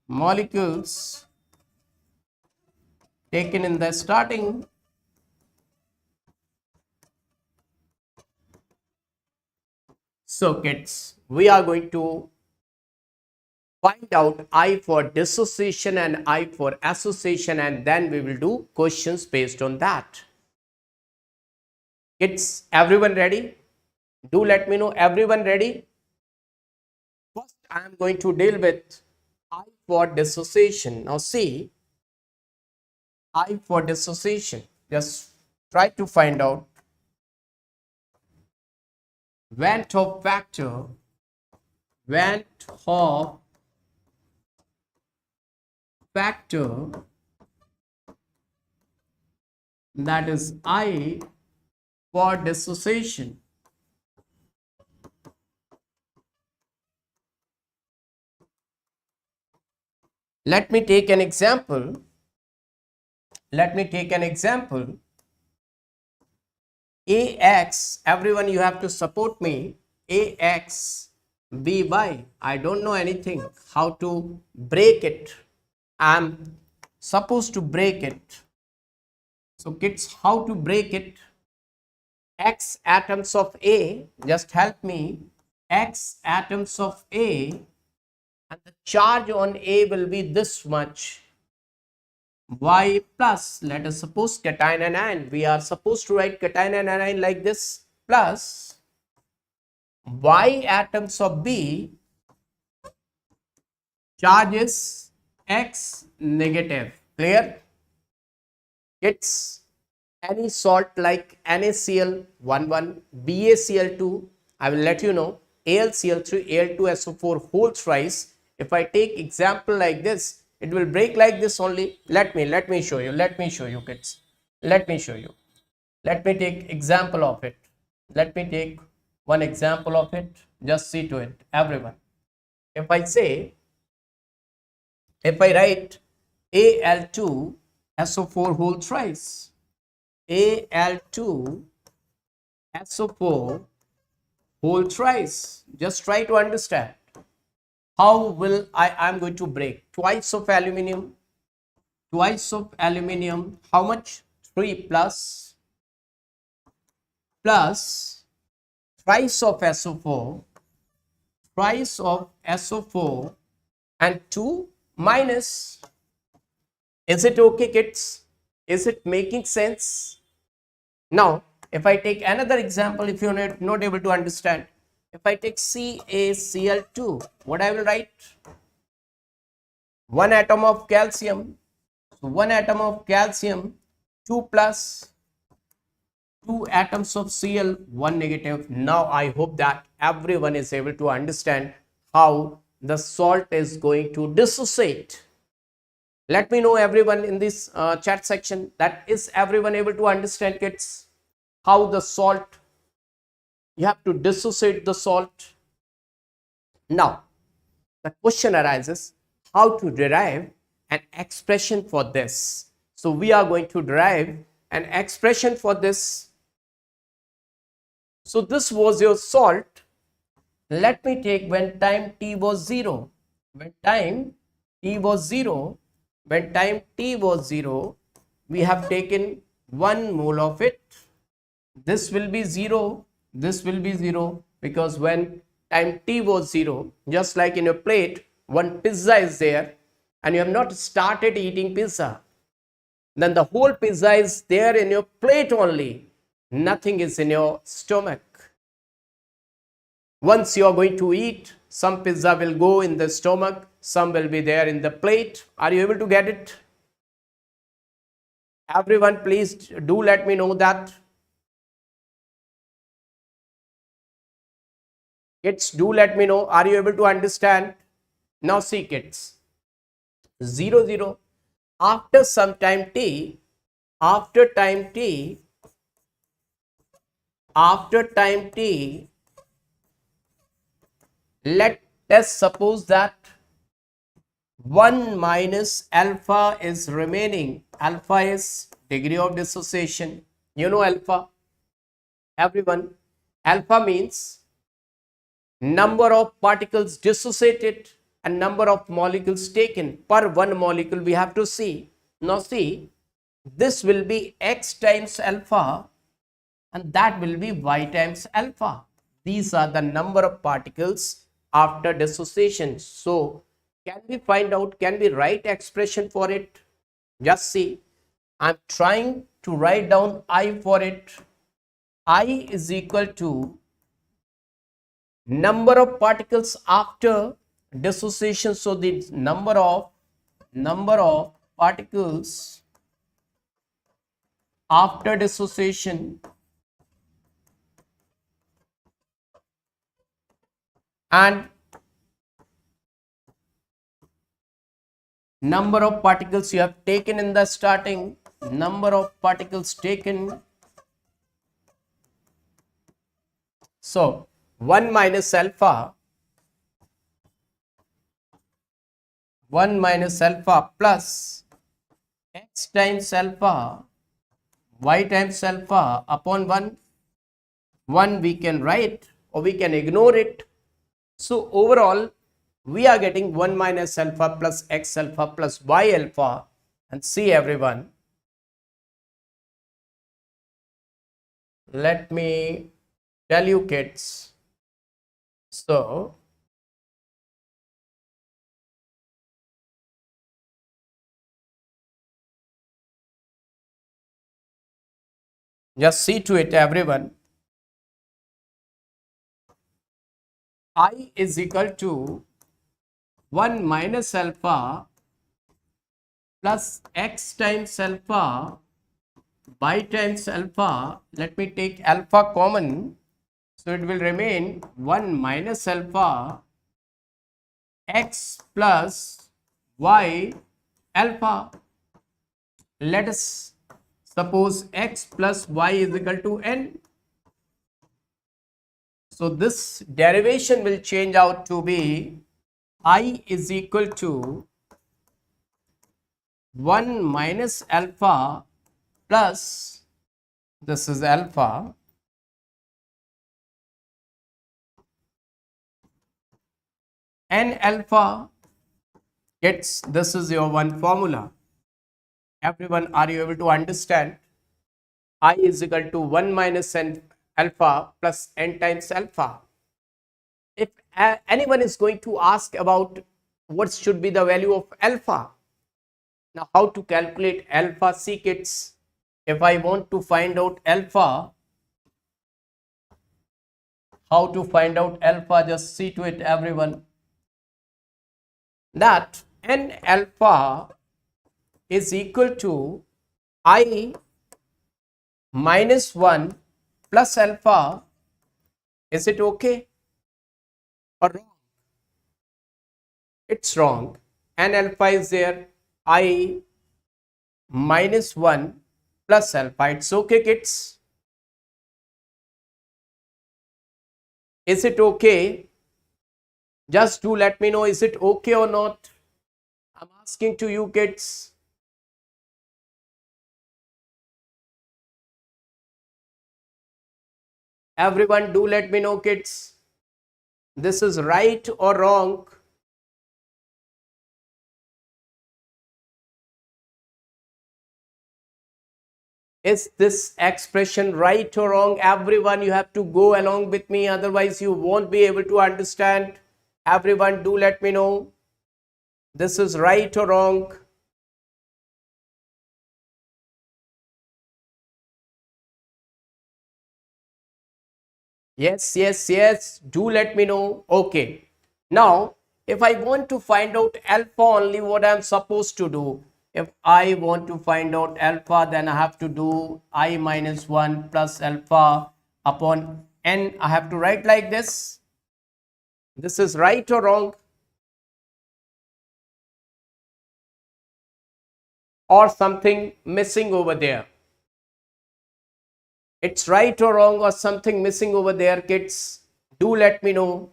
molecules taken in the starting, so kids, we are going to find out I for dissociation and I for association, and then we will do questions based on that. Kids, everyone ready? Do let me know, everyone ready? First, I am going to deal with I for dissociation. Now see, I for dissociation, just try to find out Van 't Hoff factor, Van 't Hoff factor, that is I for dissociation. Let me take an example. Let me take an example. AX, everyone you have to support me. AX, BY. I don't know anything how to break it. I'm supposed to break it. So kids, how to break it? X atoms of A, just help me. X atoms of A, and the charge on A will be this much. Y plus, let us suppose cation and anion. We are supposed to write cation and anion like this, plus Y atoms of B, charge is X negative. Clear? It's any salt like NaCl 11, BaCl2, I will let you know, AlCl3, Al2SO4 whole thrice. If I take example like this, it will break like this only. Let me show you. Let me show you, kids. Let me show you. Let me take example of it. Let me take one example of it. Just see to it, everyone. If I say, if I write Al2SO4 whole thrice, Al2SO4 whole thrice, just try to understand. How will I'm going to break twice of aluminium, how much? 3 plus thrice of SO4, and 2 minus. Is it okay, kids? Is it making sense? Now, if I take another example, if you're not able to understand, if I take CaCl2, what I will write? 1 atom of calcium. So 1 atom of calcium, 2 plus 2 atoms of Cl, 1 negative. Now I hope that everyone is able to understand how the salt is going to dissociate. Let me know, everyone, in this chat section, that is everyone able to understand, kids, how the salt, you have to dissociate the salt. Now, the question arises, how to derive an expression for this. So we are going to derive an expression for this. So this was your salt. Let me take when time t was 0. When time t was 0, we have taken 1 mole of it. This will be 0. This will be 0, because when time t was 0, just like in a plate, one pizza is there. and you have not started eating pizza, then the whole pizza is there in your plate only. Nothing is in your stomach. Once you are going to eat, some pizza will go in the stomach, some will be there in the plate. Are you able to get it? Everyone, please do let me know that. Kids, do let me know. Are you able to understand? Now see, kids. 0, 0. After some time t, after time t, let us suppose that 1 minus alpha is remaining. Alpha is degree of dissociation. You know alpha? Everyone, alpha means number of particles dissociated and number of molecules taken per one molecule. We have to see. Now see, this will be x times alpha and that will be y times alpha. These are the number of particles after dissociation. So can we find out, can we write expression for it? Just see, I'm trying to write down I for it. I is equal to number of particles after dissociation. So the number of particles after dissociation and number of particles you have taken in the starting, number of particles taken. So 1 minus alpha plus x times alpha, y times alpha upon 1 we can write or we can ignore it. So overall we are getting 1 minus alpha plus x alpha plus y alpha. And see everyone, let me tell you kids. So just see to it everyone. I is equal to 1 minus alpha plus x times alpha y times alpha. Let me take alpha common. So it will remain 1 minus alpha x plus y alpha. Let us suppose x plus y is equal to n. So this derivation will change out to be I is equal to 1 minus alpha plus, this is alpha, n alpha. Gets, this is your one formula. Everyone, are you able to understand? I is equal to 1 minus n alpha plus n times alpha. If anyone is going to ask about what should be the value of alpha, now how to calculate alpha? See kids, if I want to find out alpha, how to find out alpha, just see to it everyone, that n alpha is equal to I minus 1 plus alpha. Is it okay or wrong? It's wrong. N alpha is there, I minus 1 plus alpha. It's okay kids. Is it okay? Just do let me know, is it okay or not? I'm asking to you kids. Everyone, do let me know kids. This is right or wrong? Is this expression right or wrong? Everyone, you have to go along with me, otherwise you won't be able to understand. Everyone, do let me know. This is right or wrong? Yes, yes, yes. Do let me know. Okay. Now, if I want to find out alpha only, what I'm supposed to do? If I want to find out alpha, then I have to do I minus 1 plus alpha upon n. I have to write like this. This is right or wrong? Or something missing over there? It's right or wrong or something missing over there, kids? Do let me know.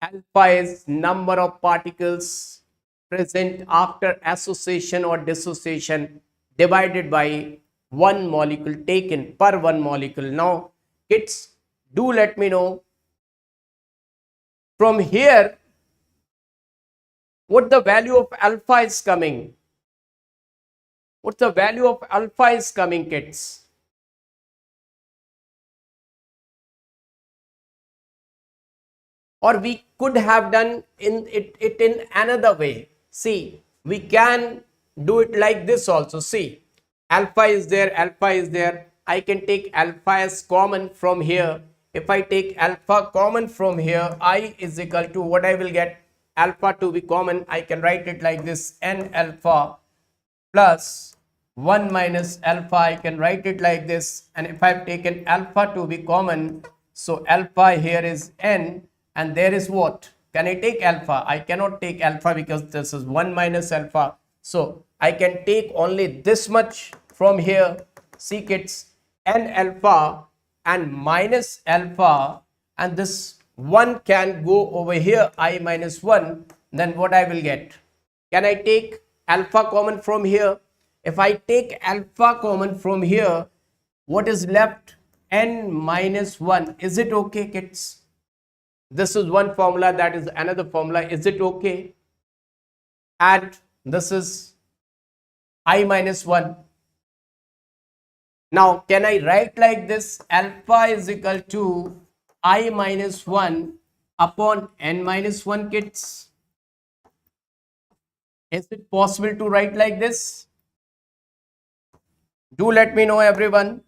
Alpha is number of particles present after association or dissociation divided by one molecule taken per one molecule. Now, kids, do let me know from here what the value of alpha is coming. What the value of alpha is coming, kids? Or we could have done it in another way. See, we can do it like this also. See, alpha is there, alpha is there. I can take alpha as common from here. If I take alpha common from here, I is equal to what I will get. Alpha to be common, I can write it like this, n alpha plus 1 minus alpha. I can write it like this. And if I've taken alpha to be common, so alpha here is n, and there is what? Can I take alpha? I cannot take alpha because this is 1 minus alpha. So I can take only this much from here. See, kids, n alpha and minus alpha, and this 1 can go over here, I minus 1. Then what I will get? Can I take alpha common from here? If I take alpha common from here, what is left? N minus 1. Is it okay, kids? This is one formula, that is another formula. Is it okay? And this is I minus 1. Now, can I write like this? Alpha is equal to I minus 1 upon n minus 1, kids. Is it possible to write like this? Do let me know, everyone.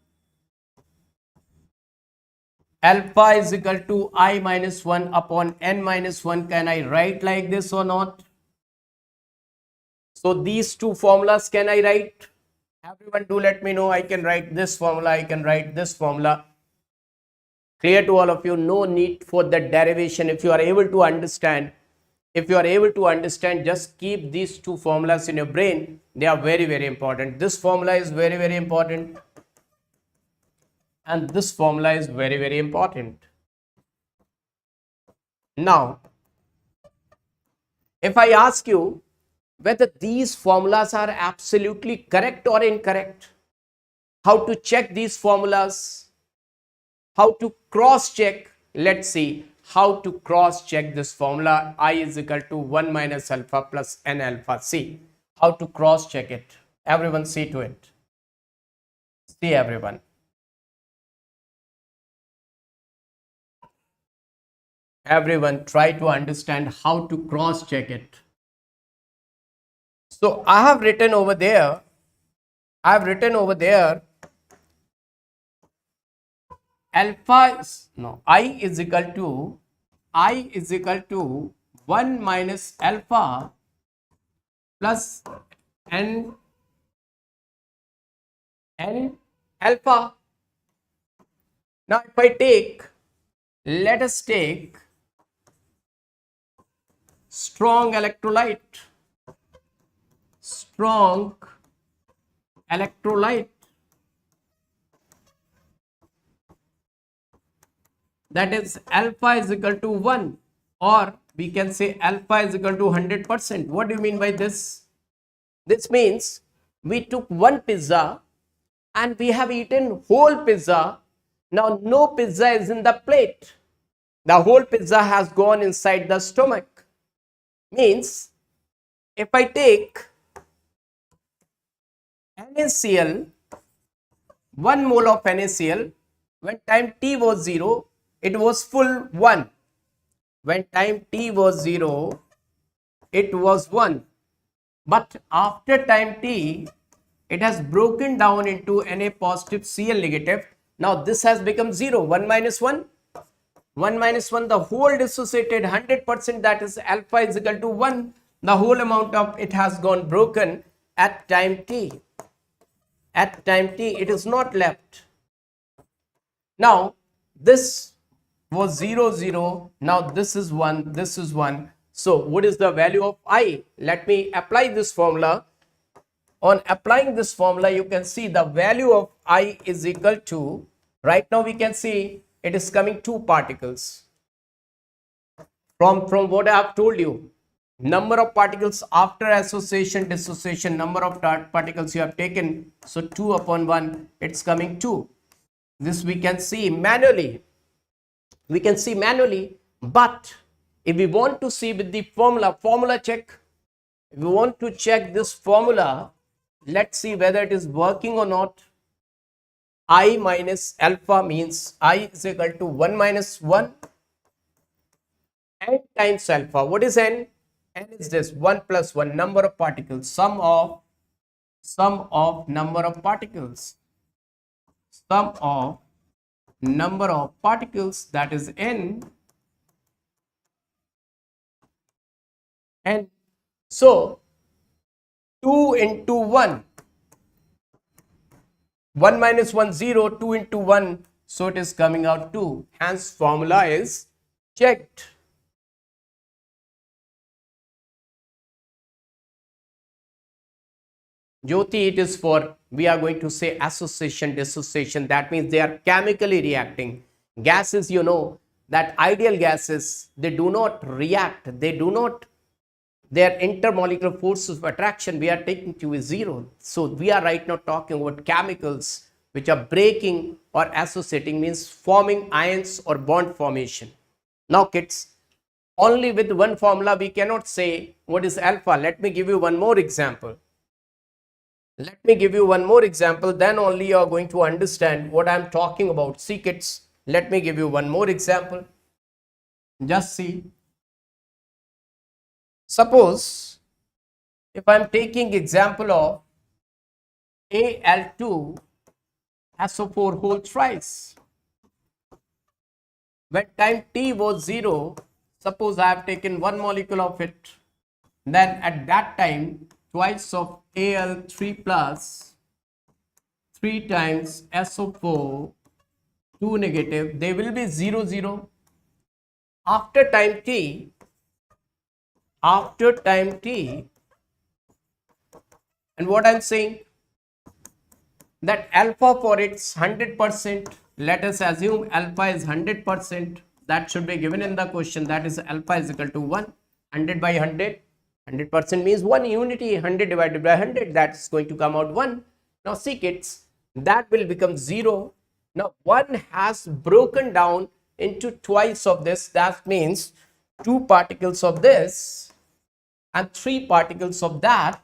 Alpha is equal to I minus 1 upon n minus 1. Can I write like this or not? So these two formulas can I write? Everyone do let me know. I can write this formula, I can write this formula. Clear to all of you? No need for the derivation. If you are able to understand, just keep these two formulas in your brain. They are very, very important. This formula is very, very important. And this formula is very, very important. Now, if I ask you whether these formulas are absolutely correct or incorrect, how to check these formulas, how to cross check, let's see how to cross check this formula. I is equal to 1 minus alpha plus n alpha. See how to cross check it. Everyone see to it. See, everyone. Everyone try to understand how to cross check it. So I have written over there, alpha is, no, I is equal to 1 minus alpha plus n alpha. Now if I take, let us take strong electrolyte, that is alpha is equal to 1, or we can say alpha is equal to 100%. What do you mean by this? This means we took one pizza and we have eaten whole pizza. Now no pizza is in the plate. The whole pizza has gone inside the stomach. Means if I take NaCl, 1 mole of NaCl, when time t was 0, it was full 1. when time t was 0, it was 1. But after time t, it has broken down into Na positive Cl negative. Now this has become 0. 1 minus 1. 1 minus 1, the whole dissociated 100%, that is alpha is equal to 1. The whole amount of it has gone broken at time t. At time t, it is not left. Now this was 0, 0. Now this is 1, this is 1. So what is the value of I? Let me apply this formula. On applying this formula, you can see the value of I is equal to, right now we can see it is coming 2 particles. From what I have told you, number of particles after association, dissociation, number of particles you have taken. So 2 upon 1, it's coming 2. This we can see manually. We can see manually, but if we want to see with the formula check, if we want to check this formula, let's see whether it is working or not. I minus alpha means I is equal to 1 minus 1 n times alpha. What is n? N is this 1 plus 1, number of particles, sum of number of particles, sum of number of particles, that is n. And so 2 into 1, 1 minus 1, 0, 2 into 1, so it is coming out 2. Hence formula is checked. Jyoti, it is for, we are going to say association, dissociation. That means they are chemically reacting. Gases, you know, that ideal gases, they do not react. They do not, their intermolecular force of attraction, we are taking to is 0. So we are right now talking about chemicals which are breaking or associating, means forming ions or bond formation. Now kids, only with one formula we cannot say what is alpha. Let me give you one more example. Let me give you one more example, then only you are going to understand what I am talking about. See kids, let me give you one more example. Just see. Suppose if I am taking example of Al2SO4 whole thrice. When time t was 0, suppose I have taken one molecule of it, then at that time twice of Al3 plus 3 times SO4 2 negative, they will be 0, 0. After time t, and what I'm saying, that alpha for its 100%, let us assume alpha is 100%, that should be given in the question, that is alpha is equal to 1, 100 by 100, 100% means 1 unity, 100 divided by 100, that's going to come out 1. Now see kids, that will become 0. Now 1 has broken down into twice of this, that means 2 particles of this and 3 particles of that.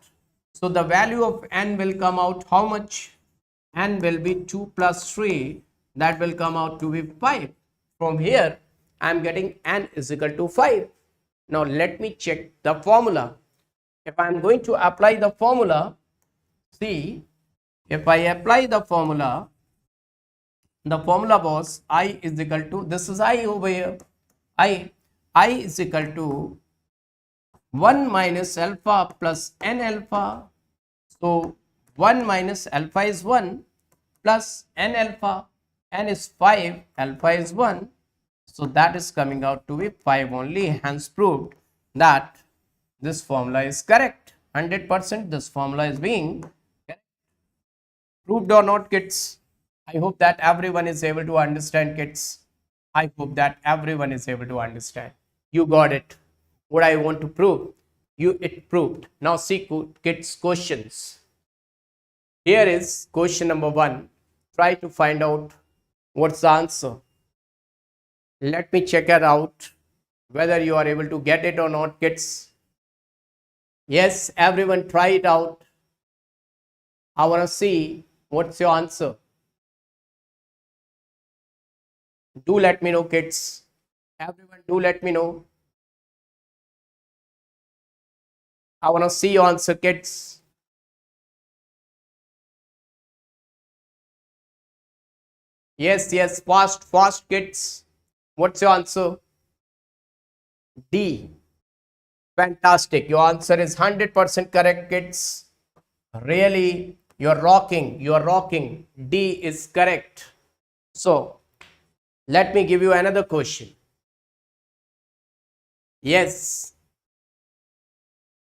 So the value of n will come out how much? N will be 2 plus 3, that will come out to be 5. From here I am getting n is equal to 5. Now let me check the formula. If I am going to apply the formula, see, if I apply the formula was I is equal to, this is I over here, I is equal to 1 minus alpha plus n alpha. So 1 minus alpha is 1 plus n alpha, n is 5, alpha is 1. So that is coming out to be 5 only. Hence proved that this formula is correct. 100% this formula is being correct. Proved or not kids? I hope that everyone is able to understand kids. I hope that everyone is able to understand. You got it. What I want to prove, it proved. Now see kids questions. Here is question number 1. Try to find out what's the answer. Let me check it out whether you are able to get it or not kids. Yes, everyone try it out. I want to see what's your answer. Do let me know kids. Everyone do let me know. I want to see your answer, kids. Yes, yes, fast, kids. What's your answer? D. Fantastic. Your answer is 100% correct, kids. Really, you're rocking. You're rocking. D is correct. So, let me give you another question. Yes.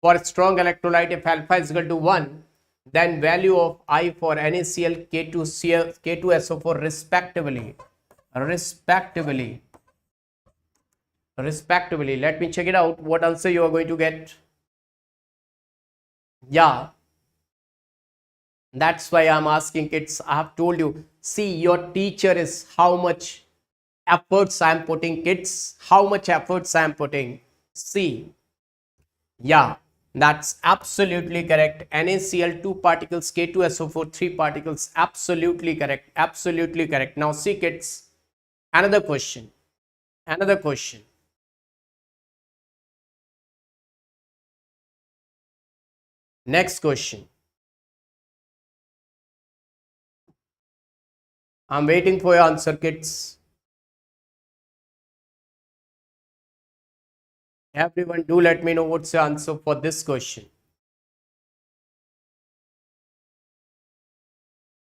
For strong electrolyte, if alpha is equal to 1, then value of I for NaCl, K2Cl, K2SO4 respectively. Let me check it out. What answer you are going to get? Yeah, that's why I'm asking kids. I have told you, see, your teacher is how much efforts I'm putting, kids, how much efforts I'm putting. See, yeah, that's absolutely correct. NaCl 2 particles, K2SO4 3 particles. Absolutely correct. Absolutely correct. Now see, kids, another question. Another question. Next question. I'm waiting for your answer, kids. Everyone, do let me know what's your answer for this question.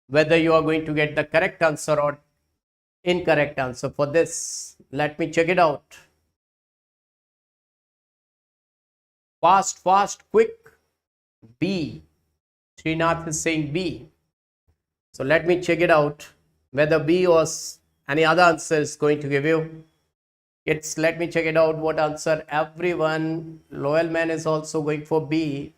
Whether you are going to get the correct answer or incorrect answer for this. Let me check it out. Fast, quick. B. Srinath is saying B. So let me check it out. Whether B or any other answer is going to give you. Let me check it out. What answer? Everyone. Loyal man is also going for B.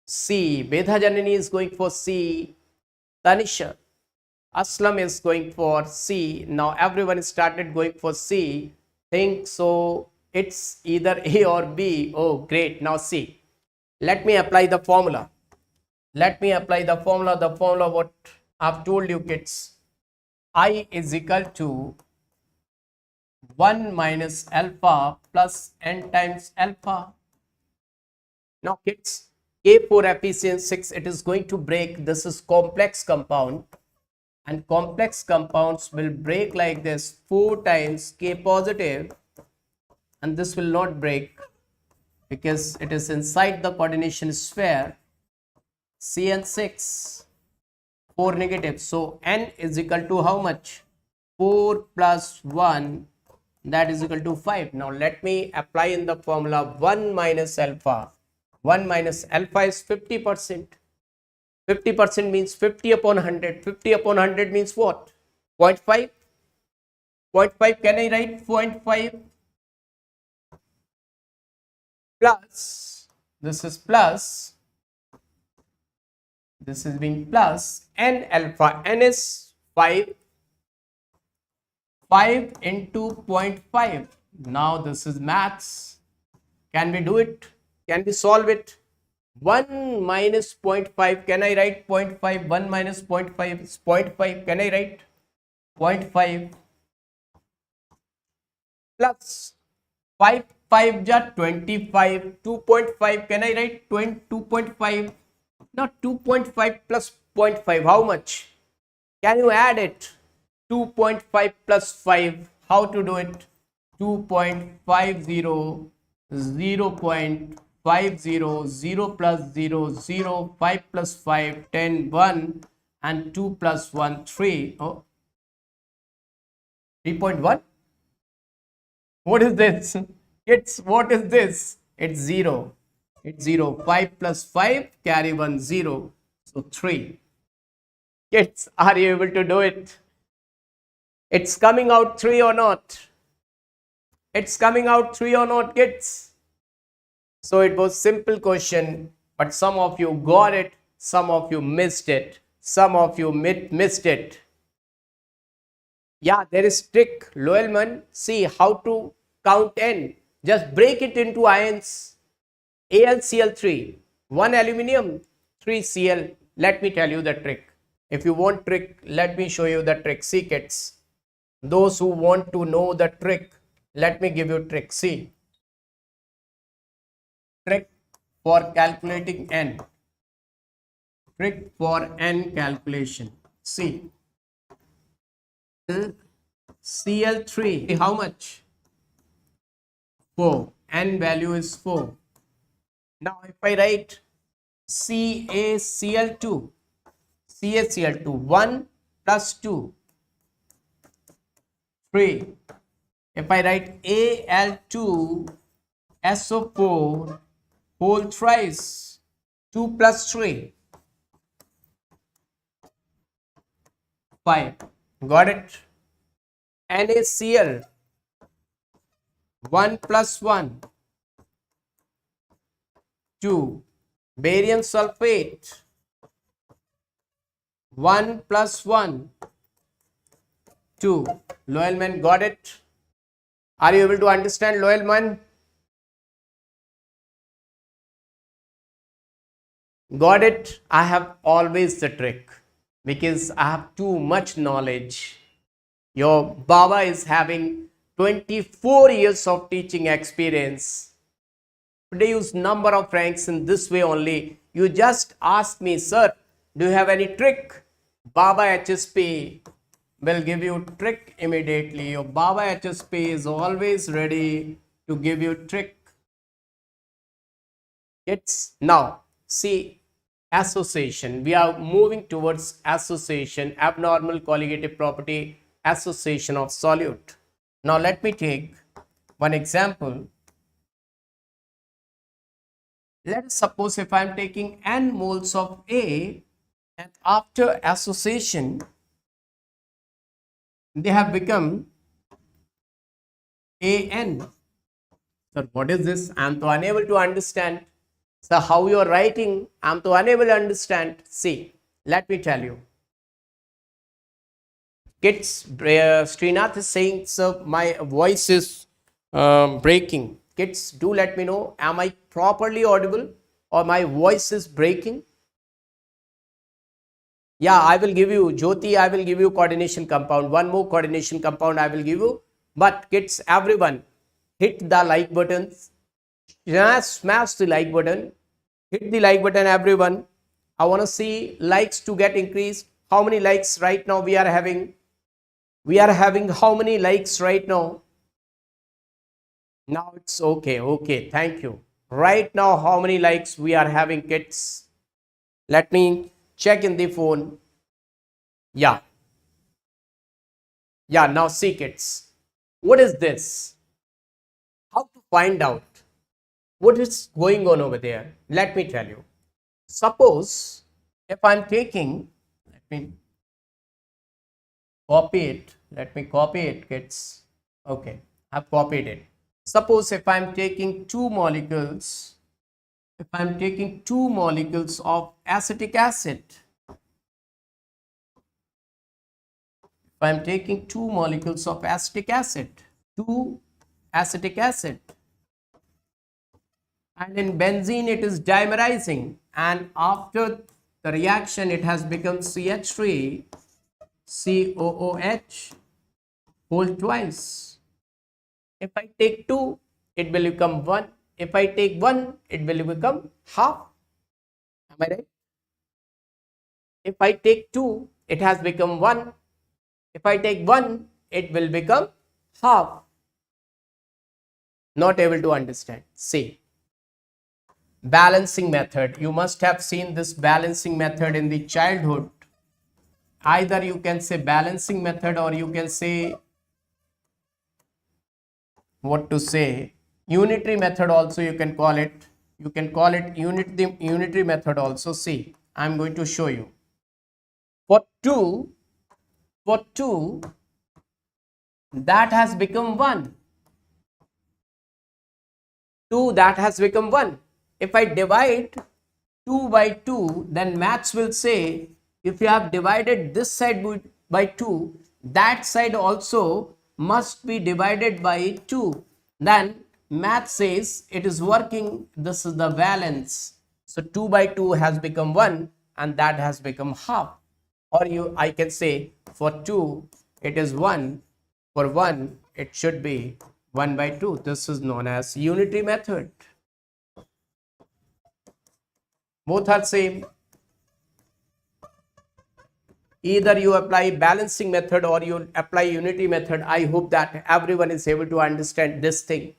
C. Bedha Janani is going for C. Tanisha. Aslam is going for C. Now everyone started going for C. Think so. It's either A or B. Oh, great. Now see. Let me apply the formula. Let me apply the formula. The formula what I've told you, kids. I is equal to 1 minus alpha plus n times alpha. Now kids, K4Fe6, it is going to break. This is complex compound. And complex compounds will break like this 4 times K positive, and this will not break because it is inside the coordination sphere. Cn6, 4 negative. So N is equal to how much? 4 plus 1, that is equal to 5. Now let me apply in the formula 1 minus alpha. 1 minus alpha is 50%. 50% means 50 upon 100. 50 upon 100 means what? 0.5. 0.5, can I write 0.5 plus, this is plus, this is being plus, n alpha, n is 5, 5 into 0.5. Now this is maths. Can we do it? Can we solve it? 1 minus 0.5, can I write 0.5? 1 minus 0.5 is 0.5, can I write 0.5 plus 5, 5 ja 25, 2.5, can I write 2.5? Now 2.5 plus 0.5, how much? Can you add it? 2.5 plus 5, how to do it? 2.50, 0.50, 0 plus 0, 0, 5 plus 5, 10, 1, and 2 plus 1, 3. Oh, 3.1? What is this? What is this? It's 0. It's 0. 5 plus 5, carry 1, 0. So 3. Kids, are you able to do it? It's coming out 3 or not? It's coming out 3 or not, kids? So it was simple question, but some of you got it, some of you missed it, some of you missed it. Yeah, there is trick, Loyalman. See how to count N. Just break it into ions. AlCl3, 1 aluminium, 3 Cl. Let me tell you the trick. If you want trick, let me show you the trick. See, kids, those who want to know the trick, Let me give you a trick. See, trick for calculating n. Trick for n calculation. See, Cl3, how much? 4. N value is 4. Now if I write CaCl2, 1 plus 2, 3. If I write Al2SO4 whole thrice, 2 plus 3, 5. Got it? NaCl, 1 plus 1, 2. Barium sulfate, 1 plus 1, 2. Loyal man, got it? Are you able to understand, loyal man? Got it? I have always the trick because I have too much knowledge. Your Baba is having 24 years of teaching experience. Reduce number of ranks in this way only. You just ask me, sir, do you have any trick? Baba HSP will give you trick immediately. Your Baba HSP is always ready to give you trick. It's now see association. We are moving towards association, abnormal colligative property, association of solute. Now let me take one example. Let us suppose if I am taking n moles of A and after association they have become AN. So what is this? I am unable to understand. So how you are writing, I am unable to understand. See, let me tell you. Kids, Srinath is saying, so my voice is breaking. Kids, do let me know, am I properly audible or my voice is breaking? Yeah, I will give you, Jyoti, I will give you coordination compound. One more coordination compound I will give you. But kids, everyone, hit the like button. Smash the like button. Hit the like button, everyone. I want to see likes to get increased. How many likes right now we are having? We are having how many likes right now? Now it's okay. Okay, thank you. Right now, how many likes we are having, kids? Let me check in the phone. Yeah. Yeah, now see, kids. What is this? How to find out what is going on over there? Let me tell you. Suppose if I'm taking, let me copy it. Let me copy it, kids. Okay, I've copied it. Suppose if I'm taking two molecules, of acetic acid, two acetic acid, and in benzene it is dimerizing, and after the reaction it has become CH3 COOH whole twice. If I take 2, it will become 1. If I take 1, it will become half. Am I right? If I take 2, it has become 1. If I take 1, it will become half. Not able to understand. See, balancing method. You must have seen this balancing method in the childhood. Either you can say balancing method or you can say what to say, unitary method also you can call it. You can call it unitary method also. See, I am going to show you. For 2 that has become 1. 2 that has become 1. If I divide 2 by 2, then maths will say if you have divided this side by 2, that side also must be divided by 2. Then math says it is working. This is the valence. So 2 by 2 has become 1 and that has become half. Or I can say for 2 it is 1. For 1 it should be 1 by 2. This is known as unity method. Both are same. Either you apply balancing method or you apply unity method. I hope that everyone is able to understand this thing.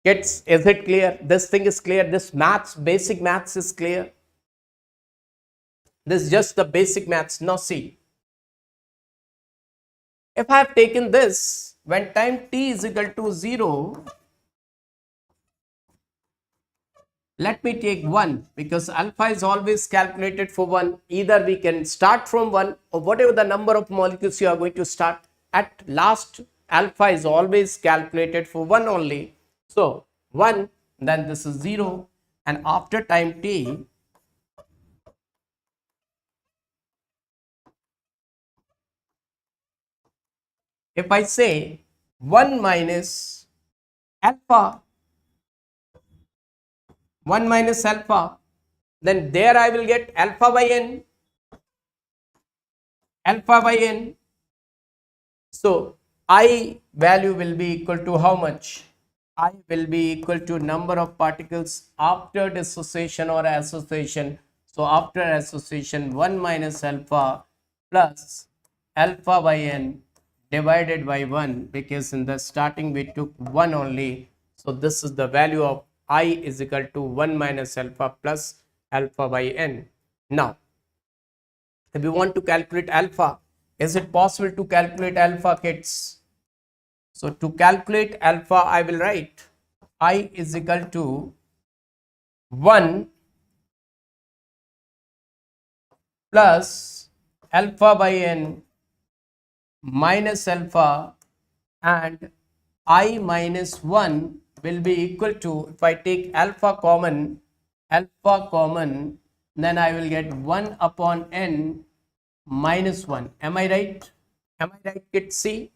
Kids, is it clear? This thing is clear. This maths, basic maths is clear. This is just the basic maths. Now see, if I have taken this, when time t is equal to 0, let me take 1, because alpha is always calculated for 1. Either we can start from 1, or whatever the number of molecules you are going to start, at last alpha is always calculated for 1 only. So 1, then this is 0, and after time t, if I say 1 minus alpha, 1 minus alpha, then there I will get alpha by n, alpha by n. So I value will be equal to how much? I will be equal to number of particles after dissociation or association. So after association, 1 minus alpha plus alpha by n divided by 1, because in the starting we took 1 only. So this is the value of I is equal to 1 minus alpha plus alpha by n. Now, if we want to calculate alpha, is it possible to calculate alpha, kids? So to calculate alpha, I will write I is equal to 1 plus alpha by n minus alpha, and I minus 1 will be equal to, if I take alpha common, then I will get 1 upon n minus 1. Am I right? Am I right, kids? See,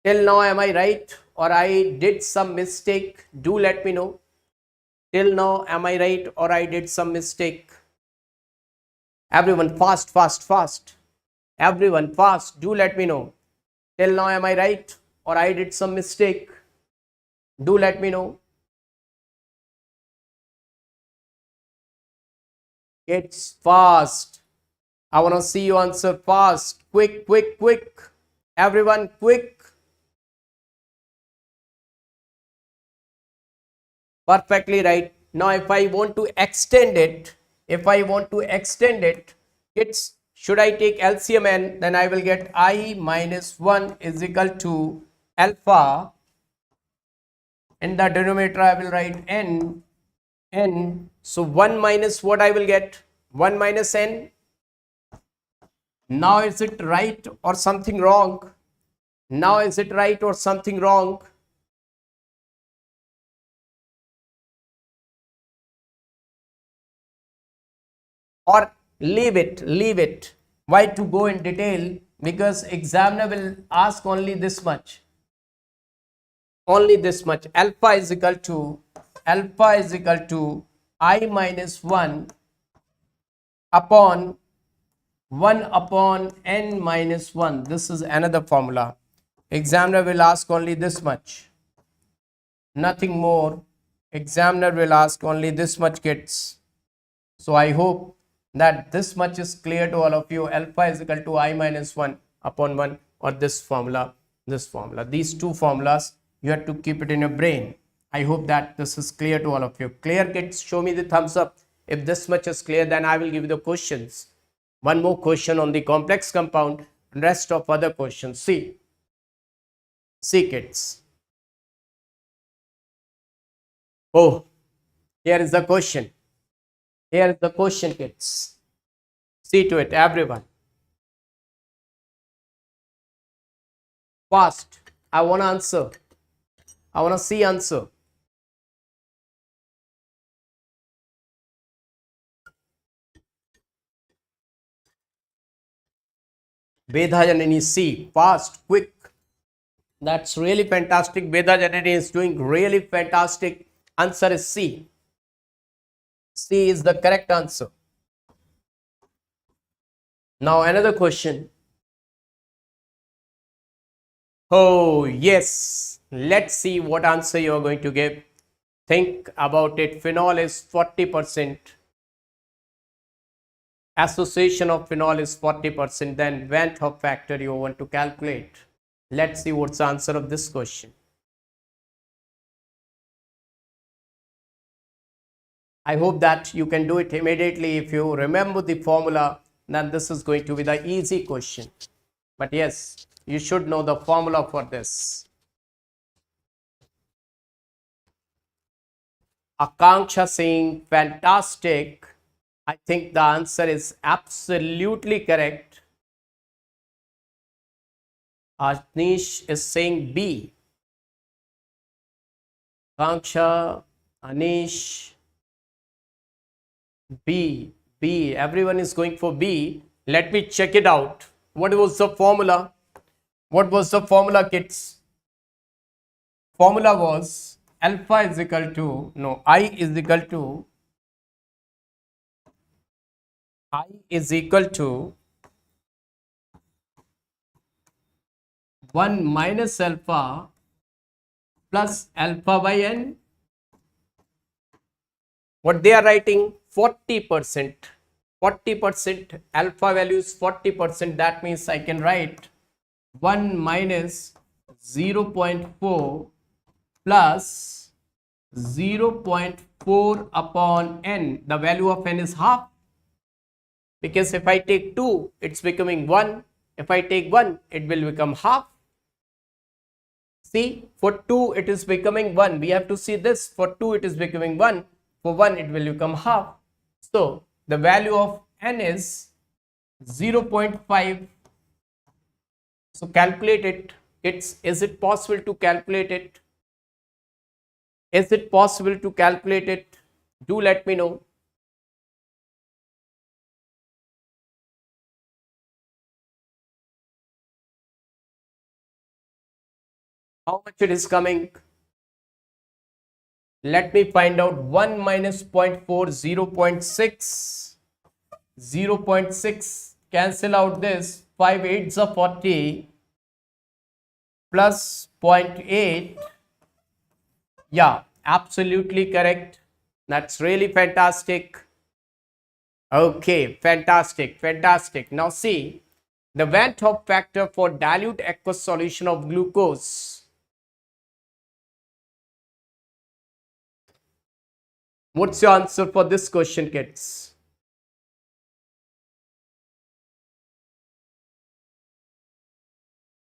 till now am I right, or I did some mistake? Do let me know. Till now am I right, or I did some mistake? Everyone fast, fast, fast. Everyone fast, do let me know. Till now am I right, or I did some mistake? Do let me know. It's fast. I want to see you answer fast. Quick, quick, quick. Everyone, quick. Perfectly right. Now if I want to extend it, it's, should I take LCM n, then I will get I minus 1 is equal to alpha. In the denominator I will write n. So 1 minus what I will get? 1 minus n. Now is it right or something wrong? Now is it right or something wrong? Or leave it. Why to go in detail? Because examiner will ask only this much. Alpha is equal to I minus 1 upon 1 upon n minus 1. This is another formula. Examiner will ask only this much, nothing more. Examiner will ask only this much, kids. So I hope that this much is clear to all of you. Alpha is equal to I minus 1 upon 1, or this formula. These two formulas, you have to keep it in your brain. I hope that this is clear to all of you. Clear, kids? Show me the thumbs up. If this much is clear, then I will give you the questions. One more question on the complex compound, rest of other questions. See, kids. Oh, here is the question. Kids. See to it, everyone. Fast. I want to answer. I want to see answer. Vedha Janani, see. Fast, quick. That's really fantastic. Vedha Janani is doing really fantastic. Answer is C. C is the correct answer. Now another question. Oh, yes. Let's see what answer you are going to give. Think about it. Phenol is 40%. Association of phenol is 40%. Then Van Hoff factor you want to calculate. Let's see what's the answer of this question. I hope that you can do it immediately. If you remember the formula, then this is going to be the easy question. But yes, you should know the formula for this. Akanksha saying fantastic. I think the answer is absolutely correct. Anish is saying B. Akanksha, Anish, B. B. Everyone is going for B. Let me check it out. What was the formula? What was the formula, kids? Formula was alpha is equal to, no, I is equal to 1 minus alpha plus alpha by n. What they are writing? 40%. 40%. Alpha value is 40%. That means I can write 1 minus 0.4 plus 0.4 upon n. The value of n is half. Because if I take 2, it's becoming 1. If I take 1, it will become half. See, for 2, it is becoming 1. We have to see this. For 2, it is becoming 1. For 1, it will become half. So, the value of n is 0.5. So, calculate it. Is it possible to calculate it? Is it possible to calculate it? Do let me know. How much it is coming? Let me find out. 1 minus 0.4, 0.6. 0.6. Cancel out this. 5 8s are 40. Plus 0.8. Yeah, absolutely correct. That's really fantastic. Okay, fantastic, fantastic. Now see, the Van Hoff factor for dilute aqueous solution of glucose. What's your answer for this question, kids?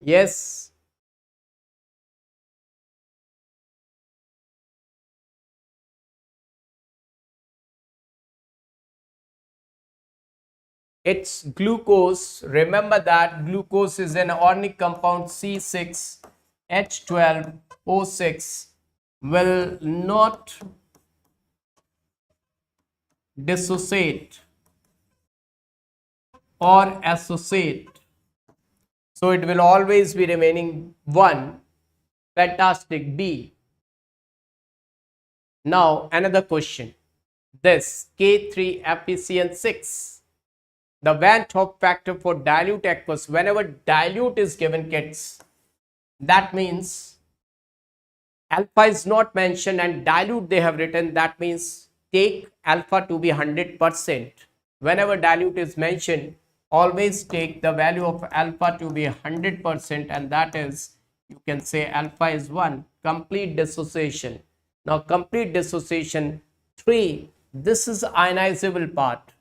Yes. It's glucose. Remember that glucose is an organic compound C6H12O6 will not dissociate or associate. So it will always be remaining 1. Fantastic. B. Now another question. This K3FeCN6. The Van Hoff factor for dilute aqueous. Whenever dilute is given, kids, that means alpha is not mentioned and dilute they have written. That means take alpha to be 100%. Whenever dilute is mentioned, always take the value of alpha to be 100%, and that is, you can say alpha is 1. Complete dissociation. Now complete dissociation 3. This is ionizable part.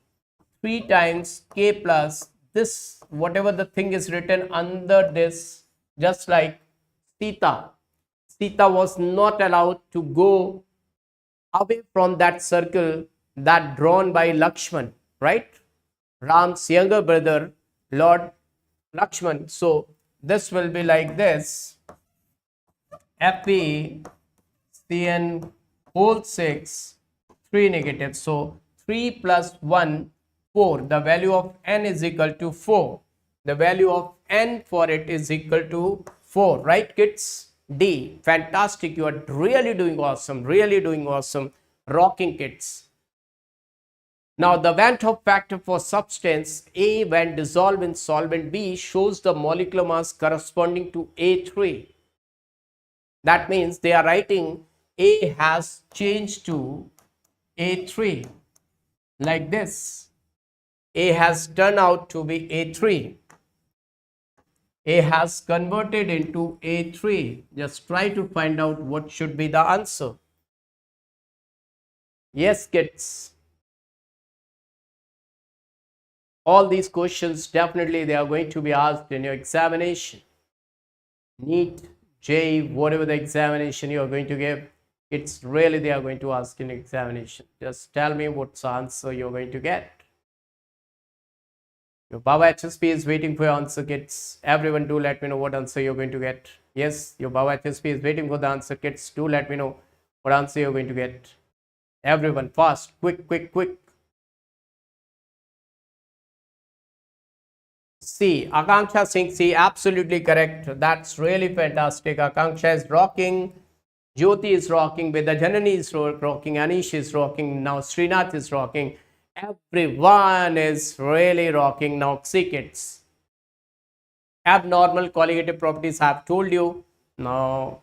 3 times K plus this, whatever the thing is written under this, just like Sita. Sita was not allowed to go away from that circle that drawn by Lakshman, right? Ram's younger brother, Lord Lakshman. So this will be like this. FeCN whole 6, 3 negative. So 3 plus 1, 4. The value of n is equal to 4. The value of n for it is equal to 4. Right, kids? D. Fantastic. You are really doing awesome. Really doing awesome. Rocking, kids. Now, the Van 't Hoff factor for substance A when dissolved in solvent B shows the molecular mass corresponding to A3. That means they are writing A has changed to A3 like this. A has turned out to be A3. A has converted into A3. Just try to find out what should be the answer. Yes, kids. All these questions definitely they are going to be asked in your examination. NEET, JEE, whatever the examination you are going to give, it's really they are going to ask in examination. Just tell me what's the answer you're going to get. Your Baba HSP is waiting for your answer, kids. Everyone do let me know what answer you're going to get. Yes, your Baba HSP is waiting for the answer, kids. Do let me know what answer you're going to get. Everyone, fast, quick, quick, quick. C. Akanksha Singh, C. Absolutely correct. That's really fantastic. Akanksha is rocking. Jyoti is rocking. Vedajanani is rocking. Anish is rocking. Now Srinath is rocking. Everyone is really rocking. Now C, kids. Abnormal colligative properties I have told you. Now,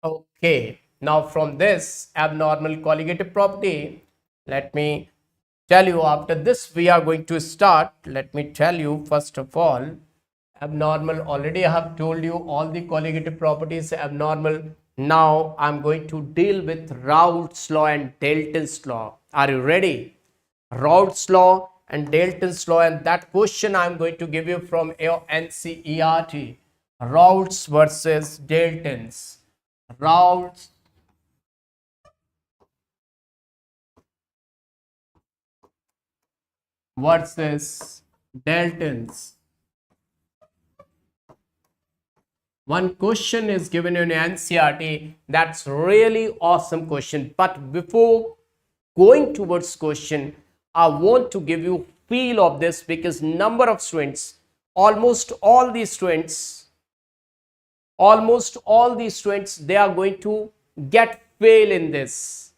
okay. Now from this abnormal colligative property, let me tell you after this we are going to start. Let me tell you first of all, abnormal, already I have told you all the colligative properties abnormal. Now I'm going to deal with Raoult's law and Dalton's law. Are you ready? Raoult's law and Dalton's law, and that question I'm going to give you from your NCERT. Raoult's versus Dalton's. Raoult's versus Dalton's. One question is given in NCERT. That's really awesome question. But before going towards question, I want to give you feel of this because number of students, almost all these students, they are going to get fail in this.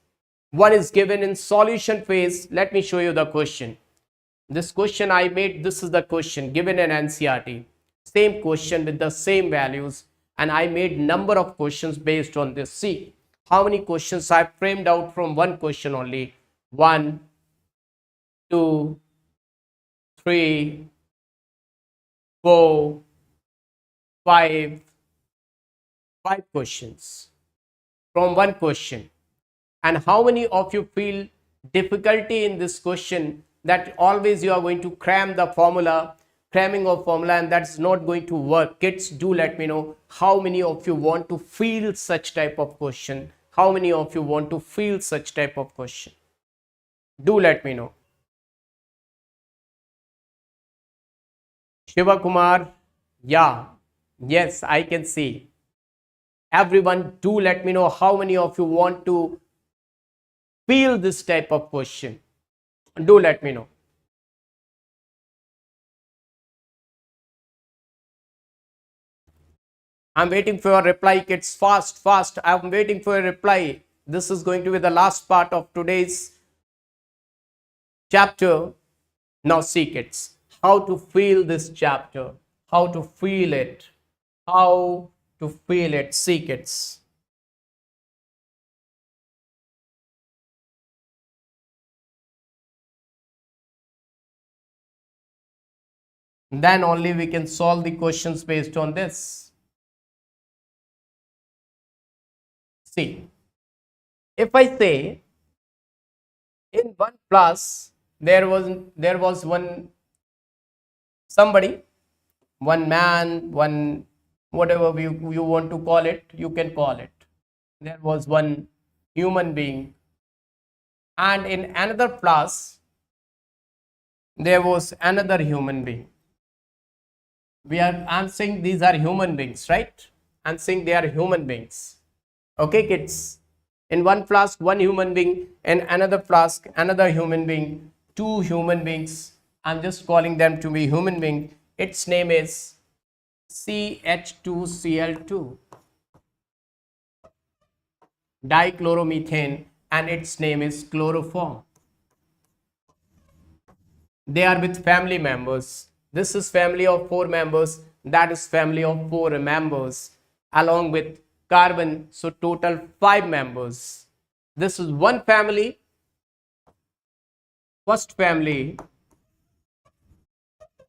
One is given in solution phase. Let me show you the question. This question I made, this is the question given in NCERT. Same question with the same values, and I made number of questions based on this. See how many questions I framed out from one question only. 1, 2, 3, 4, 5 questions from one question. And how many of you feel difficulty in this question, that always you are going to cramming of formula, and that's not going to work? Kids, do let me know how many of you want to feel such type of question. How many of you want to feel such type of question? Do let me know. Shiva Kumar, yeah, yes, I can see. Everyone, do let me know how many of you want to feel this type of question. Do let me know. I'm waiting for your reply, kids. Fast. I'm waiting for your reply. This is going to be the last part of today's chapter. Now see, kids, how to feel this chapter. How to feel it. How to feel it. See, kids. Then only we can solve the questions based on this. See, if I say in one class there was one somebody, one man, one whatever you want to call it, you can call it. There was one human being, and in another class there was another human being. I'm saying these are human beings, right? I'm saying they are human beings. Okay, kids. In one flask, one human being. In another flask, another human being. Two human beings. I'm just calling them to be human being. Its name is CH2Cl2. dichloromethane, and its name is chloroform. They are with family members. This is family of 4 members, that is family of 4 members along with carbon, so total 5 members. This is one family, first family,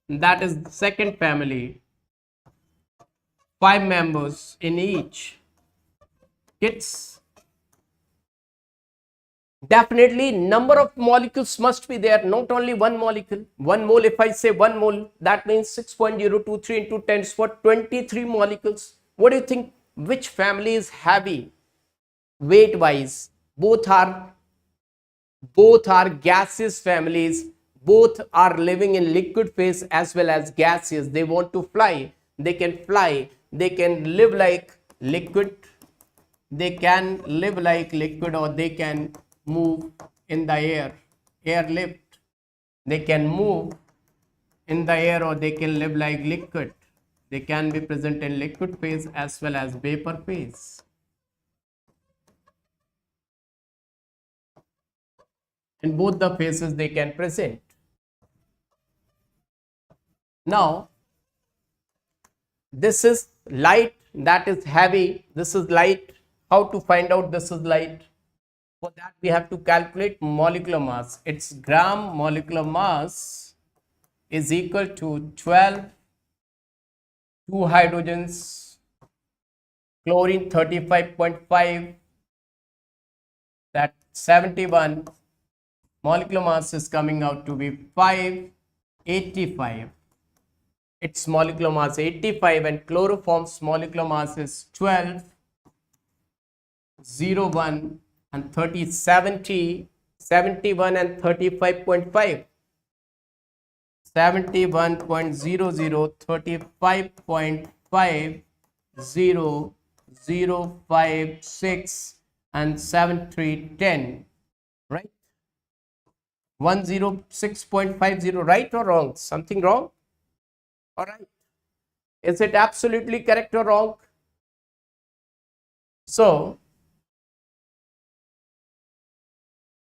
that is second family, 5 members in each. It's definitely number of molecules must be there, not only one molecule. 1 mole, if I say 1 mole, that means 6.023 into 10 for 23 molecules. What do you think? Which family is heavy weight wise? Both are gaseous families. Both are living in liquid phase as well as gaseous. They want to fly. They can fly. They can live like liquid. They can live like liquid, or they can move in the air. Airlift. They can move in the air, or they can live like liquid. They can be present in liquid phase as well as vapor phase. In both the phases they can present. Now this is light, that is heavy. This is light. How to find out this is light? For that we have to calculate molecular mass. Its gram molecular mass is equal to 12, 2 hydrogens, chlorine 35.5, that 71. Molecular mass is coming out to be 585. Its molecular mass 85, and chloroform's molecular mass is 12, 01, and 70, 71 and 35.5. 71.00, 35.5, 0, 0, 5, 6, and 7310. Right? 106.50. Right or wrong? Something wrong? All right. Is it absolutely correct or wrong? So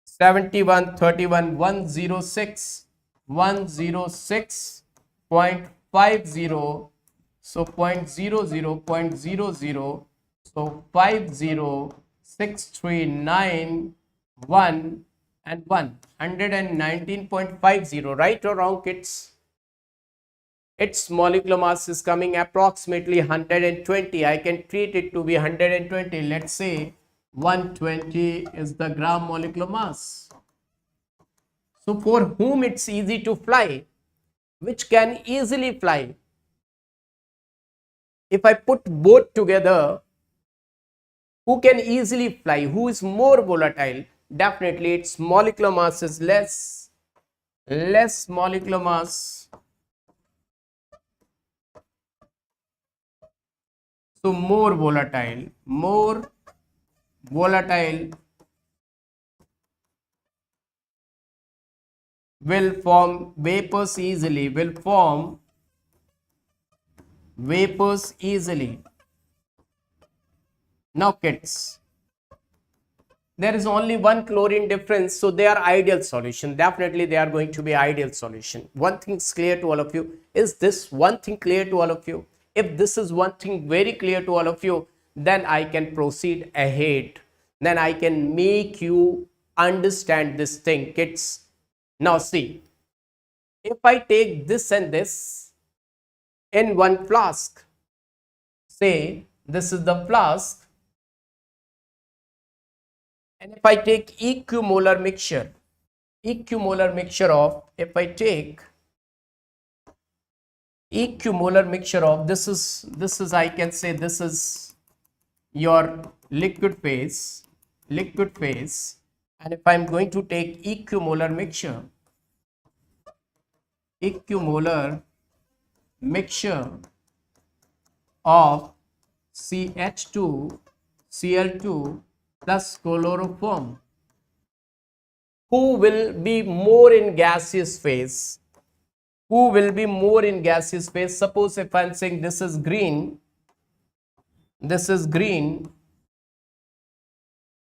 71, 31, 106, 106.50. So 0.00, 0.00. So 50, 639, 1 and 1. 119.50. Right or wrong, kids? Its molecular mass is coming approximately 120. I can treat it to be 120. Let's say 120 is the gram molecular mass. So for whom it's easy to fly, which can easily fly, if I put both together, who can easily fly, who is more volatile? Definitely its molecular mass is less molecular mass. So more volatile will form vapors easily, Now kids, there is only one chlorine difference, so they are ideal solution. Definitely they are going to be ideal solution. One thing is clear to all of you. Is this one thing clear to all of you? If this is one thing very clear to all of you, then I can proceed ahead. Then I can make you understand this thing, kids. Now see, if I take this and this in one flask, say this is the flask, and if I take equimolar mixture of, if I take equimolar mixture of, this is I can say this is your liquid phase, and if I'm going to take equimolar mixture of CH2 Cl2 plus chloroform, who will be more in gaseous phase? Suppose if I'm saying this is green,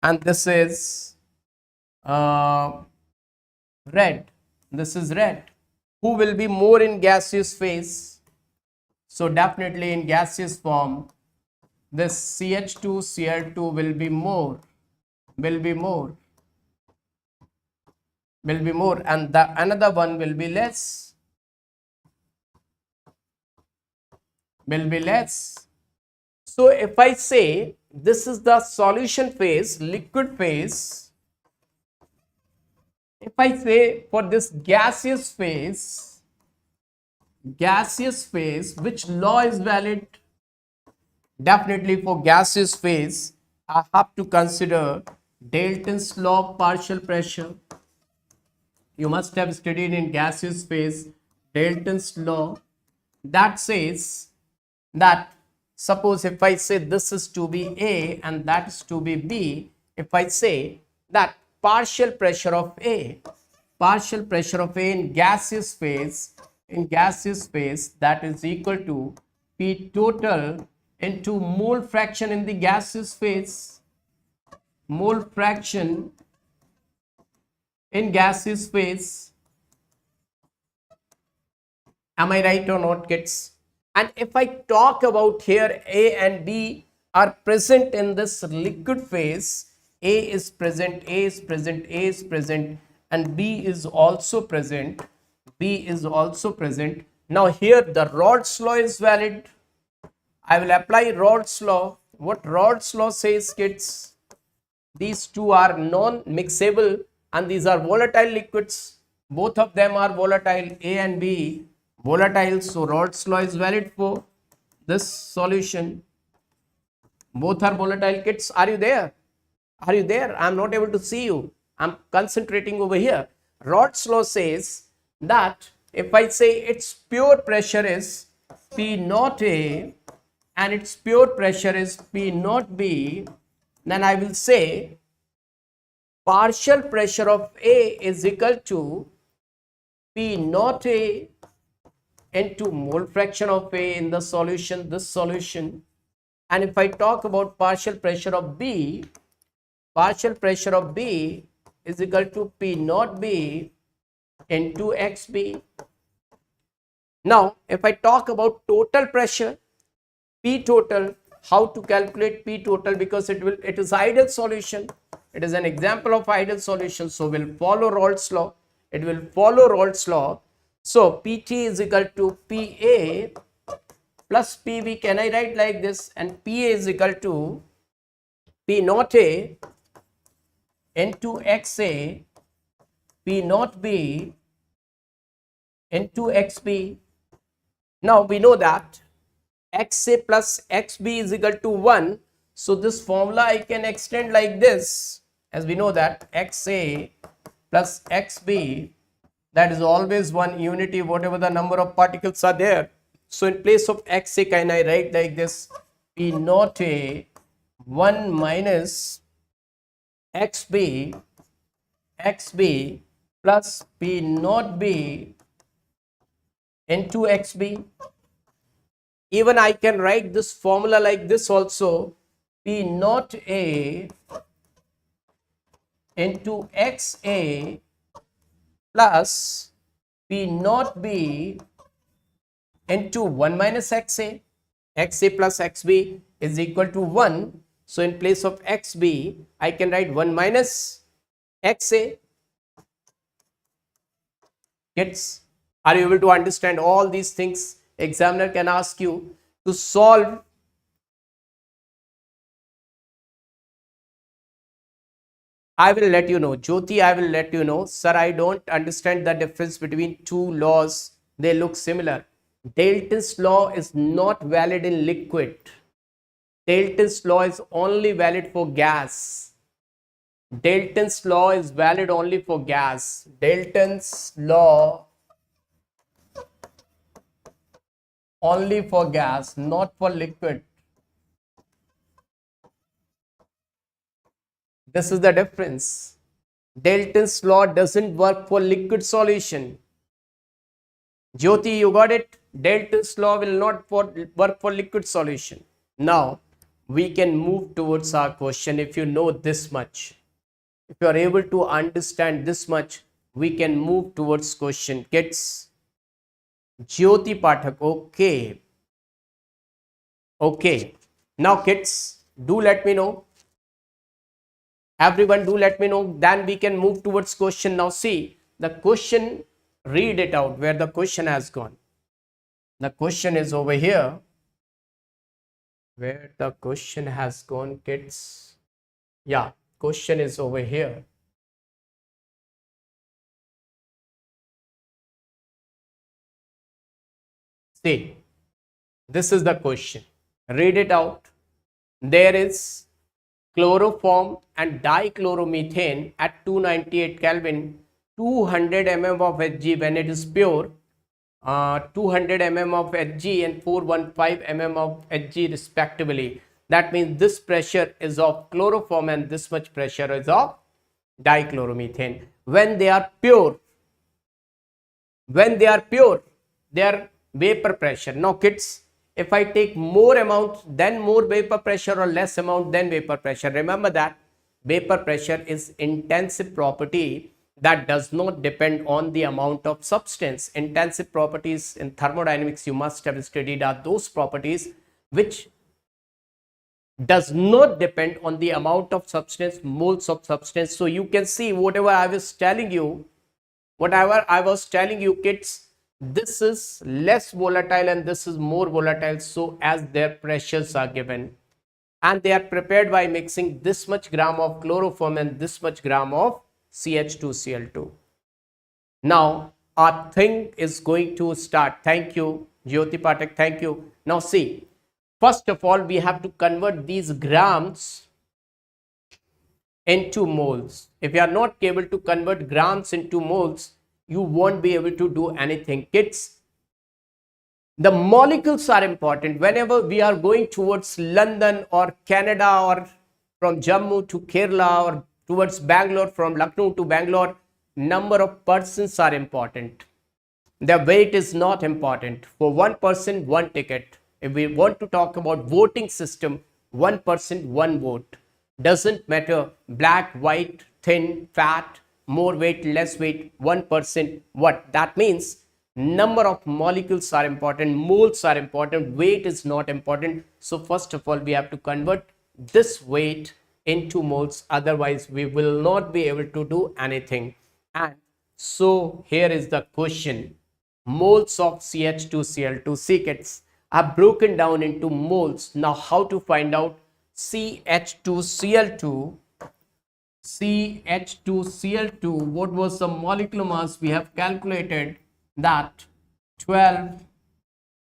and this is uh, red. This is red. Who will be more in gaseous phase? So definitely in gaseous form, this CH2 Cl2 will be more, will be more, will be more, and the another one will be less, will be less. So if I say this is the solution phase, liquid phase, if I say for this gaseous phase, which law is valid? Definitely for gaseous phase, I have to consider Dalton's law of partial pressure. You must have studied in gaseous phase Dalton's law that says that suppose if I say this is to be A and that is to be B, if I say that partial pressure of A in gaseous phase, that is equal to P total into mole fraction in the gaseous phase, mole fraction in gaseous phase. Am I right or not, kids? And if I talk about here, A and B are present in this liquid phase. A is present, A is present, A is present, and B is also present. B is also present. Now here the Raoult's law is valid. I will apply Raoult's law. What Raoult's law says, kids? These two are non-mixable and these are volatile liquids. Both of them are volatile, A and B volatile. So Raoult's law is valid for this solution. Both are volatile, kids. Are you there? Are you there? I am not able to see you. I am concentrating over here. Raoult's law says that if I say its pure pressure is P naught A and its pure pressure is P naught B, then I will say partial pressure of A is equal to P naught A into mole fraction of A in the solution, this solution. And if I talk about partial pressure of B is equal to P naught B into XB. Now, if I talk about total pressure, P total, how to calculate P total, because it is ideal solution. It is an example of ideal solution. So we'll follow Raoult's law. It will follow Raoult's law. So PT is equal to PA plus PB. Can I write like this? And PA is equal to P naught A into XA, P naught B into XB. Now we know that XA plus XB is equal to 1. So this formula I can extend like this, as we know that XA plus XB, that is always one unity whatever the number of particles are there. So in place of XA, can I write like this? P naught A 1 minus XB plus P naught B into XB. Even I can write this formula like this also, P naught A into XA plus P naught B into 1 minus XA. XA plus XB is equal to 1. So in place of XB, I can write 1 minus XA. Kids, are you able to understand all these things? Examiner can ask you to solve. I will let you know. Jyoti, I will let you know. Sir, I don't understand the difference between two laws. They look similar. Dalton's law is not valid in liquid. Dalton's law is only valid for gas. Dalton's law is valid only for gas. Dalton's law only for gas, not for liquid. This is the difference. Dalton's law doesn't work for liquid solution. Jyoti, you got it? Dalton's law will not work for liquid solution. Now, we can move towards our question. If you know this much, if you are able to understand this much, we can move towards question. Kids, Jyoti Pathak, okay. Okay. Now kids, do let me know. Everyone do let me know. Then we can move towards question. Now see, the question, read it out where the question has gone. The question is over here. Where the question has gone, kids. Yeah, question is over here. See, this is the question. Read it out. There is chloroform and dichloromethane at 298 Kelvin, 200 mm of Hg when it is pure, 200 mm of Hg and 415 mm of Hg respectively. That means this pressure is of chloroform and this much pressure is of dichloromethane. When they are pure, they are vapor pressure. Now kids, if I take more amount then more vapor pressure or less amount then vapor pressure, remember that vapor pressure is intensive property that does not depend on the amount of substance. Intensive properties in thermodynamics you must have studied are those properties which does not depend on the amount of substance, moles of substance. So you can see whatever I was telling you, kids, this is less volatile and this is more volatile. So as their pressures are given and they are prepared by mixing this much gram of chloroform and this much gram of CH2Cl2. Now our thing is going to start. Thank you, Jyoti Pathak. Thank you. Now see, first of all, we have to convert these grams into moles. If you are not able to convert grams into moles, you won't be able to do anything. Kids, the molecules are important. Whenever we are going towards London or Canada or from Jammu to Kerala or towards Bangalore, from Lucknow to Bangalore, number of persons are important. The weight is not important. For one person, one ticket. If we want to talk about voting system, one person, one vote. Doesn't matter black, white, thin, fat, more weight, less weight, one person, what? That means number of molecules are important, moles are important, weight is not important. So first of all, we have to convert this weight into moles, otherwise we will not be able to do anything. And so here is the question. Moles of CH2Cl2, see kids, are broken down into moles. Now how to find out CH2Cl2? CH2Cl2, what was the molecular mass? We have calculated that 12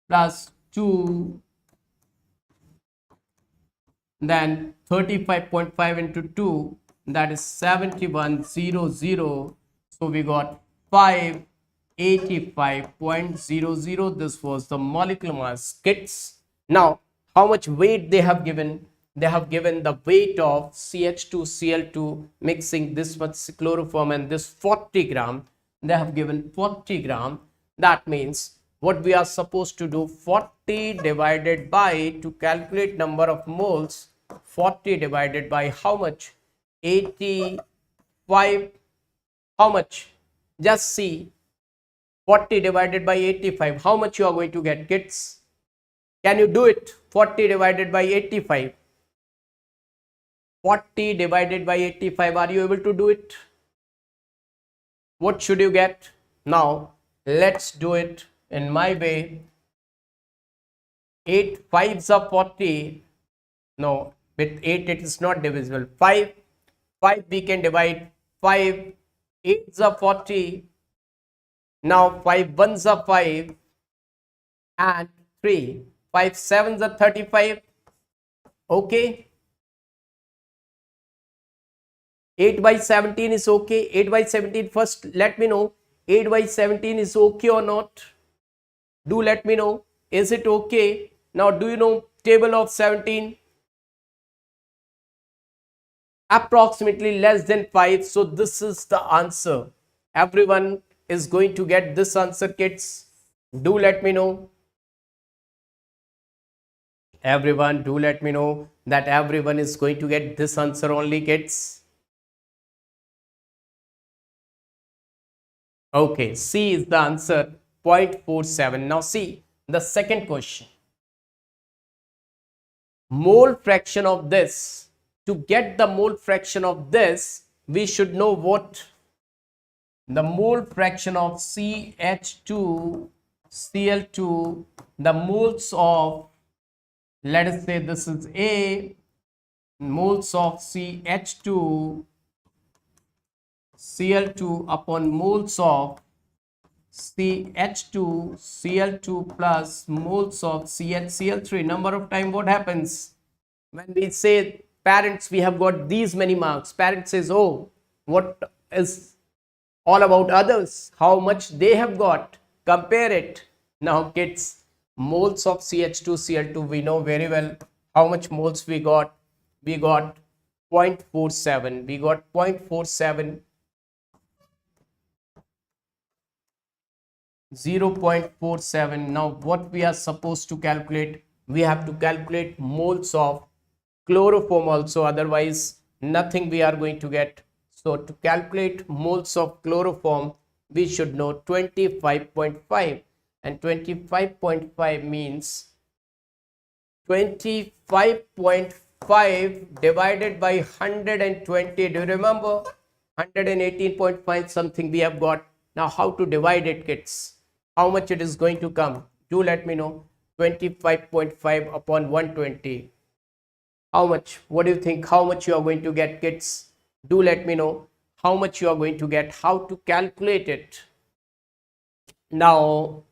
plus 2, then 35.5 into 2, that is 7100. So we got 585.00. This was the molecular mass, kids. Now how much weight they have given? They have given the weight of CH2Cl2 mixing this much chloroform and this 40 gram. They have given 40 gram. That means what we are supposed to do, 40 divided by, to calculate number of moles, 40 divided by how much? 85. How much? Just see, 40 divided by 85. How much you are going to get, kids? Can you do it? 40 divided by 85. 40 divided by 85. Are you able to do it? What should you get? Now let's do it in my way. 8 5s are 40. No, with 8 it is not divisible. 5 we can divide. 5 8s are 40. Now 5 1s are 5 and 3. 5 7s are 35. Okay. 8 by 17 is okay. 8 by 17, first let me know, 8 by 17 is okay or not? Do let me know. Is it okay? Now do you know table of 17? Approximately less than 5. So this is the answer. Everyone is going to get this answer, kids. Do let me know. Everyone, do let me know that everyone is going to get this answer only, kids. Okay, C is the answer, 0.47. Now see the second question. Mole fraction of this. To get the mole fraction of this, we should know what the mole fraction of CH2Cl2, the moles of, let us say this is A, moles of CH2Cl2 upon moles of CH2Cl2 plus moles of CHCl3. Number of time, what happens when we say parents, we have got these many marks. Parents says, oh, what is all about others, how much they have got, compare it. Now kids, moles of CH2Cl2, we know very well how much moles we got. We got 0.47. We got 0.47, 0.47. Now what we are supposed to calculate? We have to calculate moles of chloroform also, otherwise nothing we are going to get. So to calculate moles of chloroform, we should know 25.5, and 25.5 means 25.5 divided by 120. Do you remember? 118.5 something we have got. Now how to divide it, kids? How much it is going to come? Do let me know. 25.5 upon 120. How much? What do you think? How much you are going to get, kids? Do let me know how much you are going to get, how to calculate it. Now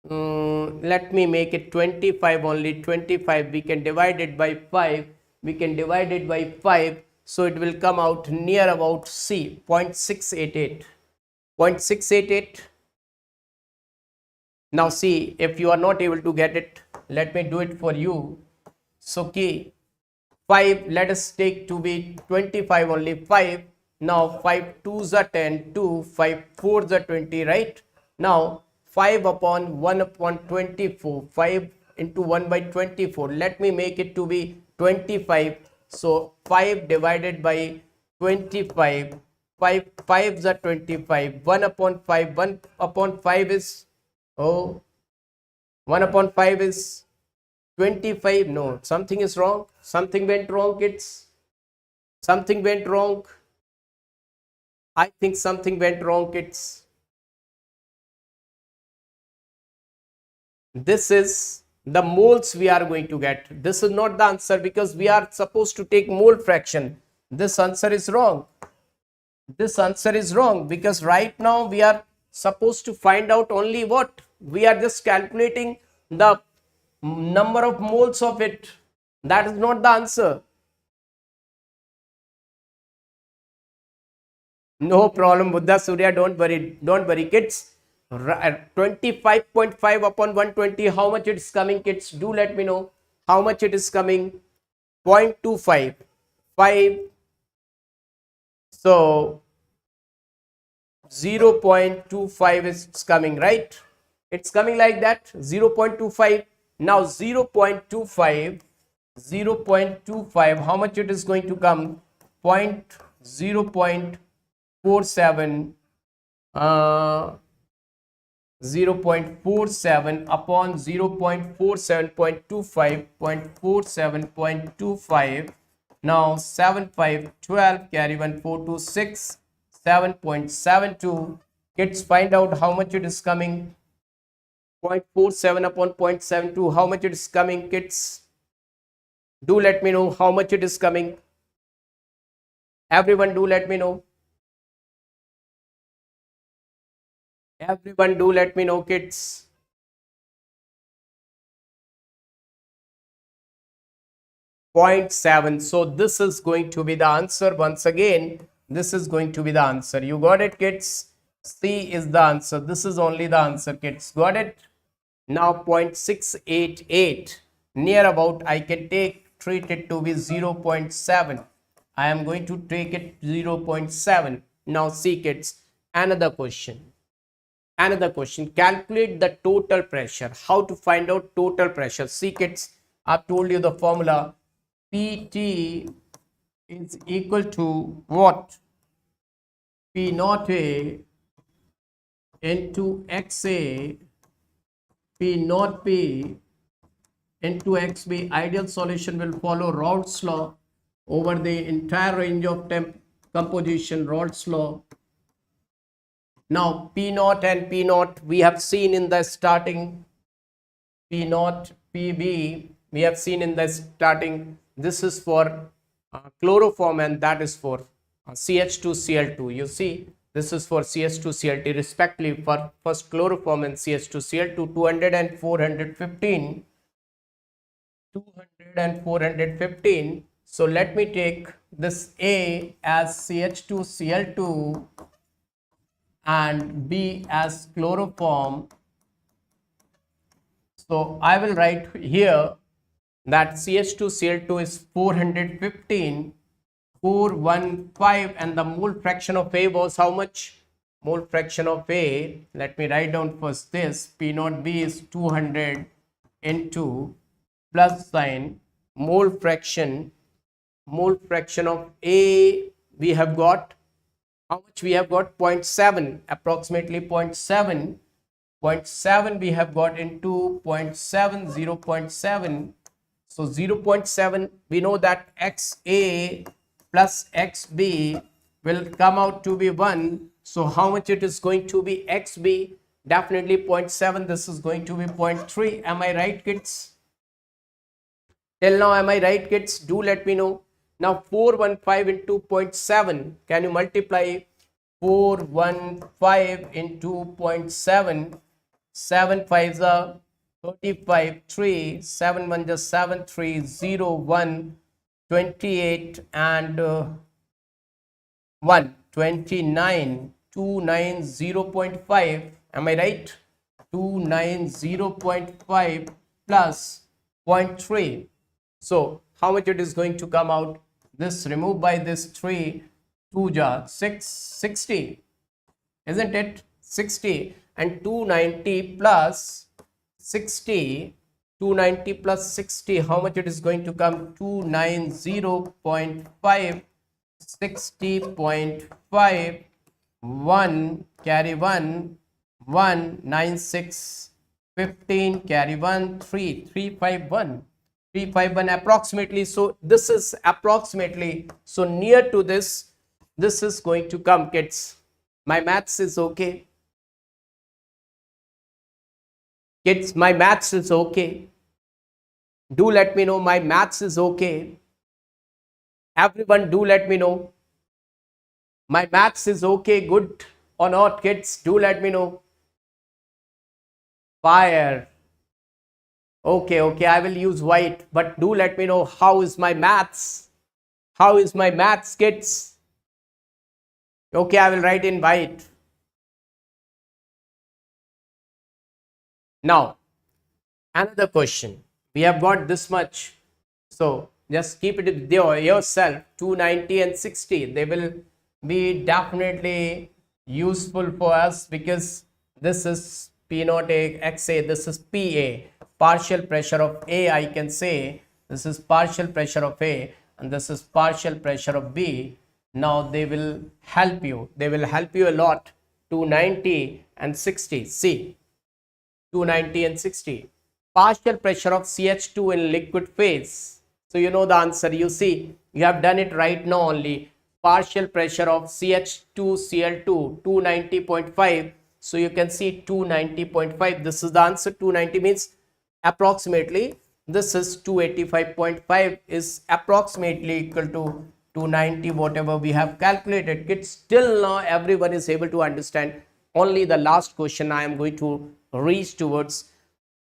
let me make it 25 only. 25, we can divide it by 5. We can divide it by 5. So it will come out near about C, 0.688. 0.688. Now see, if you are not able to get it, let me do it for you. So key 5, let us take to be 25 only. 5. Now 5 2s are 10, 2, 5 4s are 20, right? Now 5 upon 1 upon 24, 5 into 1 by 24. Let me make it to be 25. So 5 divided by 25, 5 5s are 25. 1 upon 5, 1 upon 5 is, oh, 1 upon 5 is 25. No, something is wrong. Something went wrong, kids. Something went wrong. I think something went wrong, kids. This is the moles we are going to get. This is not the answer because we are supposed to take mole fraction. This answer is wrong. This answer is wrong because right now we are supposed to find out only what? We are just calculating the number of moles of it. That is not the answer. No problem, Buddha Surya, don't worry kids. 25.5 upon 120, how much it is coming, kids? Do let me know how much it is coming. 0.25, 5, so 0.25 is coming, right? It's coming like that, 0.25. Now 0.25, how much it is going to come? 0.47, 0.47 upon 0.47.25, 0.47.25. Now 7, 5, 12, carry 1, 4, 2, 6, 7.72. Kids, find out how much it is coming. 0.47 upon 0.72, how much it is coming, kids? Do let me know how much it is coming. Everyone, do let me know. Everyone, do let me know, kids. .7. So this is going to be the answer. Once again, this is going to be the answer. You got it, kids? C is the answer. This is only the answer, kids. Got it? Now 0.688, near about, I can treat it to be 0.7. I am going to take it 0.7. Now see, kids, another question. Another question, calculate the total pressure. How to find out total pressure? See kids, I've told you the formula. PT is equal to what? P naught A into XA, P naught B into XB. Ideal solution will follow Raoult's law over the entire range of temp composition, Raoult's law. Now P naught and P naught we have seen in the starting, P naught PB we have seen in the starting. This is for chloroform and that is for CH2Cl2. You see, this is for CH2Cl2 respectively for first chloroform and CH2Cl2. 200 and 415. 200 and 415. So let me take this A as CH2Cl2 and B as chloroform. So I will write here that CH2Cl2 is 415, 415, and the mole fraction of A was how much? Mole fraction of A, let me write down first this, P naught B is 200 into plus sign mole fraction of A we have got, how much we have got? 0.7, approximately 0.7. 0.7 we have got into 0.7, 0.7. So 0.7, we know that XA plus XB will come out to be 1. So how much it is going to be? XB, definitely 0.7. This is going to be 0.3. Am I right, kids? Till now, am I right, kids? Do let me know. Now 415 into 0.7. Can you multiply 415 into 0.7? 7 5s are 35, 3, 7 1 just 7, 3, 0, 1, 28 and 1, 29, 290.5. Am I right? 290.5 plus 0.3. So how much it is going to come out? This removed by this 3, 2 jar 6, 60, isn't it? 60 and 290 plus 60, 290 plus 60, how much it is going to come? 290.5, 60.5, 1 carry 1, 196, 15 carry 1, 3, 351, 351 approximately. So this is approximately, so near to this is going to come, kids. My maths is okay. Kids, my maths is okay. Do let me know my maths is okay. Everyone do let me know. My maths is okay, good or not, kids? Do let me know. Fire. Okay, I will use white, but do let me know how is my maths. How is my maths, kids? Okay, I will write in white. Now, another question. We have got this much. So, just keep it there yourself. 290 and 60. They will be definitely useful for us because this is P naught A XA. This is PA. Partial pressure of A, I can say. This is partial pressure of A and this is partial pressure of B. Now, they will help you. They will help you a lot. 290 and 60. See. 290 and 60. Partial pressure of CH2 in liquid phase. So you know the answer. You see, you have done it right now only. Partial pressure of CH2Cl2, 290.5. So you can see 290.5. This is the answer. 290 means approximately. This is 285.5 is approximately equal to 290, whatever we have calculated. Kids, till now everyone is able to understand. Only the last question I am going to reach towards.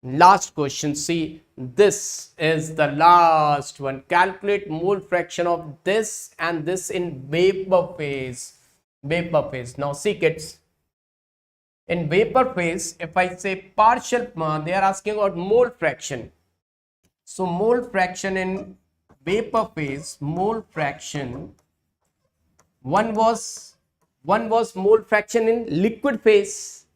Last question. See, this is the last one. Calculate mole fraction of this and this in vapor phase. Vapor phase. Now see, kids, in vapor phase, if I say partial, they are asking about mole fraction. So mole fraction in vapor phase, mole fraction, one was mole fraction in liquid phase.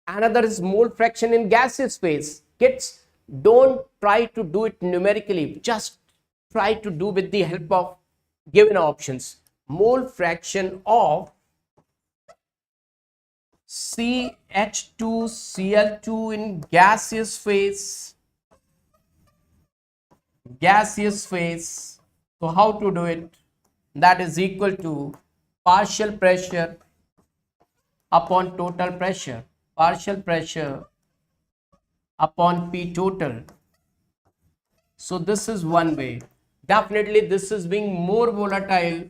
Another is mole fraction in gaseous phase. Kids, don't try to do it numerically. Just try to do with the help of given options. Mole fraction of CH2Cl2 in gaseous phase. Gaseous phase. So how to do it? That is equal to partial pressure upon total pressure. Partial pressure upon P total. So this is one way. Definitely this is being more volatile.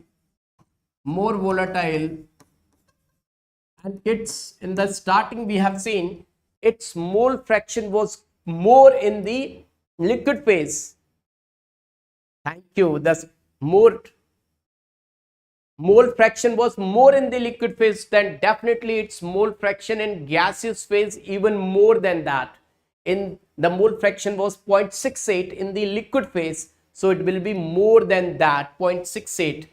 And it's in the starting we have seen its mole fraction was more in the liquid phase. Thank you. Thus mole fraction was more in the liquid phase, then definitely its mole fraction in gaseous phase even more than that. In the mole fraction was 0.68 in the liquid phase, so it will be more than that, 0.68.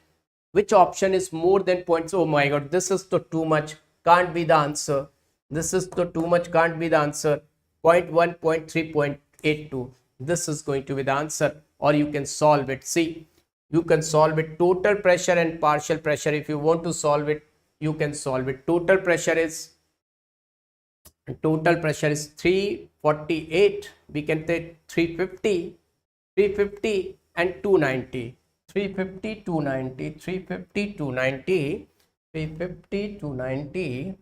Which option is more than points? Oh my god, this is the too much, can't be the answer. This is the too much, can't be the answer. 0.1, 0.3, 0.82. This is going to be the answer, or you can solve it. See, you can solve it total pressure and partial pressure. If you want to solve it, you can solve it. Total pressure is 348. We can take 350 and 290. 350, 290, 350, 290, 350, 290,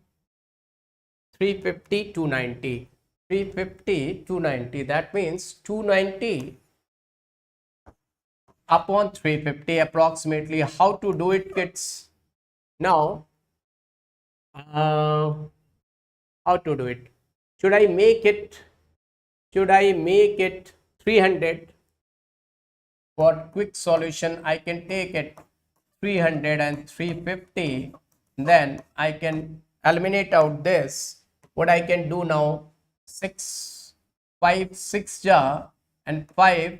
350, 290, 350, 290. That means 290 upon 350 approximately. How to do it, kids? Now, how to do it? Should I make it 300? For quick solution, I can take it 300 and 350. Then I can eliminate out this. What I can do now, 6 jar and 5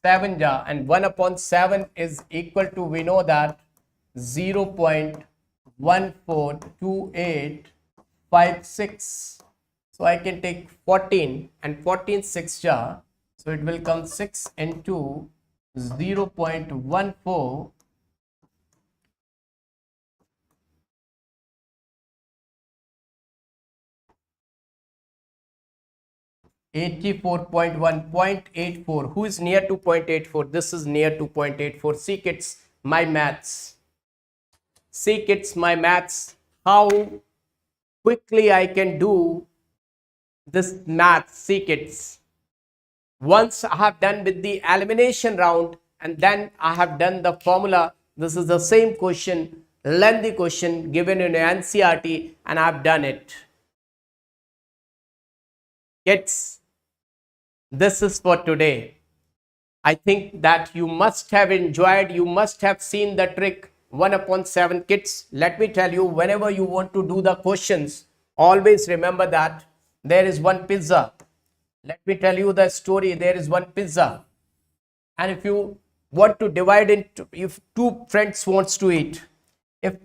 7 jar, and 1 upon 7 is equal to, we know that 0.142856. So I can take 14 and 14 6 jar. So it will come 6 into 0.14 84.1.84. Who is near to 0.84? This is near to 0.84. See kids, my maths. See kids, my maths. How quickly I can do this math. See kids. Once I have done with the elimination round, and then I have done the formula. This is the same question, lengthy question given in NCERT, and I have done it. Kids, this is for today. I think that you must have enjoyed, you must have seen the trick 1 upon 7. Kids, let me tell you, whenever you want to do the questions, always remember that there is one pizza. Let me tell you the story. There is one pizza, and if you want to divide into, if 2 friends wants to eat, 1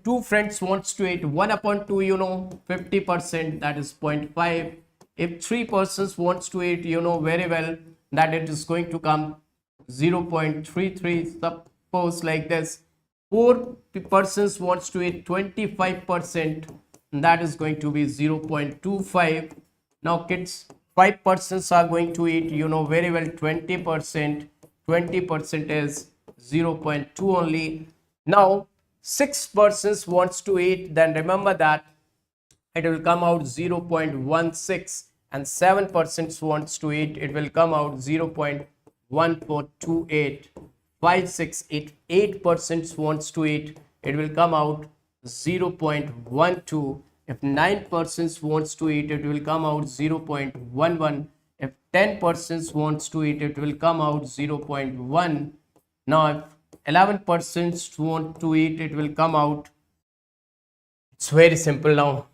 upon 2, 50%, that is 0.5. If 3 persons wants to eat, very well that it is going to come 0.33. Suppose like this, 4 persons wants to eat 25%, that is going to be 0.25. Now kids, 5 persons are going to eat, very well 20%. 20% is 0.2 only. Now 6 persons wants to eat, then remember that it will come out 0.16, and 7 persons wants to eat, it will come out 0.1428. 5, 6, 8 persons wants to eat, it will come out 0.12. If 9 persons wants to eat, it will come out 0.11. If 10 persons wants to eat, it will come out 0.1. Now if 11 persons want to eat, it will come out. It's very simple now.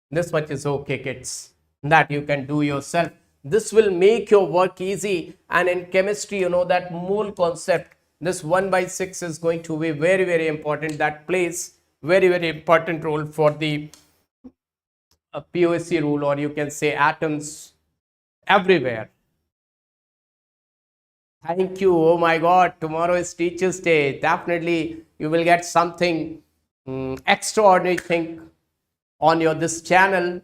This much is okay, kids, that you can do yourself. This will make your work easy. And in chemistry, that mole concept, this 1/6 is going to be very, very important. That plays very, very important role for the a POC rule, or you can say atoms everywhere. Thank you. Oh my God, tomorrow is Teachers' Day. Definitely, you will get something extraordinary thing on your this channel,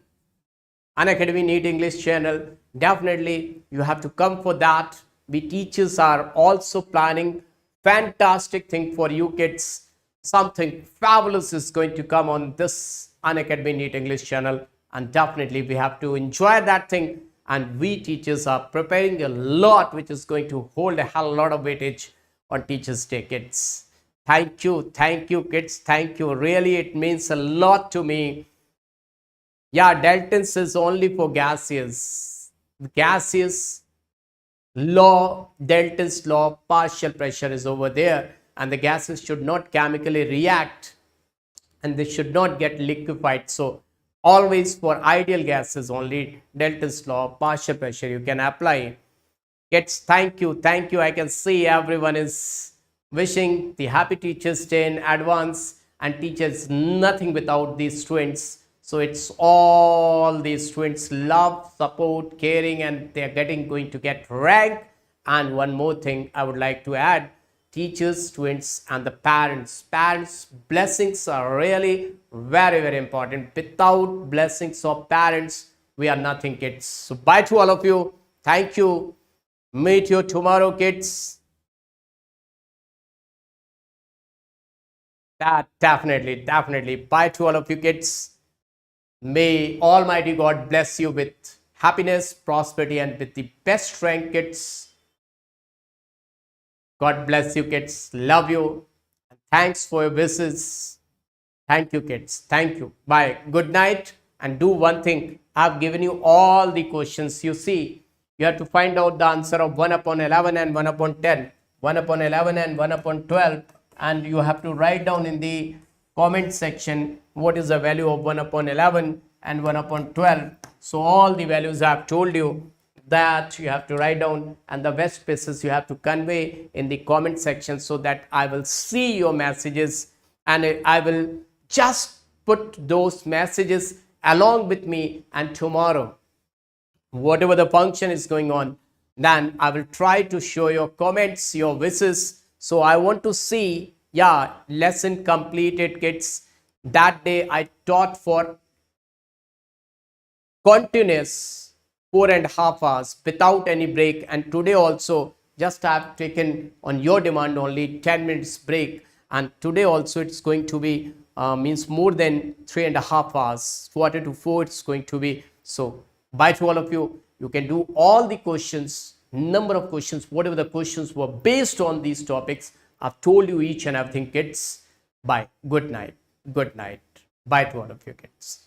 Unacademy NEET English channel. Definitely, you have to come for that. We teachers are also planning fantastic thing for you kids. Something fabulous is going to come on this Unacademy NEET English channel, and definitely we have to enjoy that thing. And we teachers are preparing a lot, which is going to hold a hell lot of weightage on Teachers' Day, kids. Thank you, kids. Thank you. Really, it means a lot to me. Yeah, Dalton's is only for gaseous. Gaseous law, Dalton's law, partial pressure is over there, and the gases should not chemically react and they should not get liquefied. So always for ideal gases only Dalton's law, partial pressure you can apply. Kids, thank you. I can see everyone is wishing the happy Teachers' Day in advance, and teachers nothing without these students. So it's all these students love, support, caring, and they're going to get rank. And one more thing I would like to add, teachers, students, and the parents. Parents' blessings are really very important. Without blessings of parents, we are nothing, kids. So bye to all of you. Thank you. Meet you tomorrow, kids. Definitely. Bye to all of you, kids. May Almighty God bless you with happiness, prosperity, and with the best rank, kids. God bless you, kids. Love you. Thanks for your visits. Thank you, kids. Thank you. Bye. Good night. And do one thing. I've given you all the questions. You see, you have to find out the answer of 1 upon 11 and 1 upon 10. 1 upon 11 and 1 upon 12. And you have to write down in the comment section what is the value of 1 upon 11 and 1 upon 12. So all the values I have told you, that you have to write down, and the best pieces you have to convey in the comment section, so that I will see your messages and I will just put those messages along with me. And tomorrow, whatever the function is going on, then I will try to show your comments, your wishes. So I want to see, yeah, lesson completed, kids. That day I taught for continuous 4.5 hours without any break, and today also just I have taken on your demand only 10 minutes break, and today also it's going to be means more than 3.5 hours, 3:45 it's going to be. So bye to all of you. You can do all the questions, number of questions, whatever the questions were based on these topics. I've told you each and everything, kids. Bye. Good night. Bye to all of you, kids.